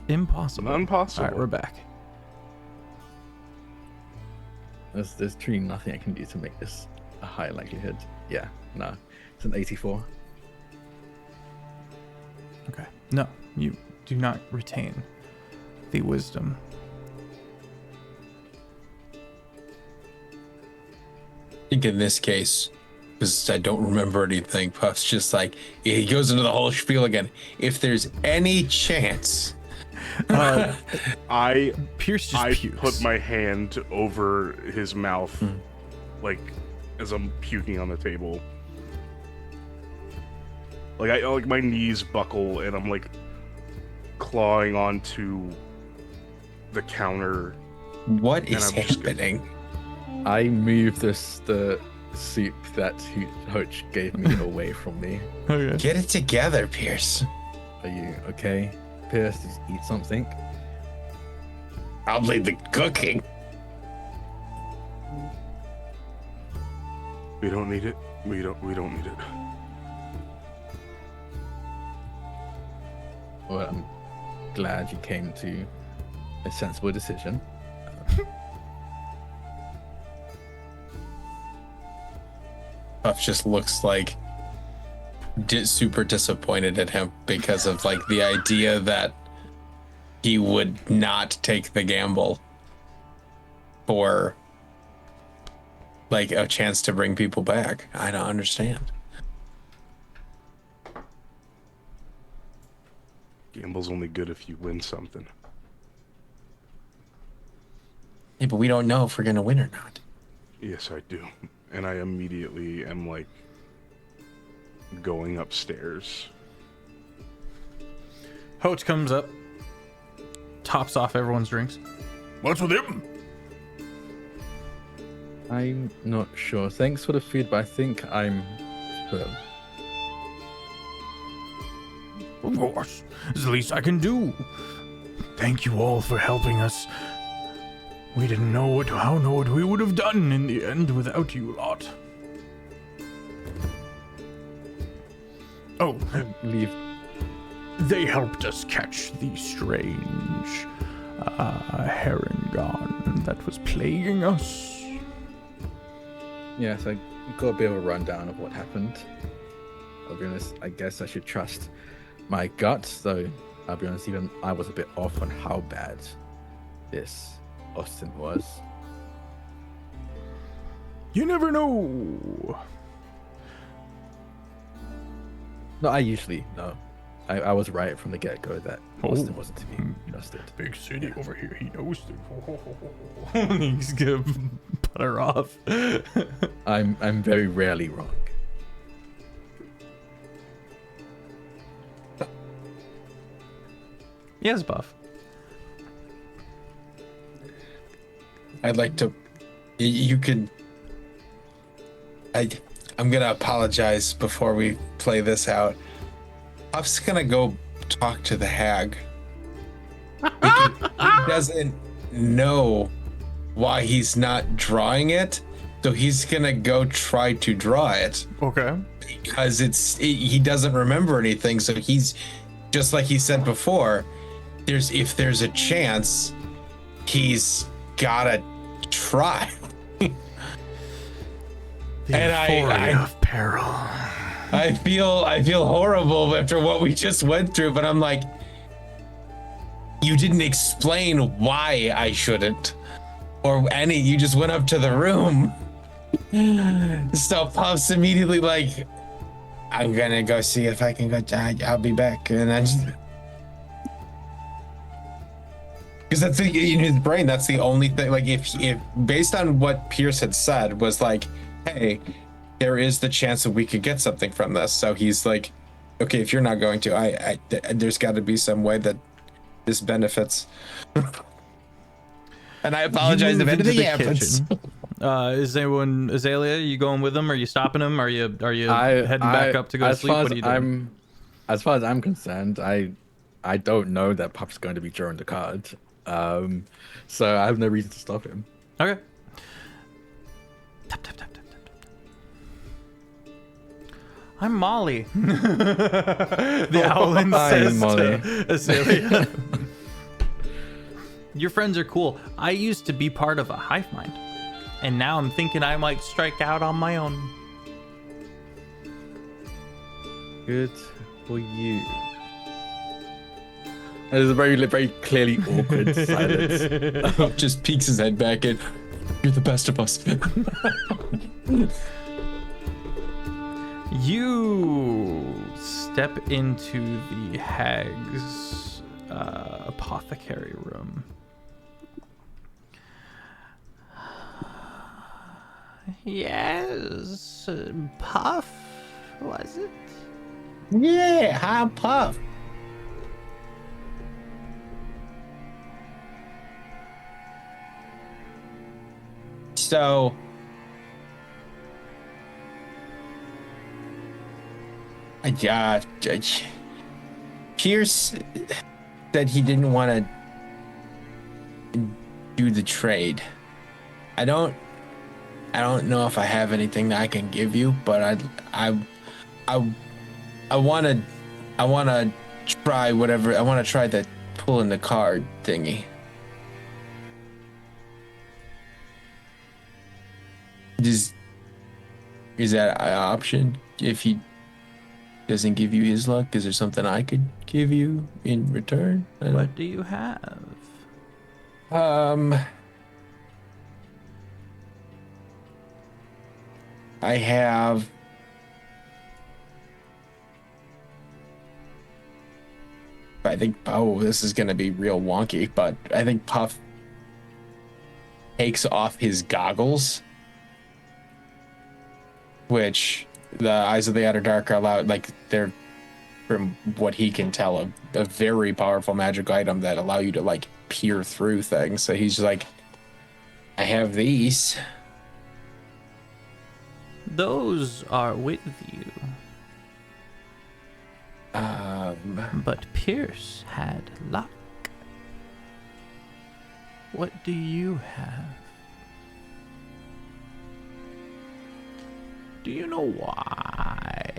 impossible. Not impossible. All right, we're back. There's truly nothing I can do to make this a high likelihood. Yeah, no. It's an 84. Okay. No, you do not retain the wisdom. I think in this case, because I don't remember anything, Puff's just like, he goes into the whole spiel again. If there's any chance. I Pierce just pukes. put my hand over his mouth, like as I'm puking on the table. Like my knees buckle and I'm like clawing onto the counter. What is I'm just happening? I move the soup that Hutch gave me away from me. Okay. Get it together, Pierce. Are you okay? Pierce, just eat something. I'll lead the cooking. We don't need it. We don't need it. Well, I'm glad you came to a sensible decision. Puff just looks like super disappointed at him because of like the idea that he would not take the gamble for like a chance to bring people back. I don't understand. Gamble's only good if you win something. Yeah, but we don't know if we're gonna win or not. Yes, I do. And I immediately am like going upstairs. Hoach comes up, tops off everyone's drinks. What's with him? I'm not sure. Thanks for the food, but I think I'm full. Of course. It's the least I can do. Thank you all for helping us. We didn't know what we would have done in the end without you lot. Oh, Leave. they helped us catch the strange heron that was plaguing us. Yes, I got a bit of a rundown of what happened. I'll be honest, I guess I should trust my gut, though I'll be honest, even I was a bit off on how bad this Austin was. You never know. No, I usually know. I was right from the get-go that Oh. Austin wasn't to be trusted. Big city over here, he knows it. He's gonna put her off. I'm very rarely wrong. Yes, Buff. I'd like to. You could. I'm gonna apologize before we play this out. I'm just gonna go talk to the hag. He doesn't know why he's not drawing it, so he's gonna go try to draw it Okay. because he doesn't remember anything. So he's just like he said before. If there's a chance, he's gotta try. The And Euphoria of Peril. I feel horrible after what we just went through, but I'm like, you didn't explain why I shouldn't, or any. You just went up to the room. So Puff's immediately like, I'm gonna go see if I can go. I'll be back, and I just. Because that's in his brain. That's the only thing. Like, if based on what Pierce had said was like, hey, there is the chance that we could get something from this. So he's like, okay, if you're not going to, there's got to be some way that this benefits. and I You apologize if move into anything the happens. kitchen. Is anyone Azalea? You going with them? Are you stopping him? Are you heading back up to go to as sleep? far What as are you doing? as far as I'm concerned, I don't know that Puff's going to be drawing the card. So I have no reason to stop him. Okay. Tap, tap, tap, tap, tap, tap. I'm Molly. The owlin says Molly. to Azalea. Your friends are cool. I used to be part of a hive mind, and now I'm thinking I might strike out on my own. Good for you. There's a very clearly awkward silence. Just peeks his head back in. You're the best of us. You step into the hag's apothecary room. Yes, Puff, was it? Yeah, hi, Puff. So, Pierce said he didn't want to do the trade. I don't know if I have anything that I can give you, but I want to try whatever. I want to try the pulling the card thingy. Is that an option? If he doesn't give you his luck, is there something I could give you in return? What do you have? I have I think this is gonna be real wonky, but I think Puff takes off his goggles, which the eyes of the outer dark are allowed, like they're, from what he can tell, a very powerful magic item that allow you to like peer through things. So he's like, I have these. Those are with you. But Pierce had luck. What do you have? Do you know why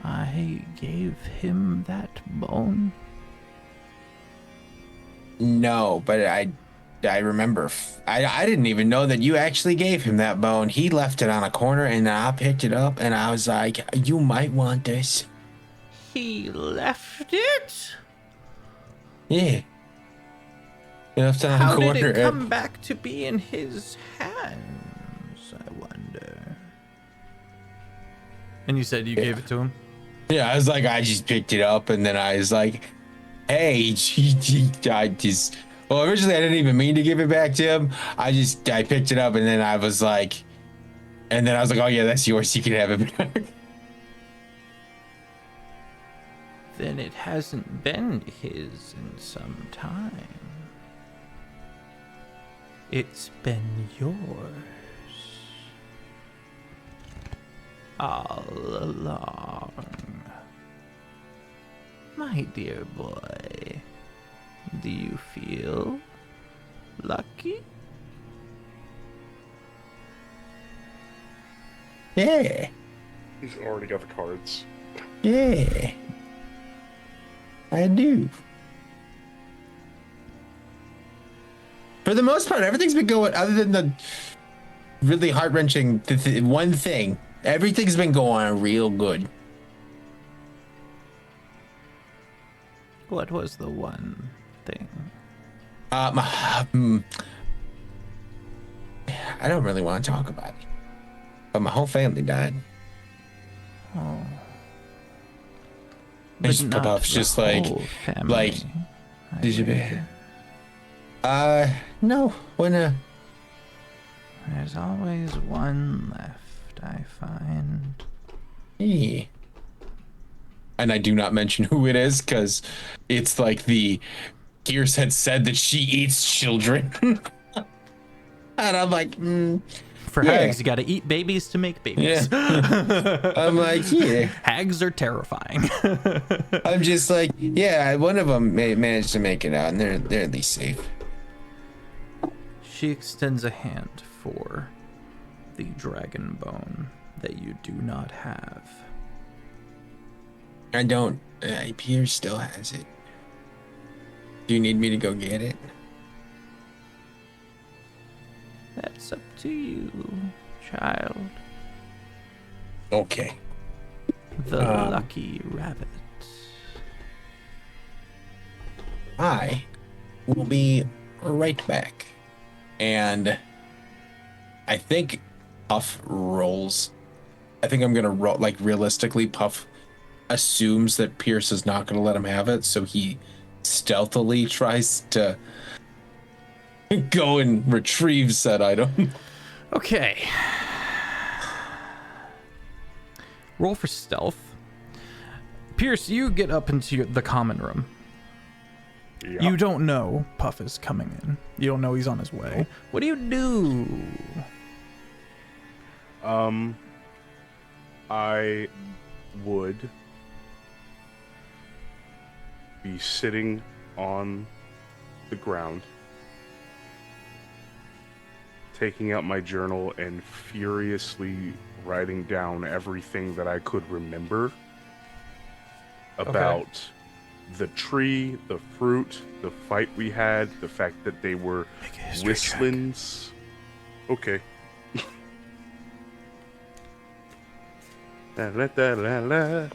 I gave him that bone? No, but I remember. I didn't even know that you actually gave him that bone. He left it on a corner, and I picked it up, and I was like, "You might want this." He left it? Yeah. He left it on How a corner. did it come back to be in his hands, I wonder? And you said you gave it to him? Yeah, I was like, I just picked it up, and then I was like, "Hey, I just." Well, originally I didn't even mean to give it back to him. I picked it up, and then I was like, "Oh yeah, that's yours. You can have it back." Then it hasn't been his in some time. It's been yours all along. My dear boy, do you feel lucky? Yeah, He's already got the cards. yeah, I do. For the most part, everything's been going, other than the really heart-wrenching one thing. Everything's been going real good. What was the one thing? I don't really want to talk about it, but my whole family died. Oh. Just But not Puff's the just like, whole family, I did you be? reckon. No, when There's always one left, I find. yeah. And I do not mention who it is because it's like the Pierce had said that she eats children. And I'm like, For Yeah. hags, you got to eat babies to make babies. I'm like, yeah. Hags are terrifying. I'm just like, yeah. One of them managed to make it out, and they're at least safe. She extends a hand for the dragon bone that you do not have. I don't. Pierce still has it. Do you need me to go get it? That's up to you, child. Okay. The lucky rabbit. I will be right back. And I think Puff rolls. I think I'm gonna roll, like, realistically, Puff assumes that Pierce is not gonna let him have it, so he stealthily tries to go and retrieve said item. Okay. Roll for stealth. Pierce, you get up into the common room. Yeah. You don't know Puff is coming in. You don't know he's on his way. What do you do? I would be sitting on the ground, taking out my journal and furiously writing down everything that I could remember about the tree, the fruit, the fight we had, the fact that they were Make a history check. whistlings. Okay. Da, da, da, da, da.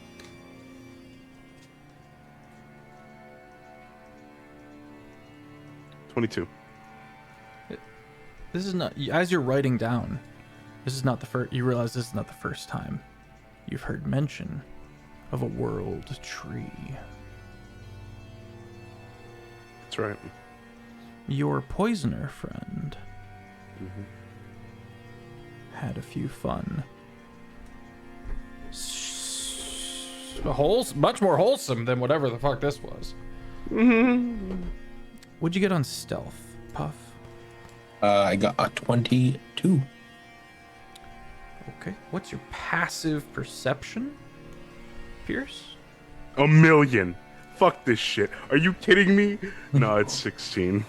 $22. This is not, as you're writing down, this is not the first, you realize this is not the first time you've heard mention of a world tree. That's right. Your poisoner friend had a few fun. Much more wholesome than whatever the fuck this was. What'd you get on stealth, Puff? I got a 22. Okay. What's your passive perception, Pierce? A million. Fuck this shit. Are you kidding me? No, it's 16.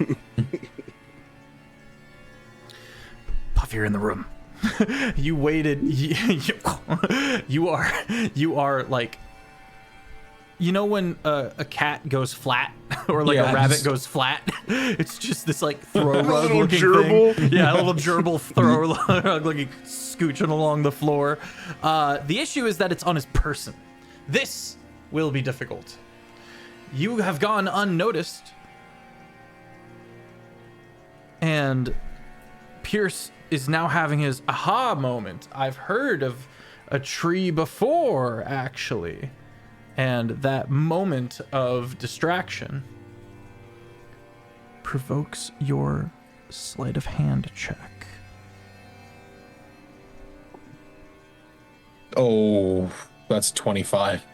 Puff, you're in the room. You waited. You are like, you know when a cat goes flat or like Yeah, a rabbit just- goes flat? It's just this like throw rug little looking gerbil? thing. Yeah, a little gerbil throw rug like scooching along the floor. The issue is that it's on his person. This will be difficult. You have gone unnoticed. And Pierce is now having his aha moment. I've heard of a tree before, actually. And that moment of distraction provokes your sleight of hand check. Oh, that's 25.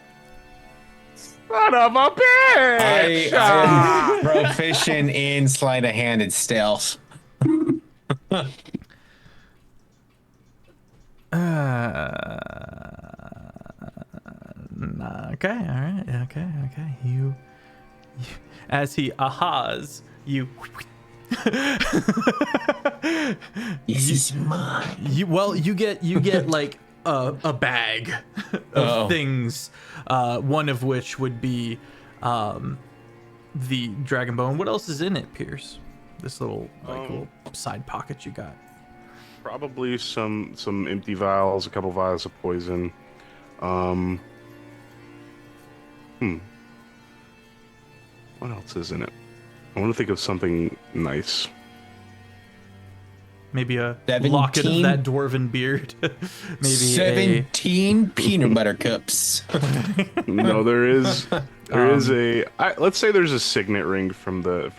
Son of a bitch! I am proficient in sleight of hand and stealth. Okay, all right, okay. You as he ahas, you This is mine. you get like a bag of things, one of which would be the dragon bone. What else is in it, Pierce? This little little side pocket you got. Probably some empty vials, a couple vials of poison. What else is in it? I want to think of something nice. Maybe a 17? locket of that dwarven beard. Maybe 17 peanut butter cups. No, there is let's say there's a signet ring from the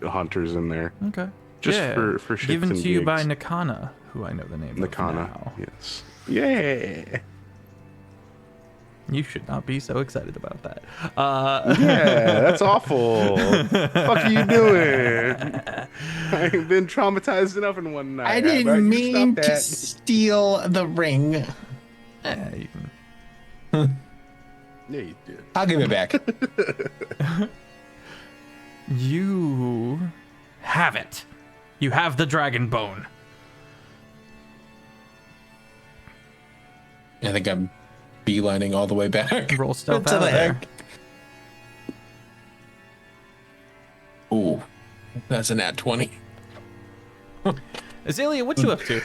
hunters in there. Okay. Just for shits given and to you by gigs. Nakana, who I know the name of Nakana. now. Yes. Yeah. You should not be so excited about that. Yeah, that's awful. Fuck are you doing? I ain't been traumatized enough in one night. I How about didn't you mean stop to that? steal the ring. Yeah, you can. Yeah, you did. I'll give it back. You have it. You have the dragon bone. I think I'm beelining all the way back. Roll stealth To out the of there. heck. Ooh, that's an at 20. Azalea, what you up to?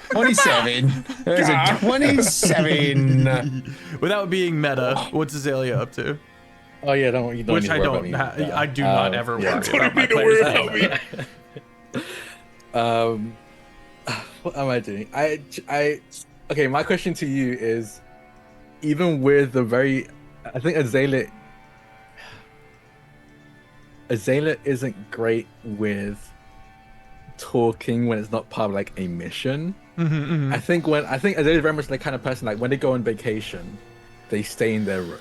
27. There's a 27. Without being meta, what's Azalea up to? Oh yeah, you don't Which need to I worry don't. about me with that. I do not ever worry Don't about my need to worry players. about me. What am I doing? Okay, my question to you is, even with the I think Azalea isn't great with talking when it's not part of like a mission. I think Azalea's very much the kind of person, like when they go on vacation, they stay in their room.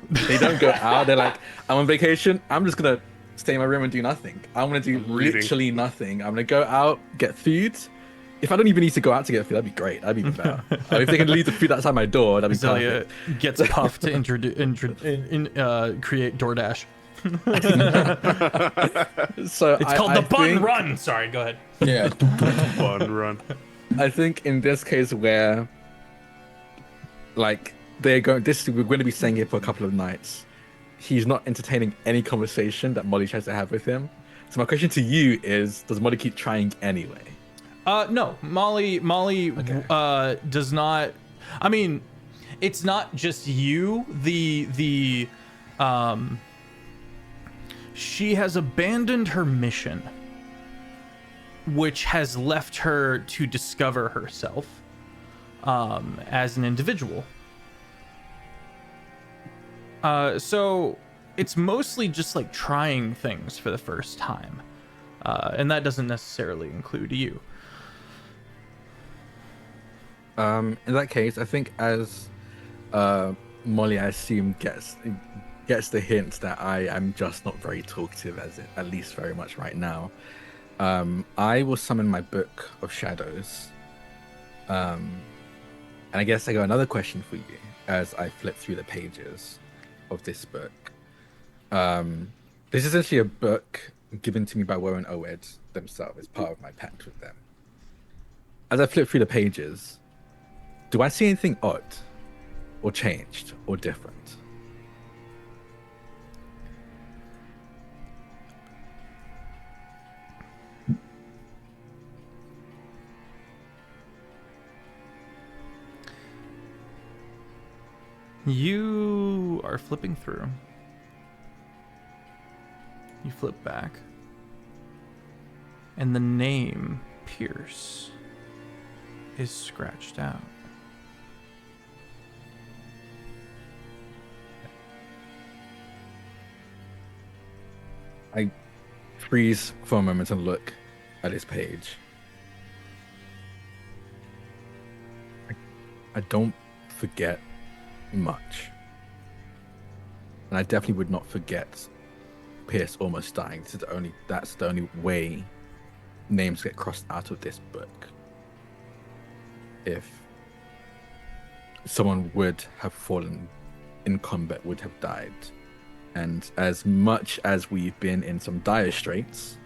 They don't go out. They're like, I'm on vacation. I'm just gonna stay in my room and do nothing. I'm gonna do Reading. literally nothing. I'm gonna go out, get food. If I don't even need to go out to get food, that'd be great. That'd be even better. If they can leave the food outside my door, that'd be Azalea perfect. gets puffed to create DoorDash. So It's called the bun think, run. Sorry, go ahead. Yeah. Fun run. I think in this case where, like, we're going to be staying here for a couple of nights. He's not entertaining any conversation that Molly tries to have with him. So my question to you is, does Molly keep trying anyway? No, Molly does not. I mean, it's not just you. She has abandoned her mission, which has left her to discover herself as an individual. So it's mostly just like trying things for the first time, and that doesn't necessarily include you. In that case, I think as Molly, I assume, gets the hint that I am just not very talkative, at least very much right now, I will summon my Book of Shadows. And I guess I got another question for you as I flip through the pages of this book. This is essentially a book given to me by Warren Owed themselves as part of my pact with them. As I flip through the pages, do I see anything odd or changed or different? You are flipping through. You flip back. And the name Pierce is scratched out. I freeze for a moment and look at this page. I don't forget much. And I definitely would not forget Pierce almost dying. That's the only way names get crossed out of this book. If someone would have fallen in combat, would have died. And as much as we've been in some dire straits,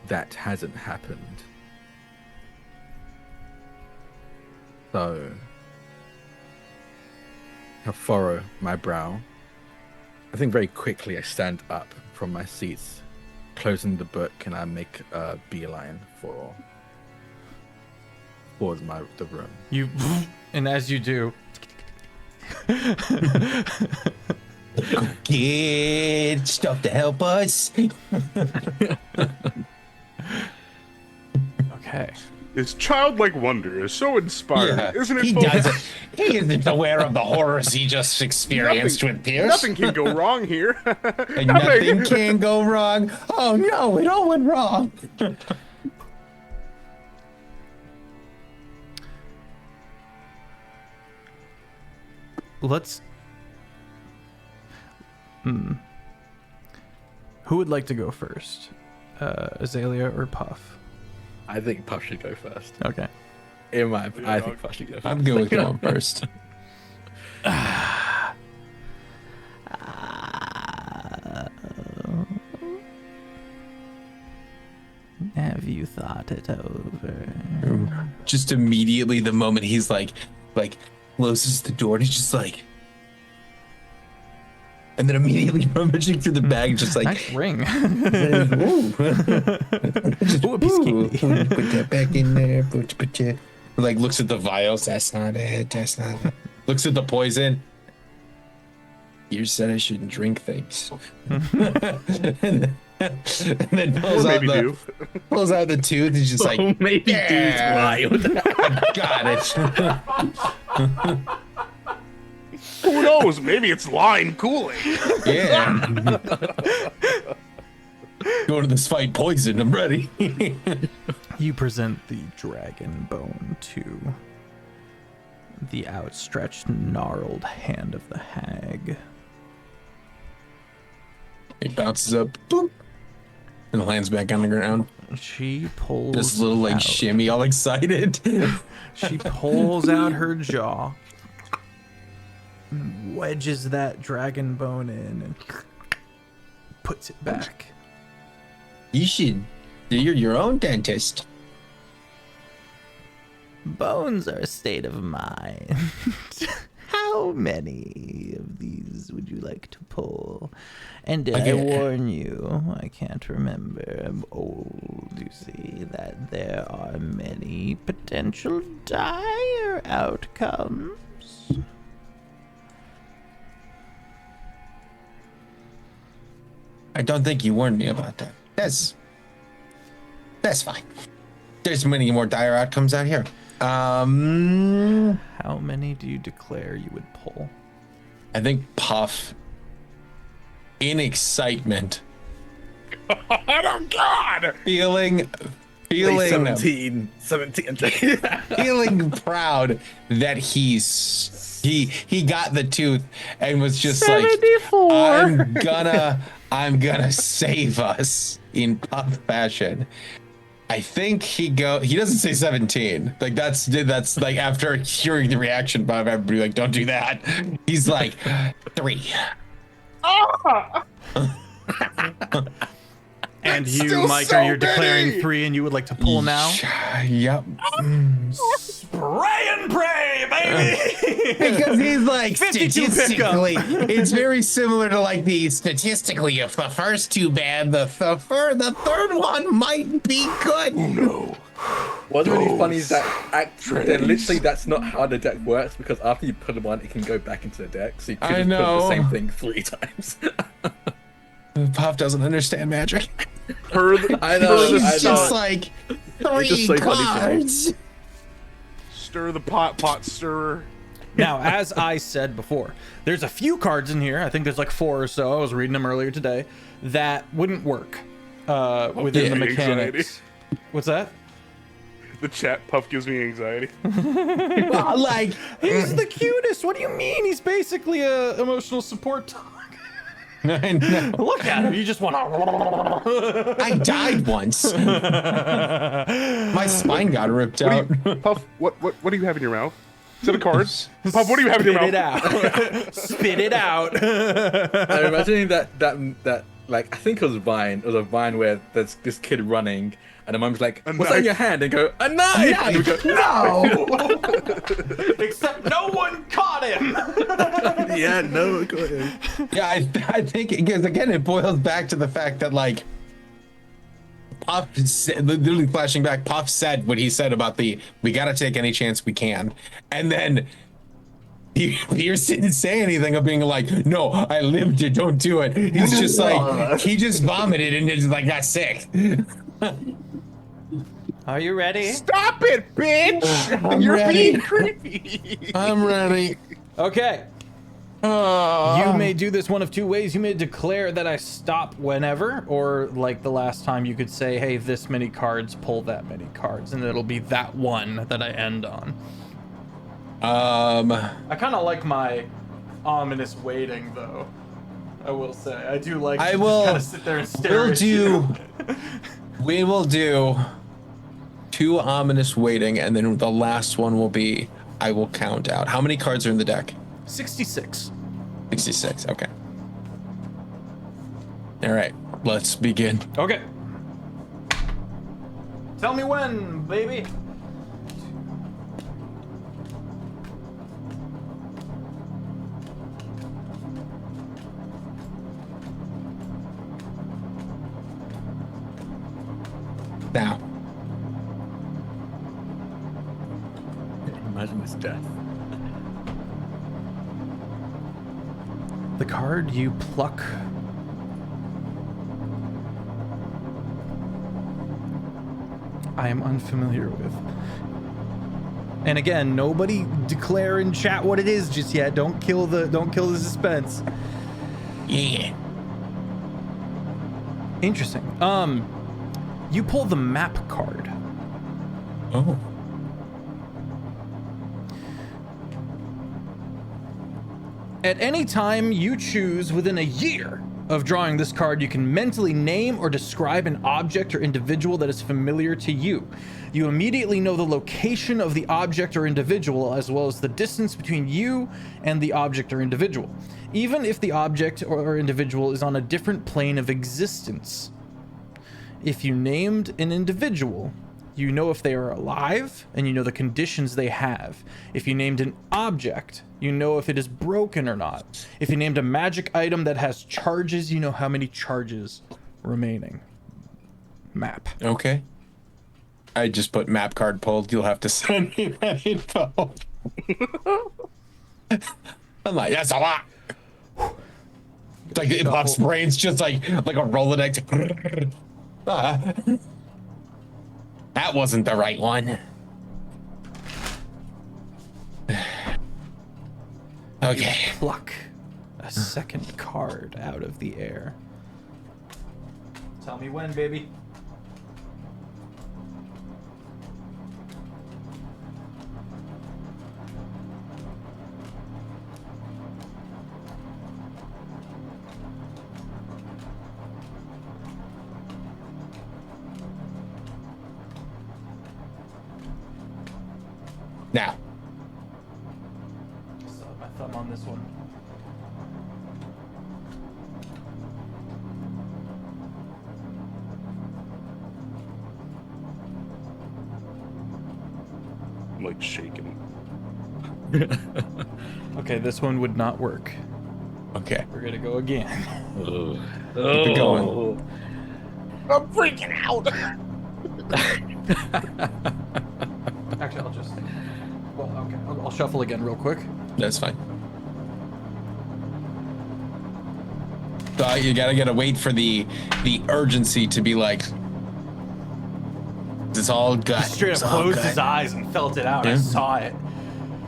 that hasn't happened. So I furrow my brow. I think very quickly I stand up from my seat, closing the book, and I make a beeline for the room. You, and as you do, Get stuff to help us. okay. His childlike wonder is so inspiring, isn't it? He folks? doesn't. He isn't aware of the horrors he just experienced with Pierce. Nothing can go wrong here. And nothing can go wrong. Oh no, it all went wrong. let's. Who would like to go first? Azalea or Puff? I think Puff should go first. Okay. I think Puff should go first. I'm good with going first. Have you thought it over? Just immediately, the moment he's like closes the door, and he's just like, and then immediately rummaging through the bag, just like, Nice ring. ooh. Ooh, a piece of Ooh, candy. put that back in there. Like looks at the vials. That's not it. That's not it. Looks at the poison. You said I shouldn't drink things. and then Or maybe do. pulls out the tooth. He's just like, Maybe yeah. dude's wild. got it. Who knows? Maybe it's line cooling. Yeah. Go to this fight poison. I'm ready. You present the dragon bone to the outstretched, gnarled hand of the hag. It bounces up, boop, and lands back on the ground. She pulls This little like out, shimmy, all excited. She pulls out her jaw, and wedges that dragon bone in, and puts it back. You should. You're your own dentist. Bones are a state of mind. How many of these would you like to pull? And did I Okay. warn you? I can't remember. I'm old, you see, that there are many potential dire outcomes. I don't think you warned me about that. That's fine. There's many more dire outcomes out here. How many do you declare you would pull? I think Puff, in excitement, Oh God! feeling Like 17. feeling proud that he got the tooth and was just 74. Like, I'm gonna save us in Puff fashion. I think he doesn't say 17. Like that's like after hearing the reaction by everybody, like, don't do that. He's like 3. And you, still Micah, so you're declaring many! 3 and you would like to pull now? Yep. Spray and pray, baby! Because he's like 52 statistically, it's very similar to like the statistically. If the first two bad, the third one might be good. No. What's really funny is that Trains. then literally that's not how the deck works, because after you put them on, it can go back into the deck. So you I could just know. put the same thing 3 times. Puff doesn't understand magic. I know. He's I know. just like It's just 3 so funny to me. cards. Stir the pot stirrer. Now, as I said before, there's a few cards in here. I think there's like 4 or so. I was reading them earlier today that wouldn't work within the yeah, mechanics. What's that? The chat Puff gives me anxiety. Like He's the cutest. What do you mean? He's basically a emotional support dog. I know. Look at him. You just want to. I died once. My spine got ripped out. Puff, what do you have in your mouth? Is it a card? Puff, what do you have in your Spit mouth? it out. Spit it out. I'm imagining that like I think it was Vine. It was a Vine where there's this kid running, and the mom's like, A "What's that in knife. your hand?" And go, "A knife." And we go, No. Except no one caught him. yeah, no, go ahead. Yeah, I think because again it boils back to the fact that like Puff said, literally flashing back, Puff said what he said about we gotta take any chance we can, and then Pierce didn't say anything of being like, no, I lived it, don't do it. He's just like he just vomited and just like got sick. Are you ready? Stop it, bitch! I'm You're ready. being creepy. I'm ready. Okay. You may do this one of 2 ways. You may declare that I stop whenever, or like the last time you could say, hey, this many cards, pull that many cards, and it'll be that one that I end on. I kind of like my ominous waiting, though. I will say, I do like. I to will- just kind of sit there and stare We'll at you. we will do 2 ominous waiting, and then the last one will be I will count out. How many cards are in the deck? 66. 66. Okay. All right. Let's begin. Okay. Tell me when, baby. Now. Imagine this death. The card you pluck. I am unfamiliar with. And again, nobody declare in chat what it is just yet. Don't kill the suspense. Yeah. Interesting. You pull the map card. Oh. At any time you choose within a year of drawing this card, you can mentally name or describe an object or individual that is familiar to you. You immediately know the location of the object or individual, as well as the distance between you and the object or individual, even if the object or individual is on a different plane of existence. If you named an individual, you know if they are alive, and you know the conditions they have. If you named an object, you know if it is broken or not. If you named a magic item that has charges, you know how many charges remaining. Map. Okay. I just put map card pulled. You'll have to send me that info. I'm like, that's a lot. It's like it pops brains just like a Rolodex. That wasn't the right one. Okay. Pluck a second card out of the air. Tell me when, baby. Now. Still have my thumb on this one. I'm like shaking. Okay, this one would not work. Okay. We're gonna go again. Keep it going. I'm freaking out. Actually, I'll just. Well, okay. I'll shuffle again real quick. That's fine. So you gotta wait for the urgency to be like, it's all good. He straight up It's all closed good. his eyes and felt it out. I Yeah. saw it.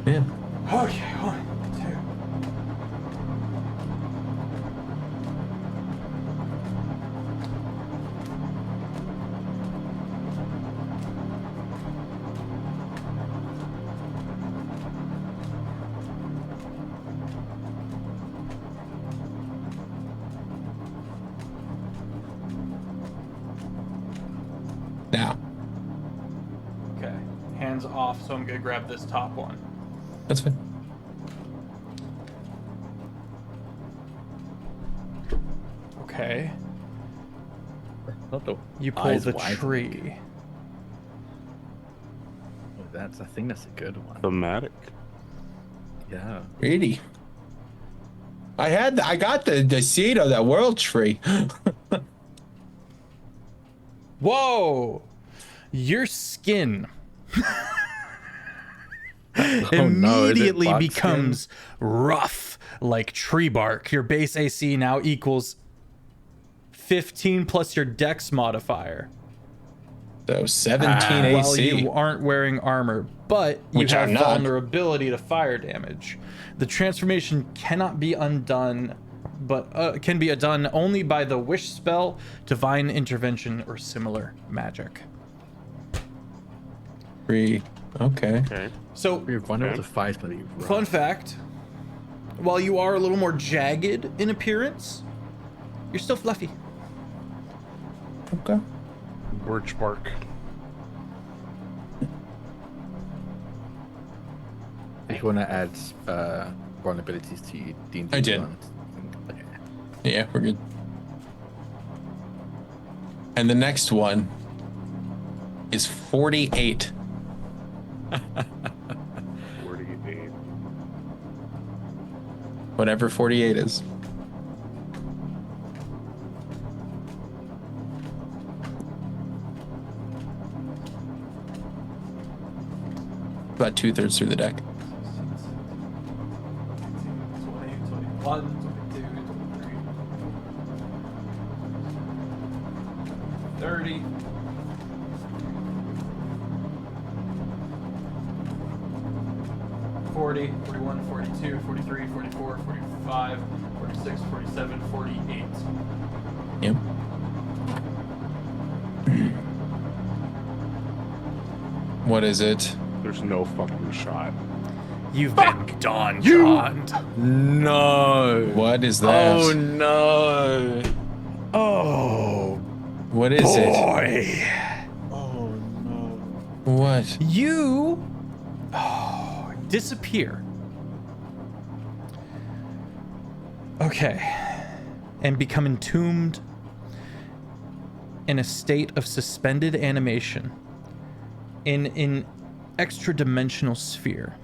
Yeah. Okay, 1, 2. Now. Okay, hands off, so I'm gonna grab this top one. That's fine. Okay, Not the you pull eyes the wide. tree. Oh, I think that's a good one. Thematic. Yeah. Really? I got the seed of that world tree. Whoa! Your skin Oh, no, is it immediately bug becomes rough like tree bark. Your base AC now equals 15 plus your dex modifier. So 17 While AC. you aren't wearing armor, but you Which have I'm not. vulnerability to fire damage. The transformation cannot be undone, but can be done only by the wish spell, divine intervention, or similar magic. Free. Okay. Okay. So, You're vulnerable to fire is gonna be rough. fun fact, while you are a little more jagged in appearance, you're still fluffy. Okay. Birch bark. If you want to add vulnerabilities to you, D&D I did. ones. Yeah, we're good. And the next one is 48. 48. Whatever 48 is. About 2/3 through the deck. 21, 22, 23, 30. 40, 41, 42, 43, 44, 45, 46, 47, 48. Yep. What is it? There's no fucking shot. You've been Dawn-Johned. No. What is that? Oh no. Oh, What is it? boy. Oh no. What? You disappear. Okay. And become entombed in a state of suspended animation in an extra-dimensional sphere.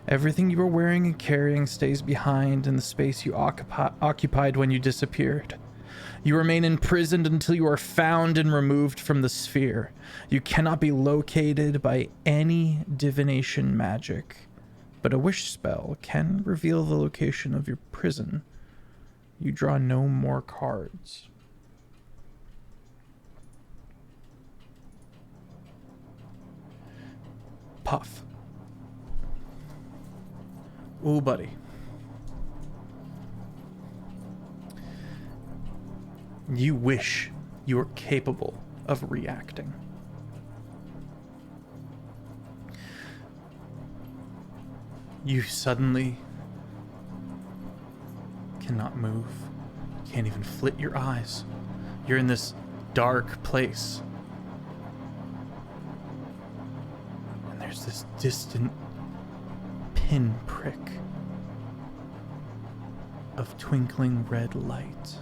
Everything you were wearing and carrying stays behind in the space you occupied when you disappeared. You remain imprisoned until you are found and removed from the sphere. You cannot be located by any divination magic, but a wish spell can reveal the location of your prison. You draw no more cards. Puff. Ooh, buddy. You wish you were capable of reacting. You suddenly cannot move. Can't even flit your eyes. You're in this dark place. And there's this distant pinprick of twinkling red light.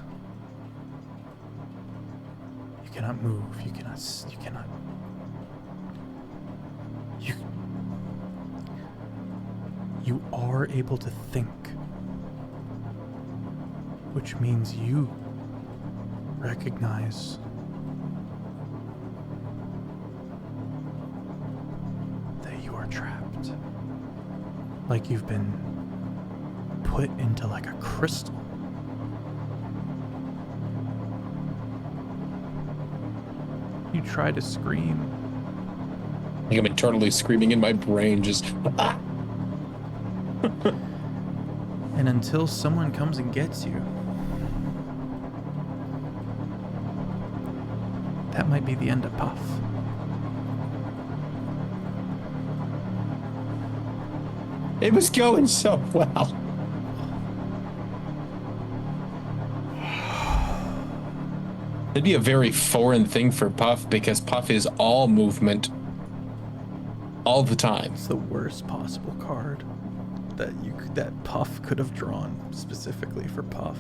You cannot move. You are able to think, which means you recognize that you are trapped, like you've been put into like a crystal. You try to scream. I think I'm internally screaming in my brain, just. And until someone comes and gets you, that might be the end of Puff. It was going so well. It'd be a very foreign thing for Puff because Puff is all movement all the time. It's the worst possible card that Puff could have drawn specifically for Puff.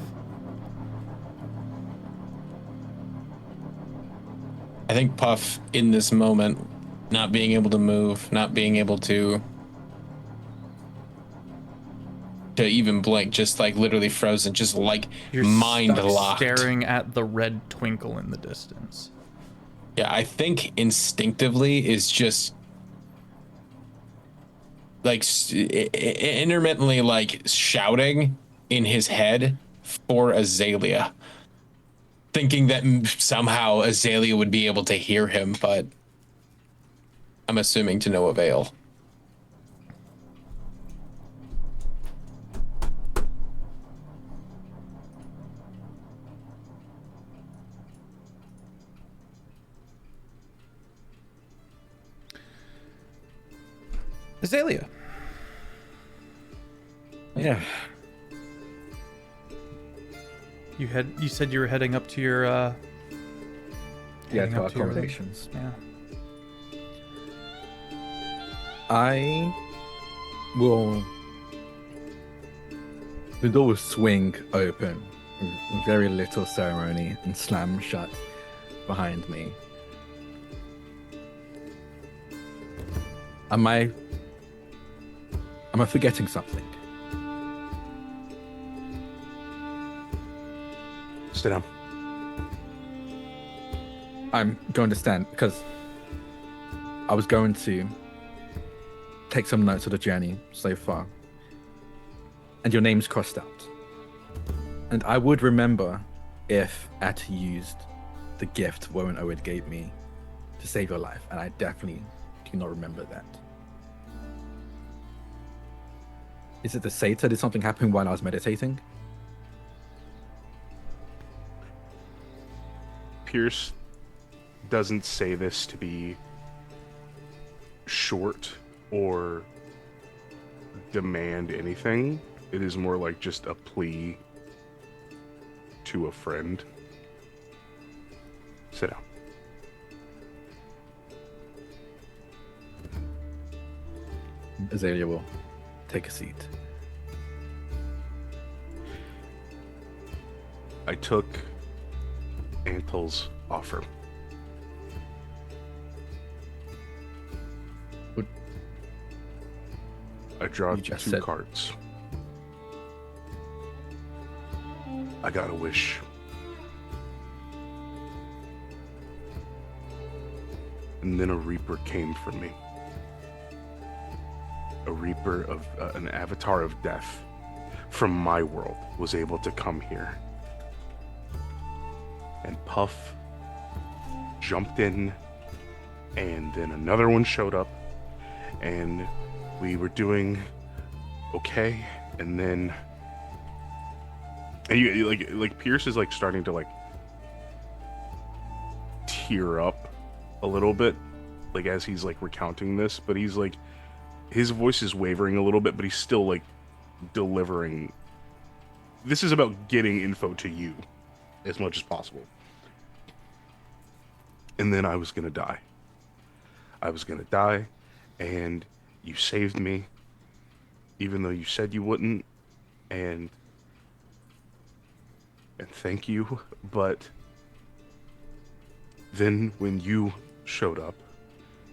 I think Puff in this moment, not being able to move, not being able to even blink, just like literally frozen, just like You're mind stuck locked. staring at the red twinkle in the distance. Yeah, I think instinctively is just like intermittently like shouting in his head for Azalea, thinking that somehow Azalea would be able to hear him, but I'm assuming to no avail. Azalea. Yeah. You said you were heading up to your Yeah, heading to our up your room? accommodations. Yeah. I will. The door will swing open, with very little ceremony, and slam shut behind me. Am I forgetting something? Sit down. I'm going to stand because I was going to take some notes of the journey so far. And your name's crossed out. And I would remember if At used the gift Wowen Owed gave me to save your life. And I definitely do not remember that. Is it the Satyr? Did something happen while I was meditating? Pierce doesn't say this to be short or demand anything. It is more like just a plea to a friend. Sit down. Azalea will take a seat. I took Antel's offer. What- I draw You just two said- cards. I got a wish. And then a Reaper came for me. A Reaper of an avatar of death from my world was able to come here. And Puff jumped in, and then another one showed up, and we were doing okay, and then and you like Pierce is like starting to like tear up a little bit, like as he's like recounting this, but he's like his voice is wavering a little bit, but he's still like delivering. This is about getting info to you as much as possible. And then I was gonna die. I was gonna die, and you saved me, even though you said you wouldn't, and thank you. But then when you showed up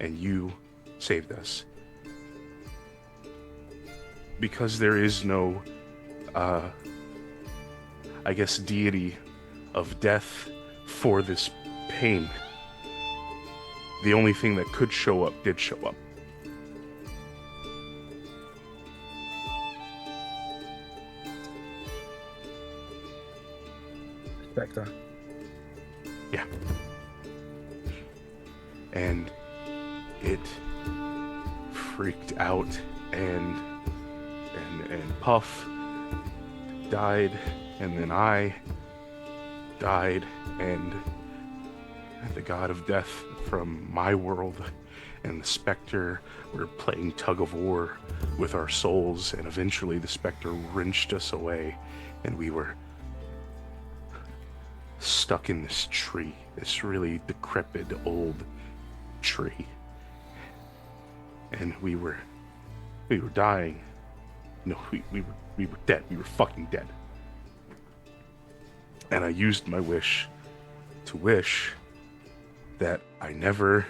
and you saved us, because there is no I guess deity of death for this pain, the only thing that could show up did show up. Spectre. Yeah. And it freaked out, and Puff died, and then I died, and the god of death from my world and the Spectre were playing tug of war with our souls, and eventually the Spectre wrenched us away, and we were stuck in this tree, this really decrepit old tree, and we were dying. No, we were dead. We were fucking dead. And I used my wish to wish that I never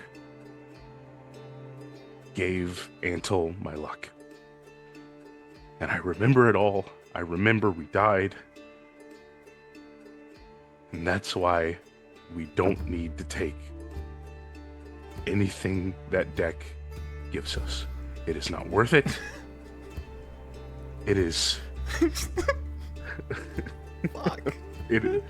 gave Antel my luck. And I remember it all. I remember we died. And that's why we don't need to take anything that deck gives us. It is not worth it. It is. Fuck. It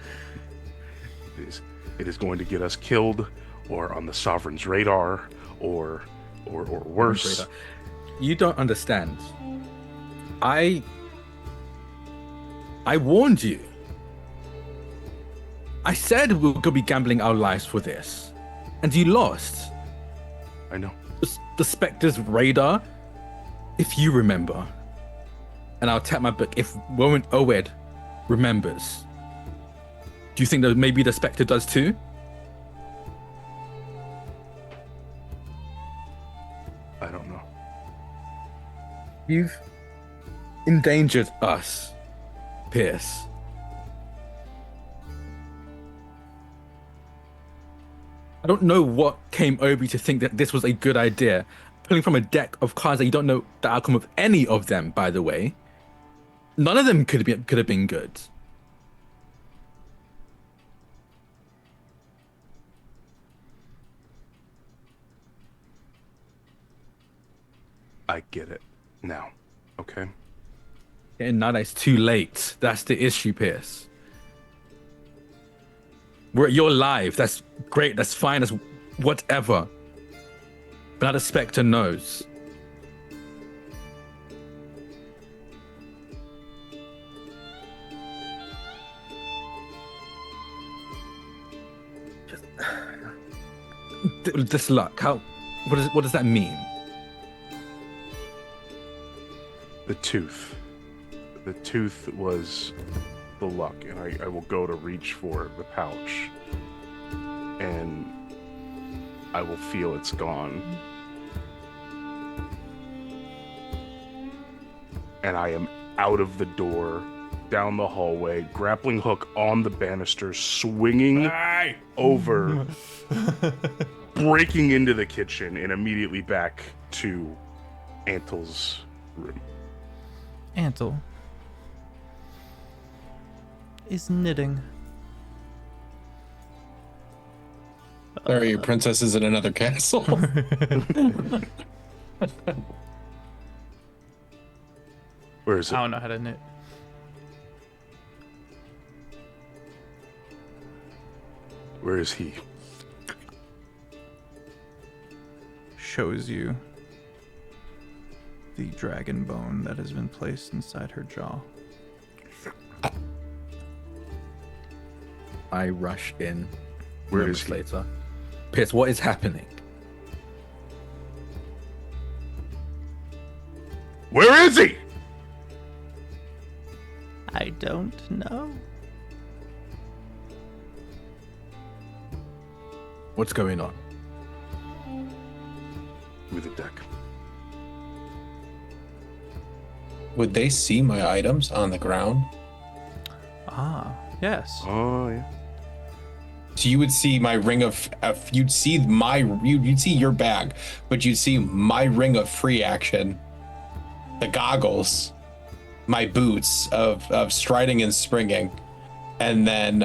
is going to get us killed, or on the Sovereign's radar, or worse. You don't understand. I warned you. I said we were gonna be gambling our lives for this, and you lost. I know. The Spectre's radar, if you remember, and I'll tap my book, if Wowen Owed remembers, Do you think that maybe the Spectre does too? I don't know. You've endangered us, Pierce. I don't know what came over you to think that this was a good idea. Pulling from a deck of cards that you don't know the outcome of any of them, by the way. None of them could have been good. I get it now. Okay. And now that it's too late. That's the issue, Pierce. You're live. That's great. That's fine. That's whatever. But now the Spectre knows. This luck. What does that mean? The tooth. The tooth was the luck, and I will go to reach for the pouch, and I will feel it's gone. And I am out of the door, down the hallway, grappling hook on the banister, swinging over, breaking into the kitchen, and immediately back to Antel's room. Antel is knitting. Sorry, your princess is in another castle. Where is it? I don't know how to knit. Where is he? Shows you the dragon bone that has been placed inside her jaw. I rush in. Where moments is he? later. Pierce, what is happening? Where is he? I don't know. What's going on? With the deck. Would they see my items on the ground? Ah, yes. Oh yeah. So you would see my ring of you'd see you'd see your bag, but you'd see my ring of free action, the goggles, my boots of striding and springing, and then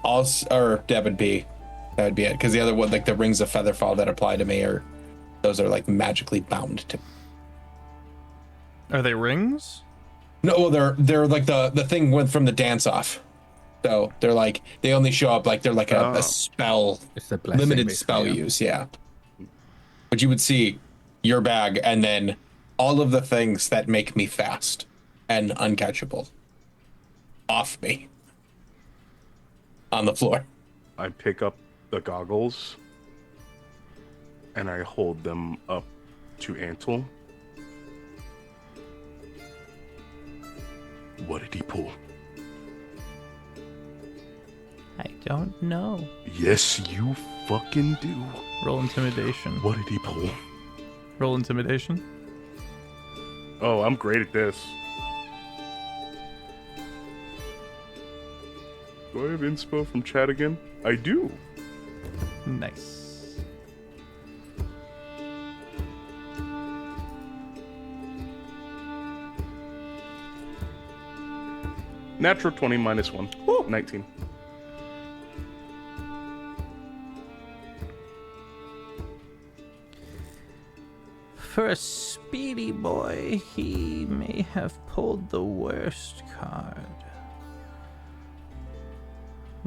also, or that would be it, because the other one, like the rings of featherfall that apply to me, are those are like magically bound to. Are they rings? No, well, they're like the thing went from the dance off. So they're like they only show up like they're like a spell, It's a blessing, limited basically, spell yeah. use, yeah. But you would see your bag and then all of the things that make me fast and uncatchable off me on the floor. I pick up the goggles and I hold them up to Antel. What did he pull? I don't know. Yes, you fucking do. Roll intimidation. What did he pull? Roll intimidation. Oh, I'm great at this. Do I have inspo from chat again? I do. Nice. Natural 20 minus 1. 19. For a speedy boy, he may have pulled the worst card.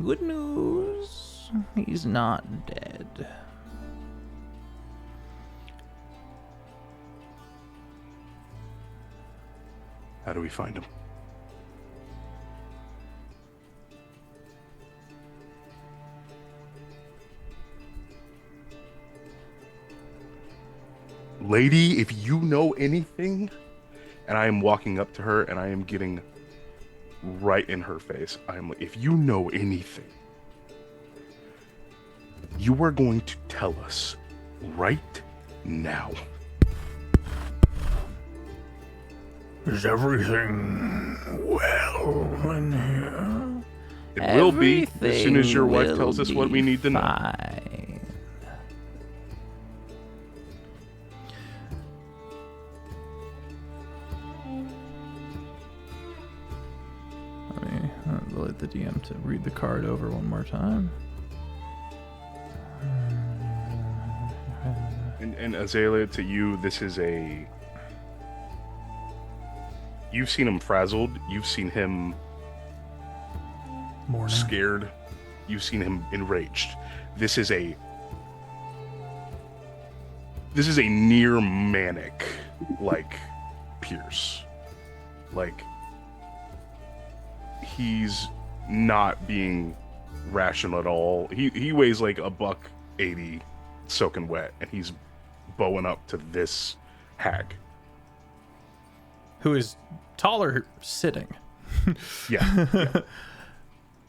Good news, he's not dead. How do we find him? Lady, if you know anything, and I am walking up to her and I am getting right in her face. I am like, if you know anything, you are going to tell us right now. Is everything well in here? It will be as soon as your wife Everything tells us will what we need to know. fine. Let me let the DM to read the card over one more time. And Azalea, to you, this is you've seen him frazzled, you've seen him Morning. scared, you've seen him enraged. This is a near manic, like, Pierce. Like, he's not being rational at all. He weighs like $180 soaking wet, and he's bowing up to this hag. Who is taller sitting. Yeah.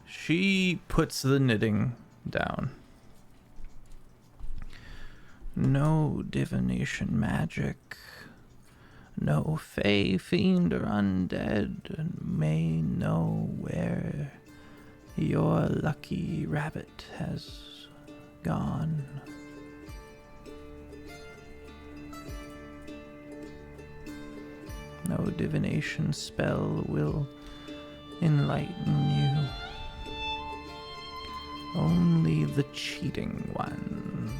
She puts the knitting down. No divination magic, no fey, fiend, or undead may know where your lucky rabbit has gone. No divination spell will enlighten you. Only the cheating ones.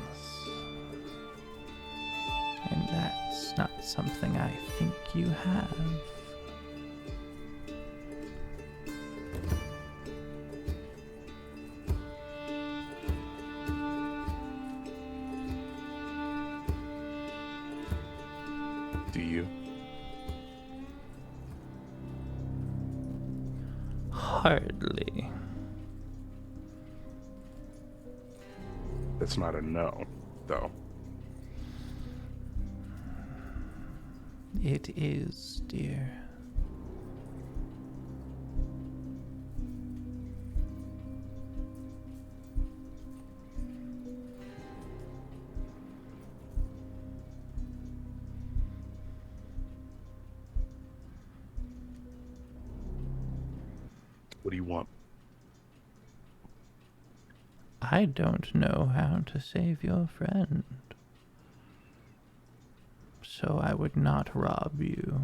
And that's not something I think you have. Do you? Hardly. That's not a no, though. It is, dear. What do you want? I don't know how to save your friend. So I would not rob you.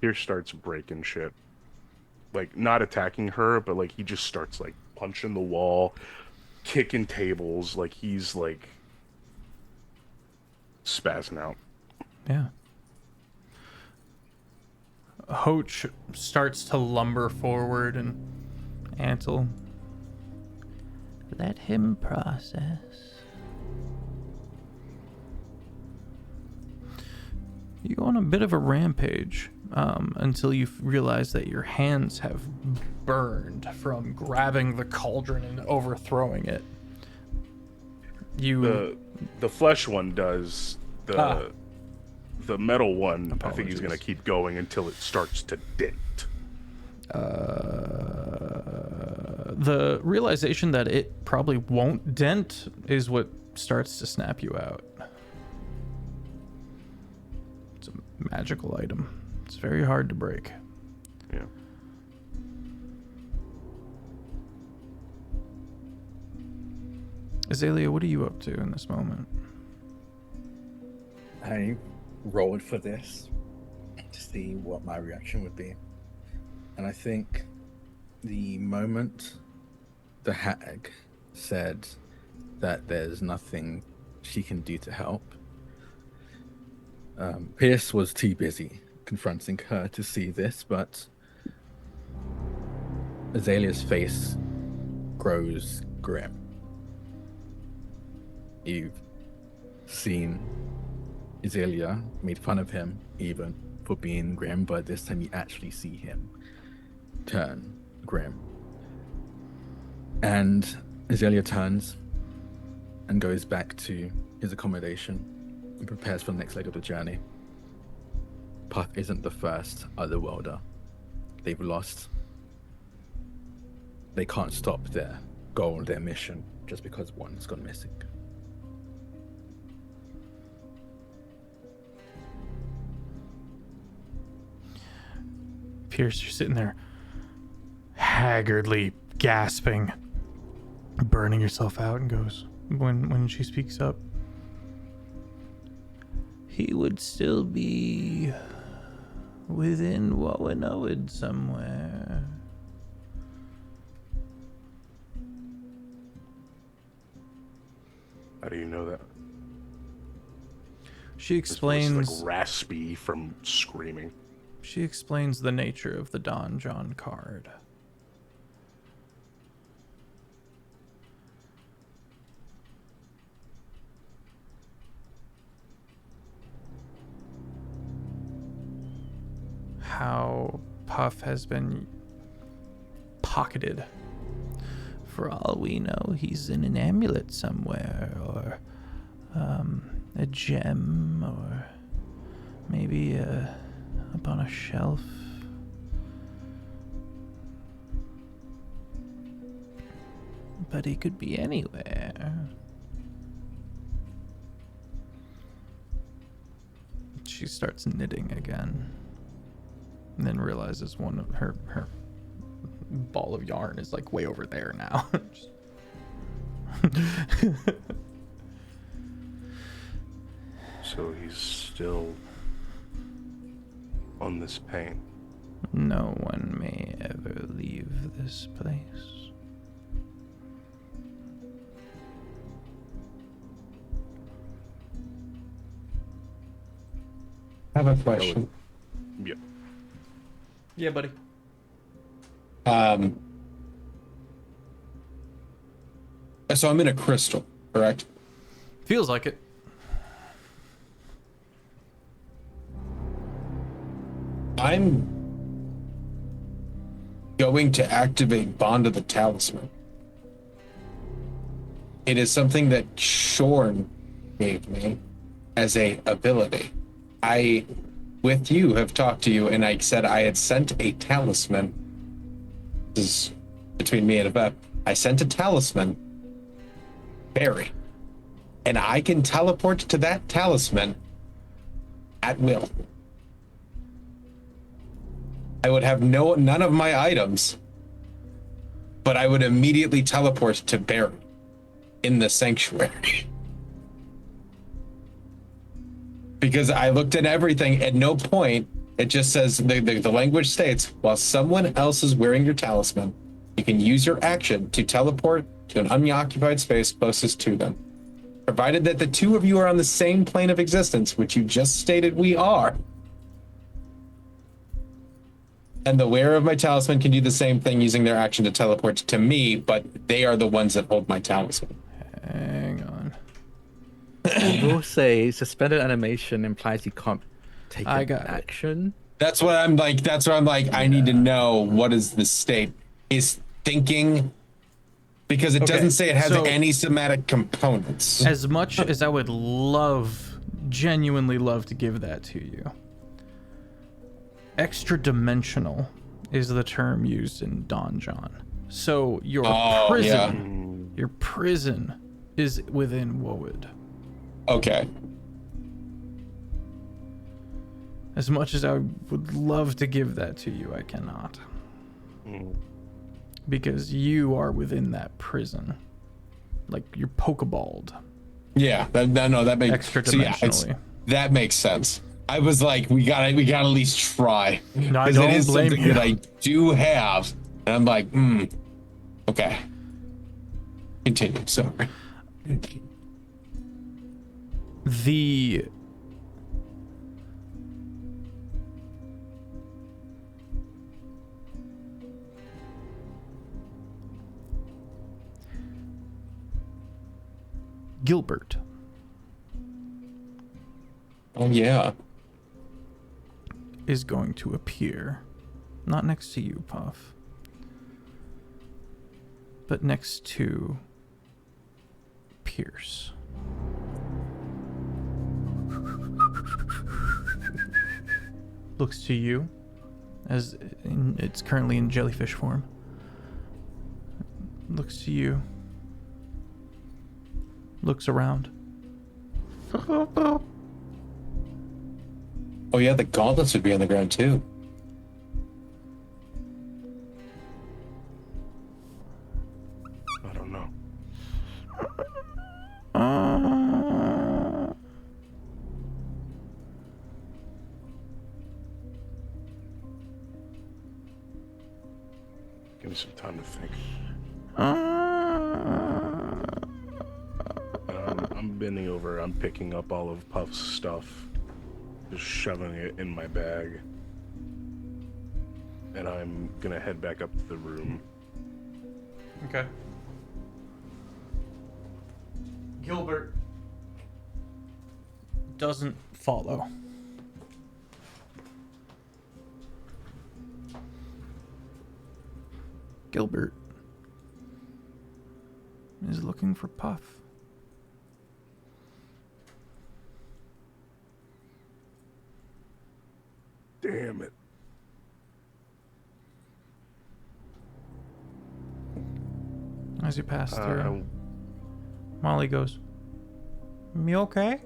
Pierce starts breaking shit. Like, not attacking her, but like he just starts like punching the wall, kicking tables, like he's like spazzing out. Yeah. Hoach starts to lumber forward, and Ansel. Let him process. You go on a bit of a rampage until you realize that your hands have burned from grabbing the cauldron and overthrowing it. The flesh one does. The metal one, I think he's gonna keep going until it starts to dent. The realization that it probably won't dent is what starts to snap you out. It's a magical item. It's very hard to break. Yeah. Azalea, what are you up to in this moment? I rolled for this to see what my reaction would be. And I think the moment the hag said that there's nothing she can do to help, Pierce was too busy confronting her to see this, but Azalea's face grows grim. You've seen Azalea made fun of him even for being grim, but this time you actually see him turn grim. And Azalea turns and goes back to his accommodation and prepares for the next leg of the journey. Puff isn't the first otherworlder they've lost. They can't stop their goal, their mission, just because one's gone missing. Pierce, you're sitting there haggardly gasping, burning yourself out, and goes, when she speaks up, He would still be within Wowenowid somewhere. How do you know that? she His voice is explains. like raspy from screaming. She explains the nature of the Don John card. How Puff has been pocketed. For all we know, he's in an amulet somewhere, or a gem, or maybe up on a shelf. But he could be anywhere. She starts knitting again, and then realizes one of her ball of yarn is like way over there now. So he's still on this pain. No one may ever leave this place. I have a question. Yep. Yeah, buddy. So I'm in a crystal, correct? Feels like it. I'm going to activate Bond of the Talisman. It is something that Shorn gave me as a ability. I, with you, have talked to you, and I said I had sent a talisman. This is between me and Yvette. I sent a talisman, Barry, and I can teleport to that talisman at will. I would have none of my items, but I would immediately teleport to Barry in the sanctuary. Because I looked at everything, at no point, it just says, the language states, while someone else is wearing your talisman, you can use your action to teleport to an unoccupied space closest to them. Provided that the two of you are on the same plane of existence, which you just stated we are. And the wearer of my talisman can do the same thing using their action to teleport to me, but they are the ones that hold my talisman. Hang on. I will say suspended animation implies you can't take I an got it. action. That's what I'm like. I need to know what is the state. Is thinking, because it Okay, doesn't say it has so- any somatic components. As much as I would genuinely love to give that to you, extra dimensional is the term used in Don John. So your prison, your prison is within Wowood. Okay. As much as I would love to give that to you, I cannot. Because you are within that prison. Like, you're pokeballed. Yeah. That makes Extra so yeah, dimensionally. that makes sense. I was like, we gotta at least try. No, I Because it don't is blame something you. that I do have. And I'm like, okay. Continue, sorry. The Gilbert, Oh yeah. is going to appear. Not next to you, Puff, but next to Pierce. Looks to you, it's currently in jellyfish form. Looks to you. Looks around. Oh yeah, the gauntlets would be on the ground too. I don't know. Give me some time to think. I'm bending over. I'm picking up all of Puff's stuff, just shoving it in my bag, and I'm gonna head back up to the room. Okay. Gilbert doesn't follow. Gilbert is looking for Puff. Damn it. As you pass through, Molly goes, "Me okay?"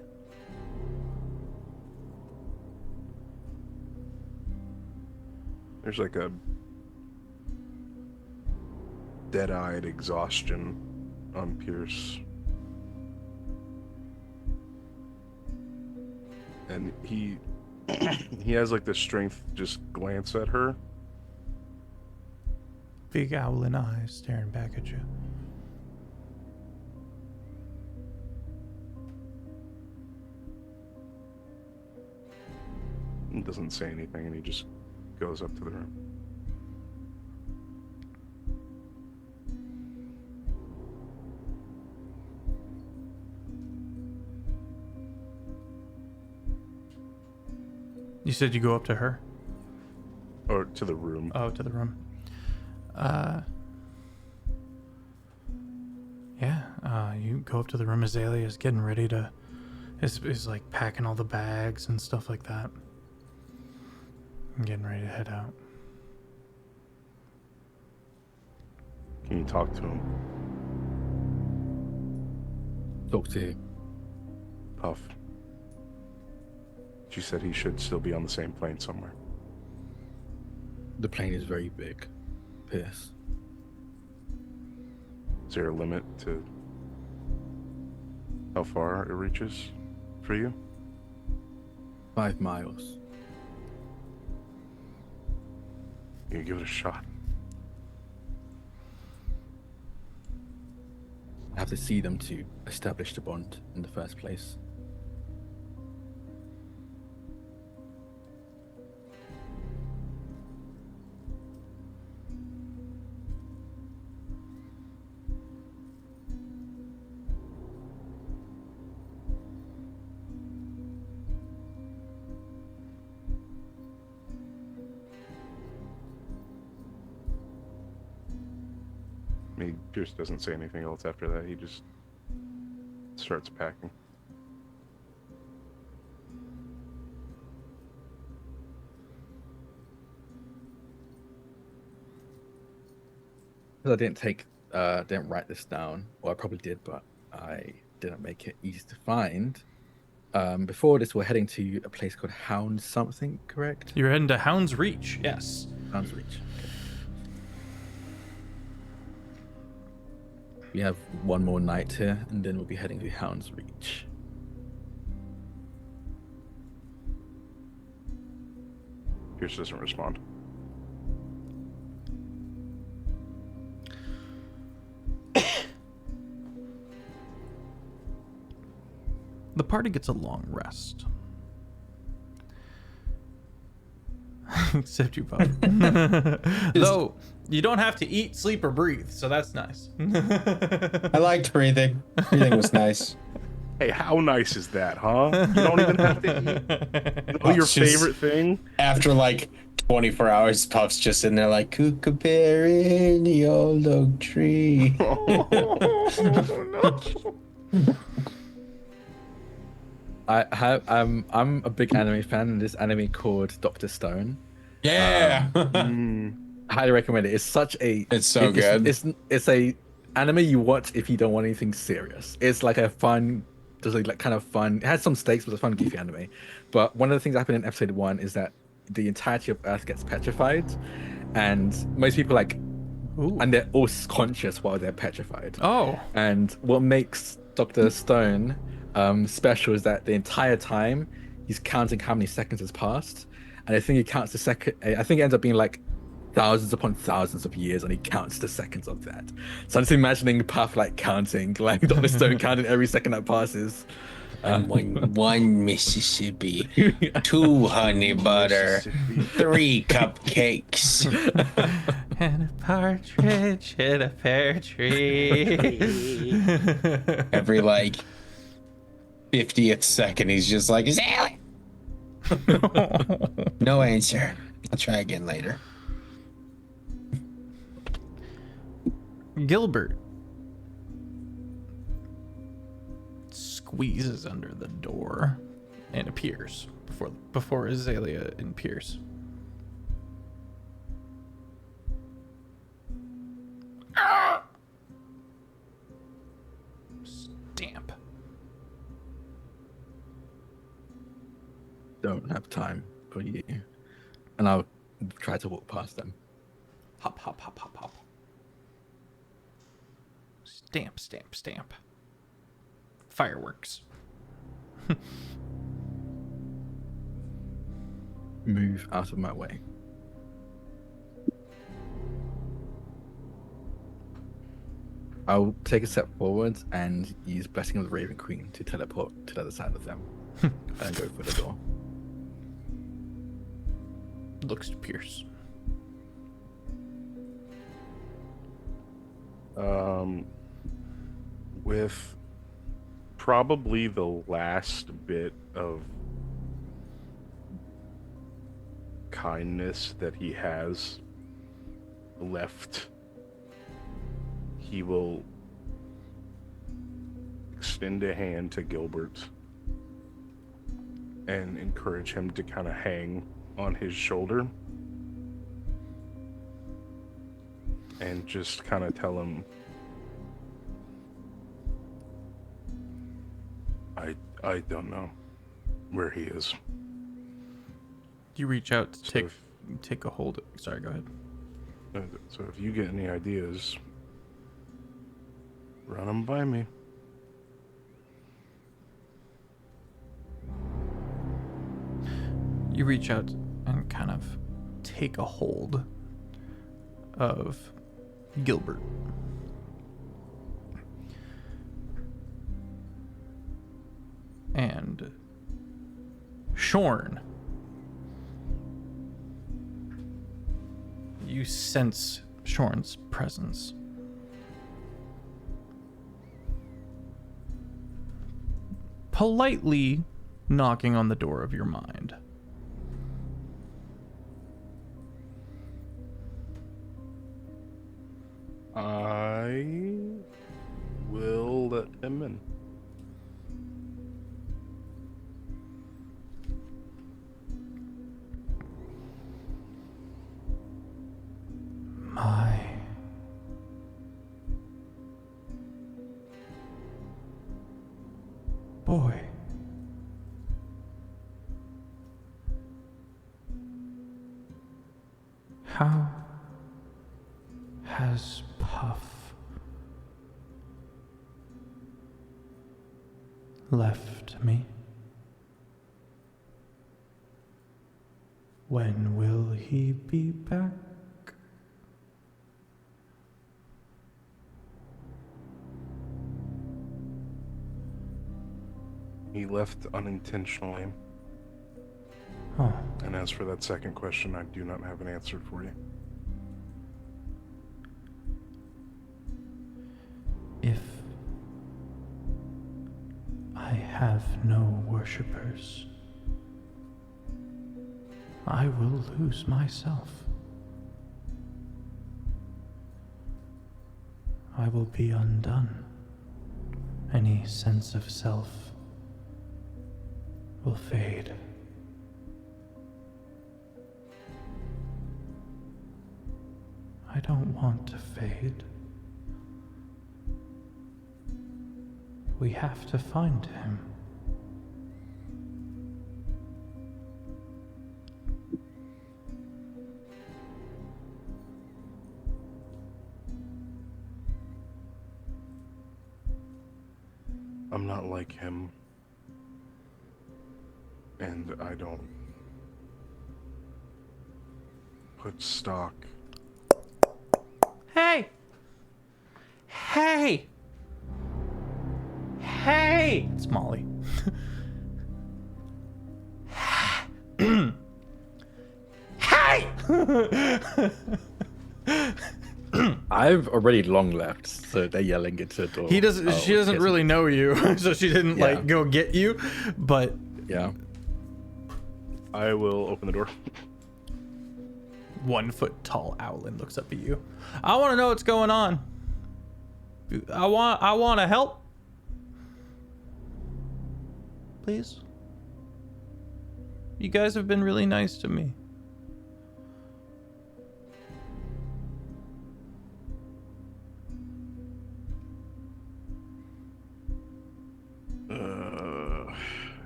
There's like a dead-eyed exhaustion on Pierce. And he has like the strength to just glance at her. Big owling eyes staring back at you. He doesn't say anything, and he just goes up to the room. You said you go up to her? Or to the room. Oh, to the room. You go up to the room. Azalea is getting ready to, is like packing all the bags and stuff like that. I'm getting ready to head out. Can you talk to him? Talk to you. Puff. She said he should still be on the same plane somewhere. The plane is very big, Pierce. Is there a limit to how far it reaches for you? 5 miles. You give it a shot. I have to see them to establish the bond in the first place. Pierce doesn't say anything else after that. He just starts packing. I didn't write this down. Well, I probably did, but I didn't make it easy to find. Before this, we're heading to a place called Hound something, correct? You're heading to Hound's Reach, yes. Hound's Reach. Okay. We have one more night here, and then we'll be heading to Hound's Reach. Pierce doesn't respond. The party gets a long rest. Except you, Puff. Though, you don't have to eat, sleep, or breathe, so that's nice. I liked breathing. Breathing was nice. Hey, how nice is that, huh? You don't even have to eat. Know your It's just- favorite thing? After like 24 hours, Puff's just in there like kookaburra in the old oak tree. I'm a big anime fan, and this anime called Doctor Stone. Yeah. Highly recommend it. It's such a It's so good. It's a anime you watch if you don't want anything serious. It's like a fun, just like kind of fun. It has some stakes, but it's a fun, goofy anime. But one of the things that happened in episode 1 is that the entirety of Earth gets petrified, and most people Ooh. and they're all conscious while they're petrified. Oh. And what makes Doctor Stone special is that the entire time he's counting how many seconds has passed, and I think he counts the second. I think it ends up being like thousands upon thousands of years, and he counts the seconds of that. So I'm just imagining Puff like counting, like Doctor Stone counting every second that passes. One Mississippi, 2 honey butter, 3 cupcakes. And a partridge in a pear tree. Every like 50th second, he's just like, Zally. No answer. I'll try again later. Gilbert squeezes under the door and appears before Azalea appears. Stamp. Don't have time for you, and I'll try to walk past them. Hop, hop, hop, hop, hop. Stamp, stamp, stamp. Fireworks. Move out of my way. I'll take a step forward and use Blessing of the Raven Queen to teleport to the other side of them and go for the door. Looks to Pierce. With probably the last bit of kindness that he has left, he will extend a hand to Gilbert and encourage him to kind of hang on his shoulder and just kind of tell him, I don't know where he is. You reach out to So take a hold. Sorry, go ahead. So if you get any ideas, run them by me. You reach out and kind of take a hold of Gilbert. And Shorn, you sense Shorn's presence. Politely knocking on the door of your mind. I will let him in. My boy. How has Puff left me? When will he be back? He left unintentionally. Oh, And as for that second question, I do not have an answer for you. if I have no worshippers, I will lose myself. I will be undone. Any sense of self will fade. I don't want to fade. We have to find him. I'm not like him. And I don't put stock. Hey! Hey! Hey! It's Molly. Hey! I've already long left, so they're yelling into the door. He doesn't. Oh, She doesn't yes. really know you, so she didn't Yeah. like go get you. But Yeah. I will open the door. 1 foot tall Owlin looks up at you. I want to know what's going on. I want to help. Please. You guys have been really nice to me.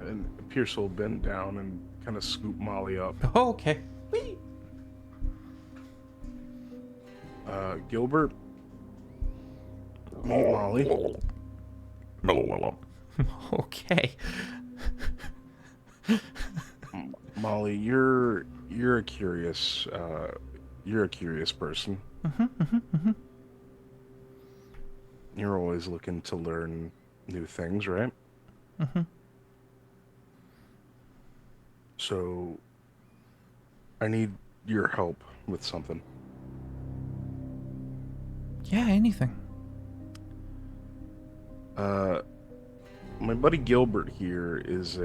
And Pierce will bend down and kind of scoop Molly up. Oh, okay. Whee! Gilbert, meet Molly. Okay. Molly, you're a curious person. You're always looking to learn new things, right? So, I need your help with something. Yeah, anything. My buddy Gilbert here is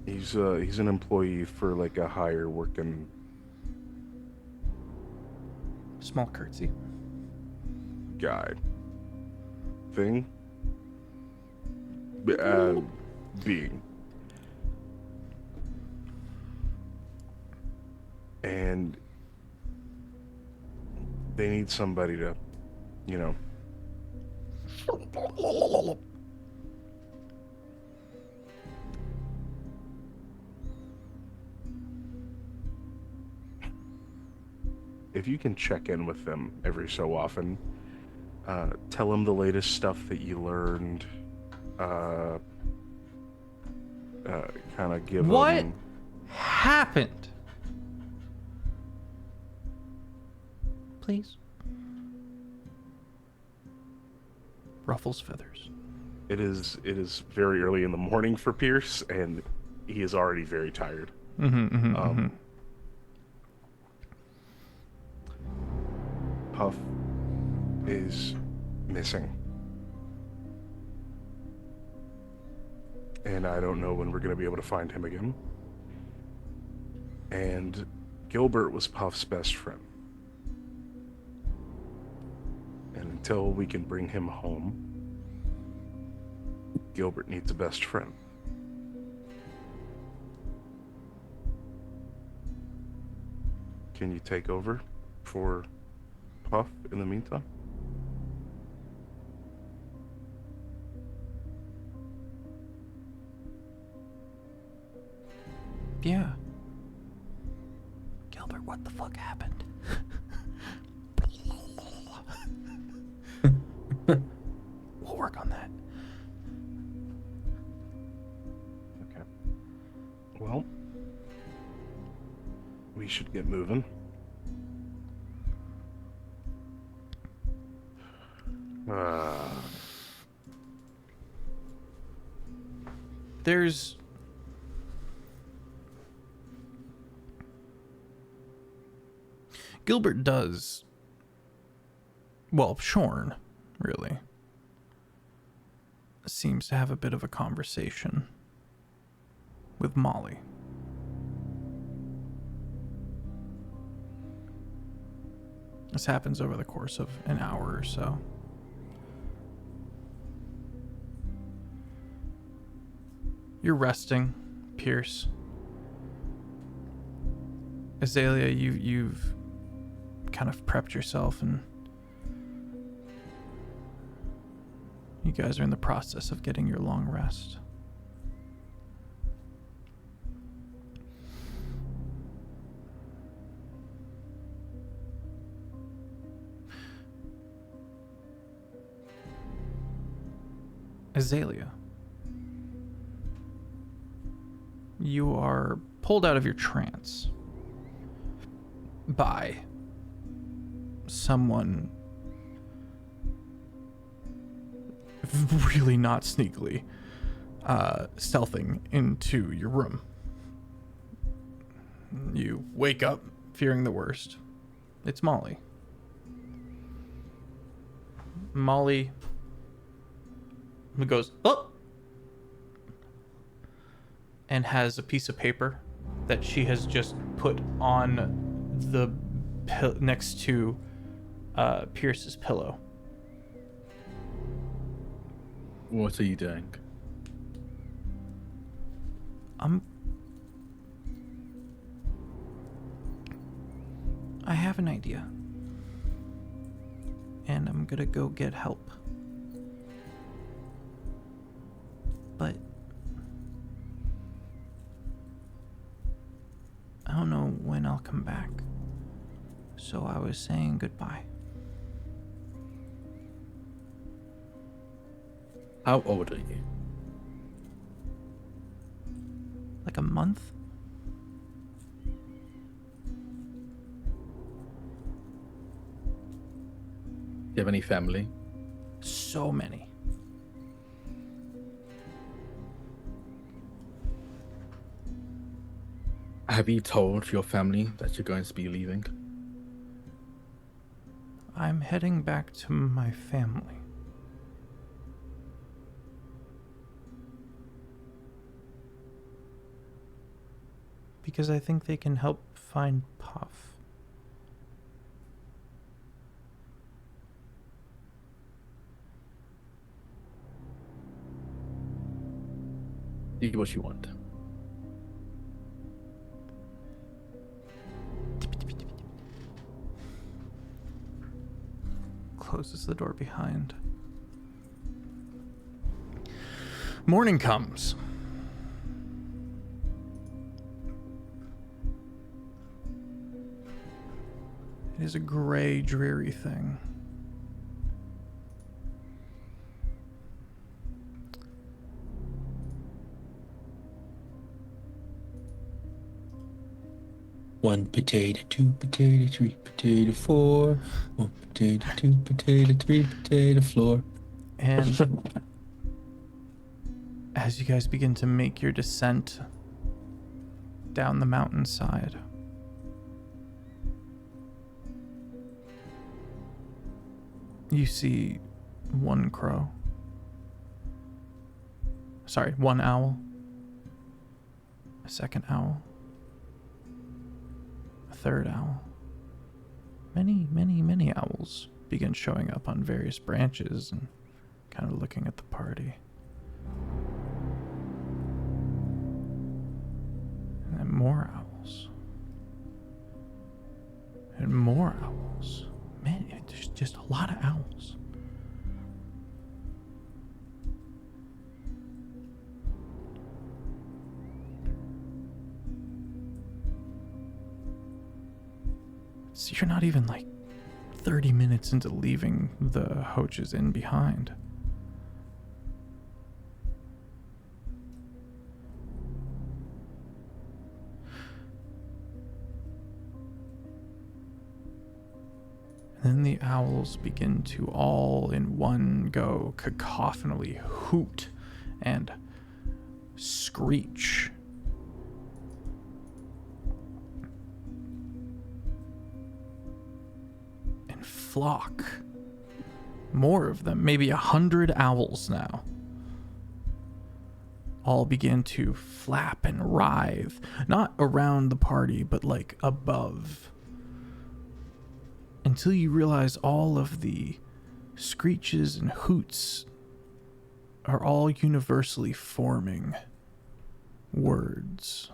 he's an employee for like a hire working Small curtsy. guy thing. Being. And they need somebody to, you know, if you can check in with them every so often, tell them the latest stuff that you learned, kind of give What them... happened? Please. Ruffles feathers. It is very early in the morning for Pierce, and he is already very tired. Puff is missing. And I don't know when we're going to be able to find him again. And Gilbert was Puff's best friend. And until we can bring him home, Gilbert needs a best friend. Can you take over for Puff in the meantime? Yeah. Gilbert, what the fuck happened? We'll work on that. Okay. Well, we should get moving. There's Gilbert does, well, Shorn, really, seems to have a bit of a conversation with Molly. This happens over the course of an hour or so. You're resting, Pierce. Azalea, you've kind of prepped yourself, and you guys are in the process of getting your long rest. Azalea, you are pulled out of your trance by someone really not sneakily stealthing into your room. You wake up fearing the worst. It's Molly. Molly goes, oh! And has a piece of paper that she has just put on the next to Pierce's pillow. What are you doing? I have an idea. And I'm gonna go get help. But I don't know when I'll come back. So I was saying goodbye. How old are you? Like a month? Do you have any family? So many. Have you told your family that you're going to be leaving? I'm heading back to my family. Because I think they can help find Puff. Do what you want. Closes the door behind. Morning comes. It is a gray, dreary thing. One potato, two potato, three potato, four. One potato, two potato, three potato, floor. And as you guys begin to make your descent down the mountainside, you see one crow. Sorry, one owl. A second owl. A third owl. Many, many, many owls begin showing up on various branches and kind of looking at the party. And then more owls. And more owls. Man, there's just a lot of owls. So you're not even like 30 minutes into leaving the Hoach's Inn behind. And then the owls begin to all in one go cacophonally hoot and screech. And flock. More of them, maybe 100 owls now, all begin to flap and writhe, not around the party, but like above, until you realize all of the screeches and hoots are all universally forming words.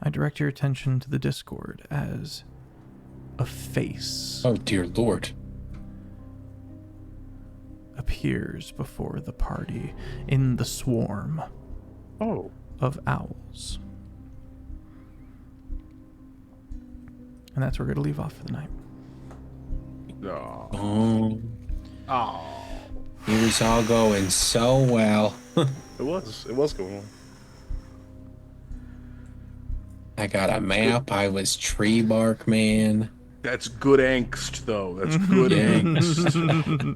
I direct your attention to the Discord as a face Oh dear Lord. appears before the party in the swarm Oh. of owls. And that's where we're going to leave off for the night. No. Oh, Oh. it was all going so well. It was going on. I got a map. I was tree bark man. That's good angst, though. That's good angst.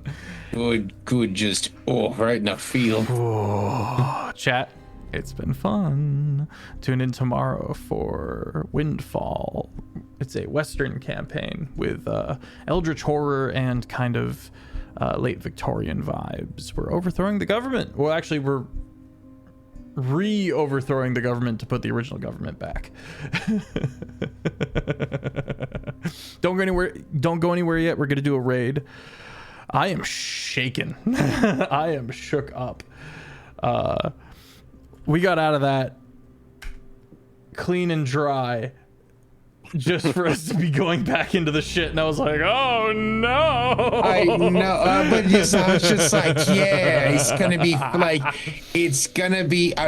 Good, just right in the field. Oh, chat, it's been fun. Tune in tomorrow for Windfall. It's a Western campaign with eldritch horror and kind of late Victorian vibes. We're overthrowing the government. Well, actually, we're overthrowing the government to put the original government back. Don't go anywhere yet. We're gonna do a raid. I am shaken. I am shook up. We got out of that clean and dry just for us to be going back into the shit, and I was like, oh no. I know, but yes, I was just like, yeah, it's gonna be like,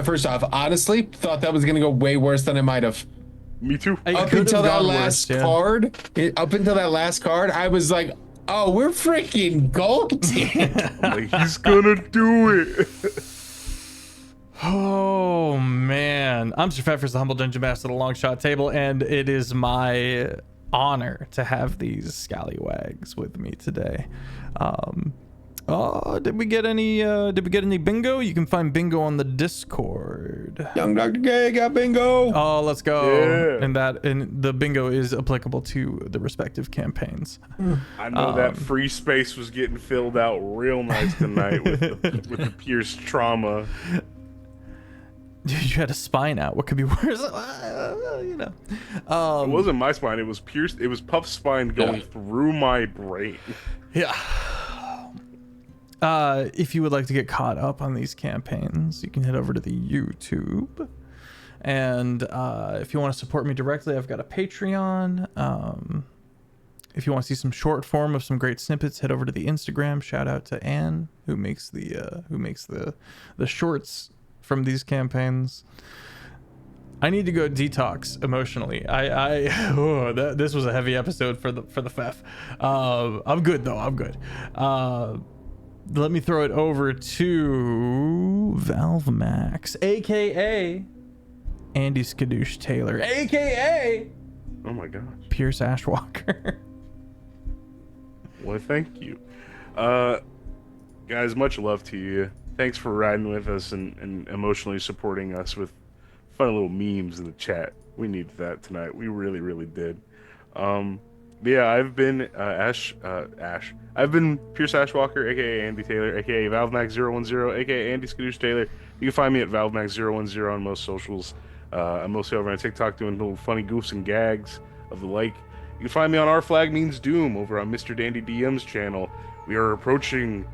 first off, honestly, thought that was gonna go way worse than it might have. Me too. Up until that last card, I was like, oh, we're freaking golden. Like, he's gonna do it. Oh man, I'm SirFeffers, the humble dungeon master of the Longshot table, and it is my honor to have these scallywags with me today. Did we get any bingo? You can find bingo on the Discord. Young Dr. Gay got bingo. Oh, let's go. Yeah. And the bingo is applicable to the respective campaigns. I know that free space was getting filled out real nice tonight with the pierced trauma. Dude, you had a spine out. What could be worse? You know. It wasn't my spine. It was pierced. It was Puff's spine going through my brain. Yeah. If you would like to get caught up on these campaigns, you can head over to the YouTube. And if you want to support me directly, I've got a Patreon. If you want to see some short form of some great snippets, head over to the Instagram. Shout out to Anne, who makes the shorts from these campaigns. I need to go detox emotionally. This was a heavy episode for the Feff. I'm good though. I'm good. Let me throw it over to ValveMax, aka Andy Skadoosh Taylor, aka Oh my gosh. Pierce Ashwalker. Well, thank you. Guys, much love to you. Thanks for riding with us and emotionally supporting us with fun little memes in the chat. We needed that tonight. We really, really did. Yeah, I've been Ash. I've been Pierce Ashwalker, aka Andy Taylor, aka ValveMax010, aka Andy Skadoosh Taylor. You can find me at ValveMax010 on most socials. I'm mostly over on TikTok doing little funny goofs and gags of the like. You can find me on Our Flag Means Doom over on Mr. Dandy DM's channel. We are approaching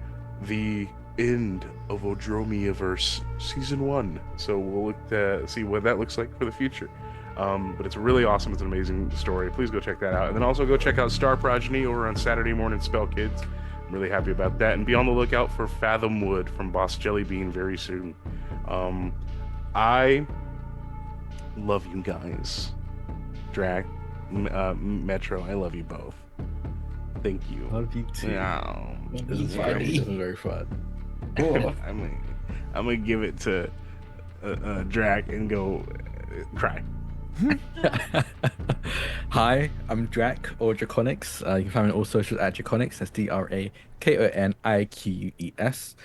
the end of Odromiaverse Season 1, so we'll look to see what that looks like for the future. But it's really awesome. It's an amazing story. Please go check that out. And then also go check out Star Progeny over on Saturday Morning Spell Kids. I'm really happy about that. And be on the lookout for Fathomwood from Boss Jellybean very soon. I love you guys. Drac, Metro, I love you both. Thank you. Love you too. Yeah. This is very fun. I'm gonna give it to Drac and go cry. Hi, I'm Drac or Drakoniques. You can find me on all socials at Drakoniques. That's DRAKONIQUES.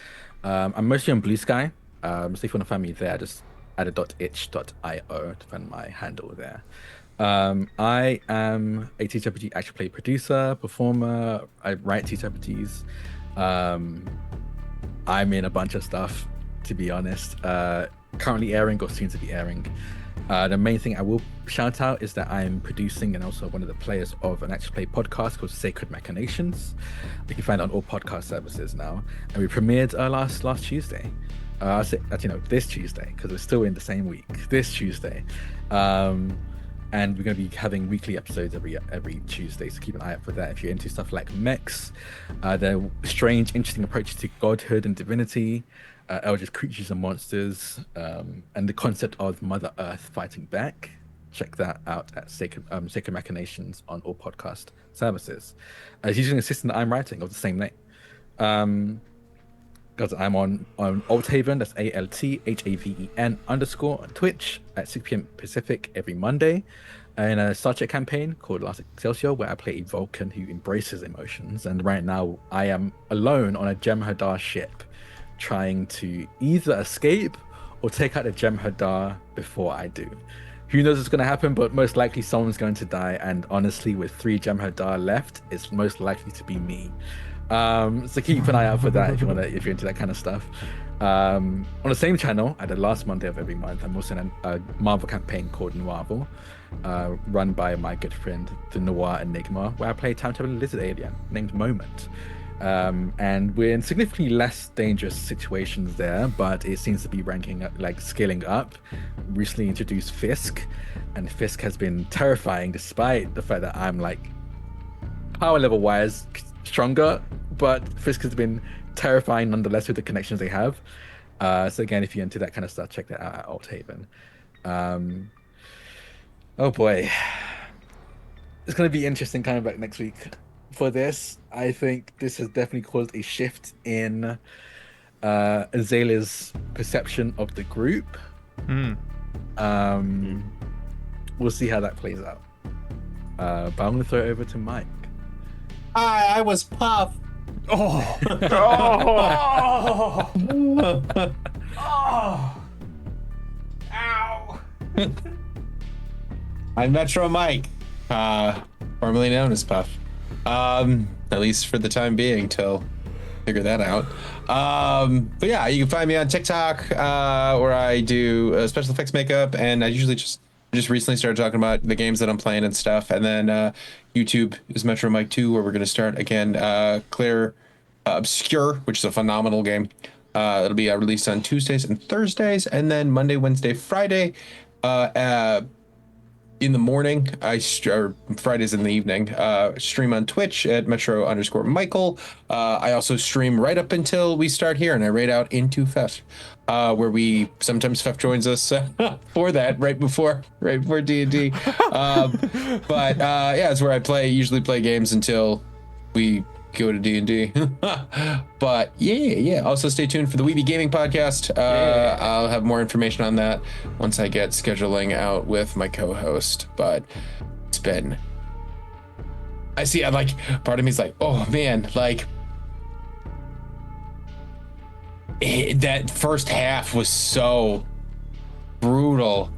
I'm mostly on Blue Sky. So if you want to find me there, just add a .itch.io to find my handle there. I am a TTRPG actual play producer, performer. I write TTRPGs. I'm in a bunch of stuff, to be honest. Currently airing or soon to be airing. The main thing I will shout out is that I'm producing and also one of the players of an actual play podcast called Sacred Machinations. You can find it on all podcast services now. And we premiered last Tuesday. I'll say that, this Tuesday, because we're still in the same week. This Tuesday. And we're going to be having weekly episodes every Tuesday, so keep an eye out for that. If you're into stuff like mechs, the strange, interesting approach to godhood and divinity, eldritch creatures and monsters, and the concept of Mother Earth fighting back, check that out at Sacred Machinations on all podcast services. He's using a system that I'm writing of the same name. Because I'm on Althaven, that's ALTHAVEN _ on Twitch at 6 p.m. Pacific every Monday, in a Star Trek campaign called Last Excelsior, where I play a Vulcan who embraces emotions. And right now, I am alone on a Jem'Hadar ship, trying to either escape or take out the Jem'Hadar before I do. Who knows what's going to happen, but most likely someone's going to die. And honestly, with 3 Jem'Hadar left, it's most likely to be me. So keep an eye out for that if you're into that kind of stuff. On the same channel, at the last Monday of every month, I'm also in a Marvel campaign called Noirvel, run by my good friend the Noir Enigma, where I play a time-traveling lizard alien named Moment. And we're in significantly less dangerous situations there, but it seems to be ranking up, scaling up. Recently introduced Fisk, and Fisk has been terrifying despite the fact that I'm power level wise stronger, but Fisk has been terrifying nonetheless with the connections they have. So again, if you're into that kind of stuff, check that out at Althaven. Oh boy, it's going to be interesting coming back next week for this. I think this has definitely caused a shift in Azalea's perception of the group. We'll see how that plays out. But I'm going to throw it over to Mike. I was Puff. Oh. Ow. I'm Metro Mike, formerly known as Puff. At least for the time being, till figure that out. But yeah, you can find me on TikTok, where I do special effects makeup, and I usually just recently started talking about the games that I'm playing and stuff. And then YouTube is Metro Mike 2, where we're going to start again. Clear Obscure, which is a phenomenal game. It'll be released on Tuesdays and Thursdays, and then Monday, Wednesday, Friday in the morning. Or Fridays in the evening. Stream on Twitch at Metro_Michael. I also stream right up until we start here, and I raid out into Feff, where we sometimes Feff joins us for that right before D&D. But yeah, it's where I usually play games until we go to D&D. But yeah. Also stay tuned for the Weeby Gaming podcast. I'll have more information on that once I get scheduling out with my co-host. But it's been, I see, part of me is like, oh man, that first half was so brutal.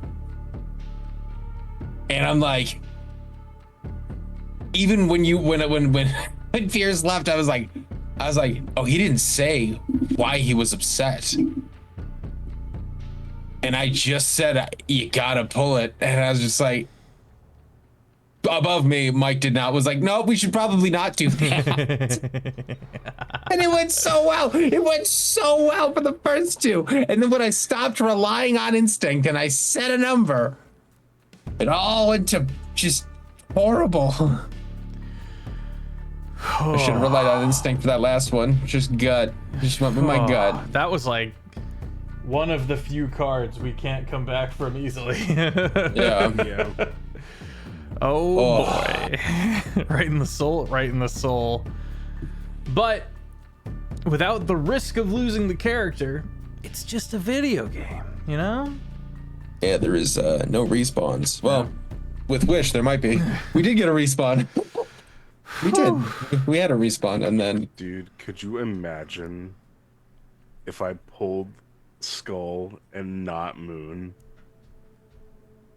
And I'm like, even when Piers left, I was like, oh, he didn't say why he was upset. And I just said, you gotta pull it. And I was just like, above me, Mike was like, no, we should probably not do that. And it went so well. It went so well for the first two. And then when I stopped relying on instinct and I set a number, it all went to just horrible. I should have relied on instinct for that last one. Just gut. Just went with my gut. That was one of the few cards we can't come back from easily. Yeah. Oh boy. Right in the soul. But without the risk of losing the character, it's just a video game, you know? Yeah, there is no respawns. Well, with Wish, there might be. We did get a respawn. We did. We had a respawn, and then... Dude, could you imagine if I pulled Skull and not Moon?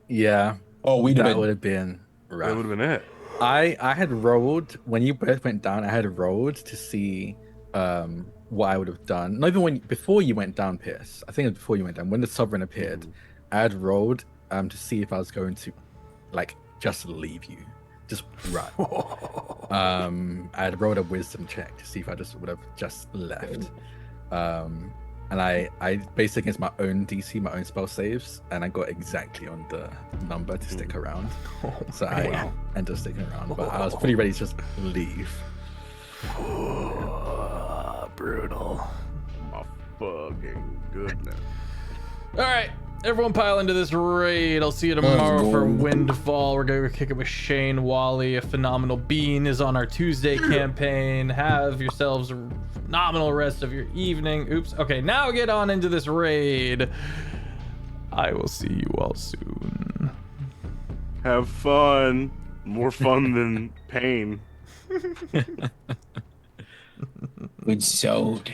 Yeah. Oh, that would have been rough. That would have been it. I had rolled, when you both went down, I had rolled to see what I would have done. Not even before you went down, Pierce. I think it was before you went down. When the Sovereign appeared, I had rolled to see if I was going to like just leave you, just run. I had rolled a wisdom check to see if I just would have just left. And I based against my own DC, my own spell saves, and I got exactly on the number to stick around. So I ended up sticking around, but I was pretty ready to just leave. Brutal. My fucking goodness. All right, everyone pile into this raid. I'll see you tomorrow for Windfall. We're going to kick it with Shane Wally. A Phenomenal Bean is on our Tuesday campaign. Have yourselves a phenomenal rest of your evening. Oops. Okay, now get on into this raid. I will see you all soon. Have fun. More fun than pain. Good sold.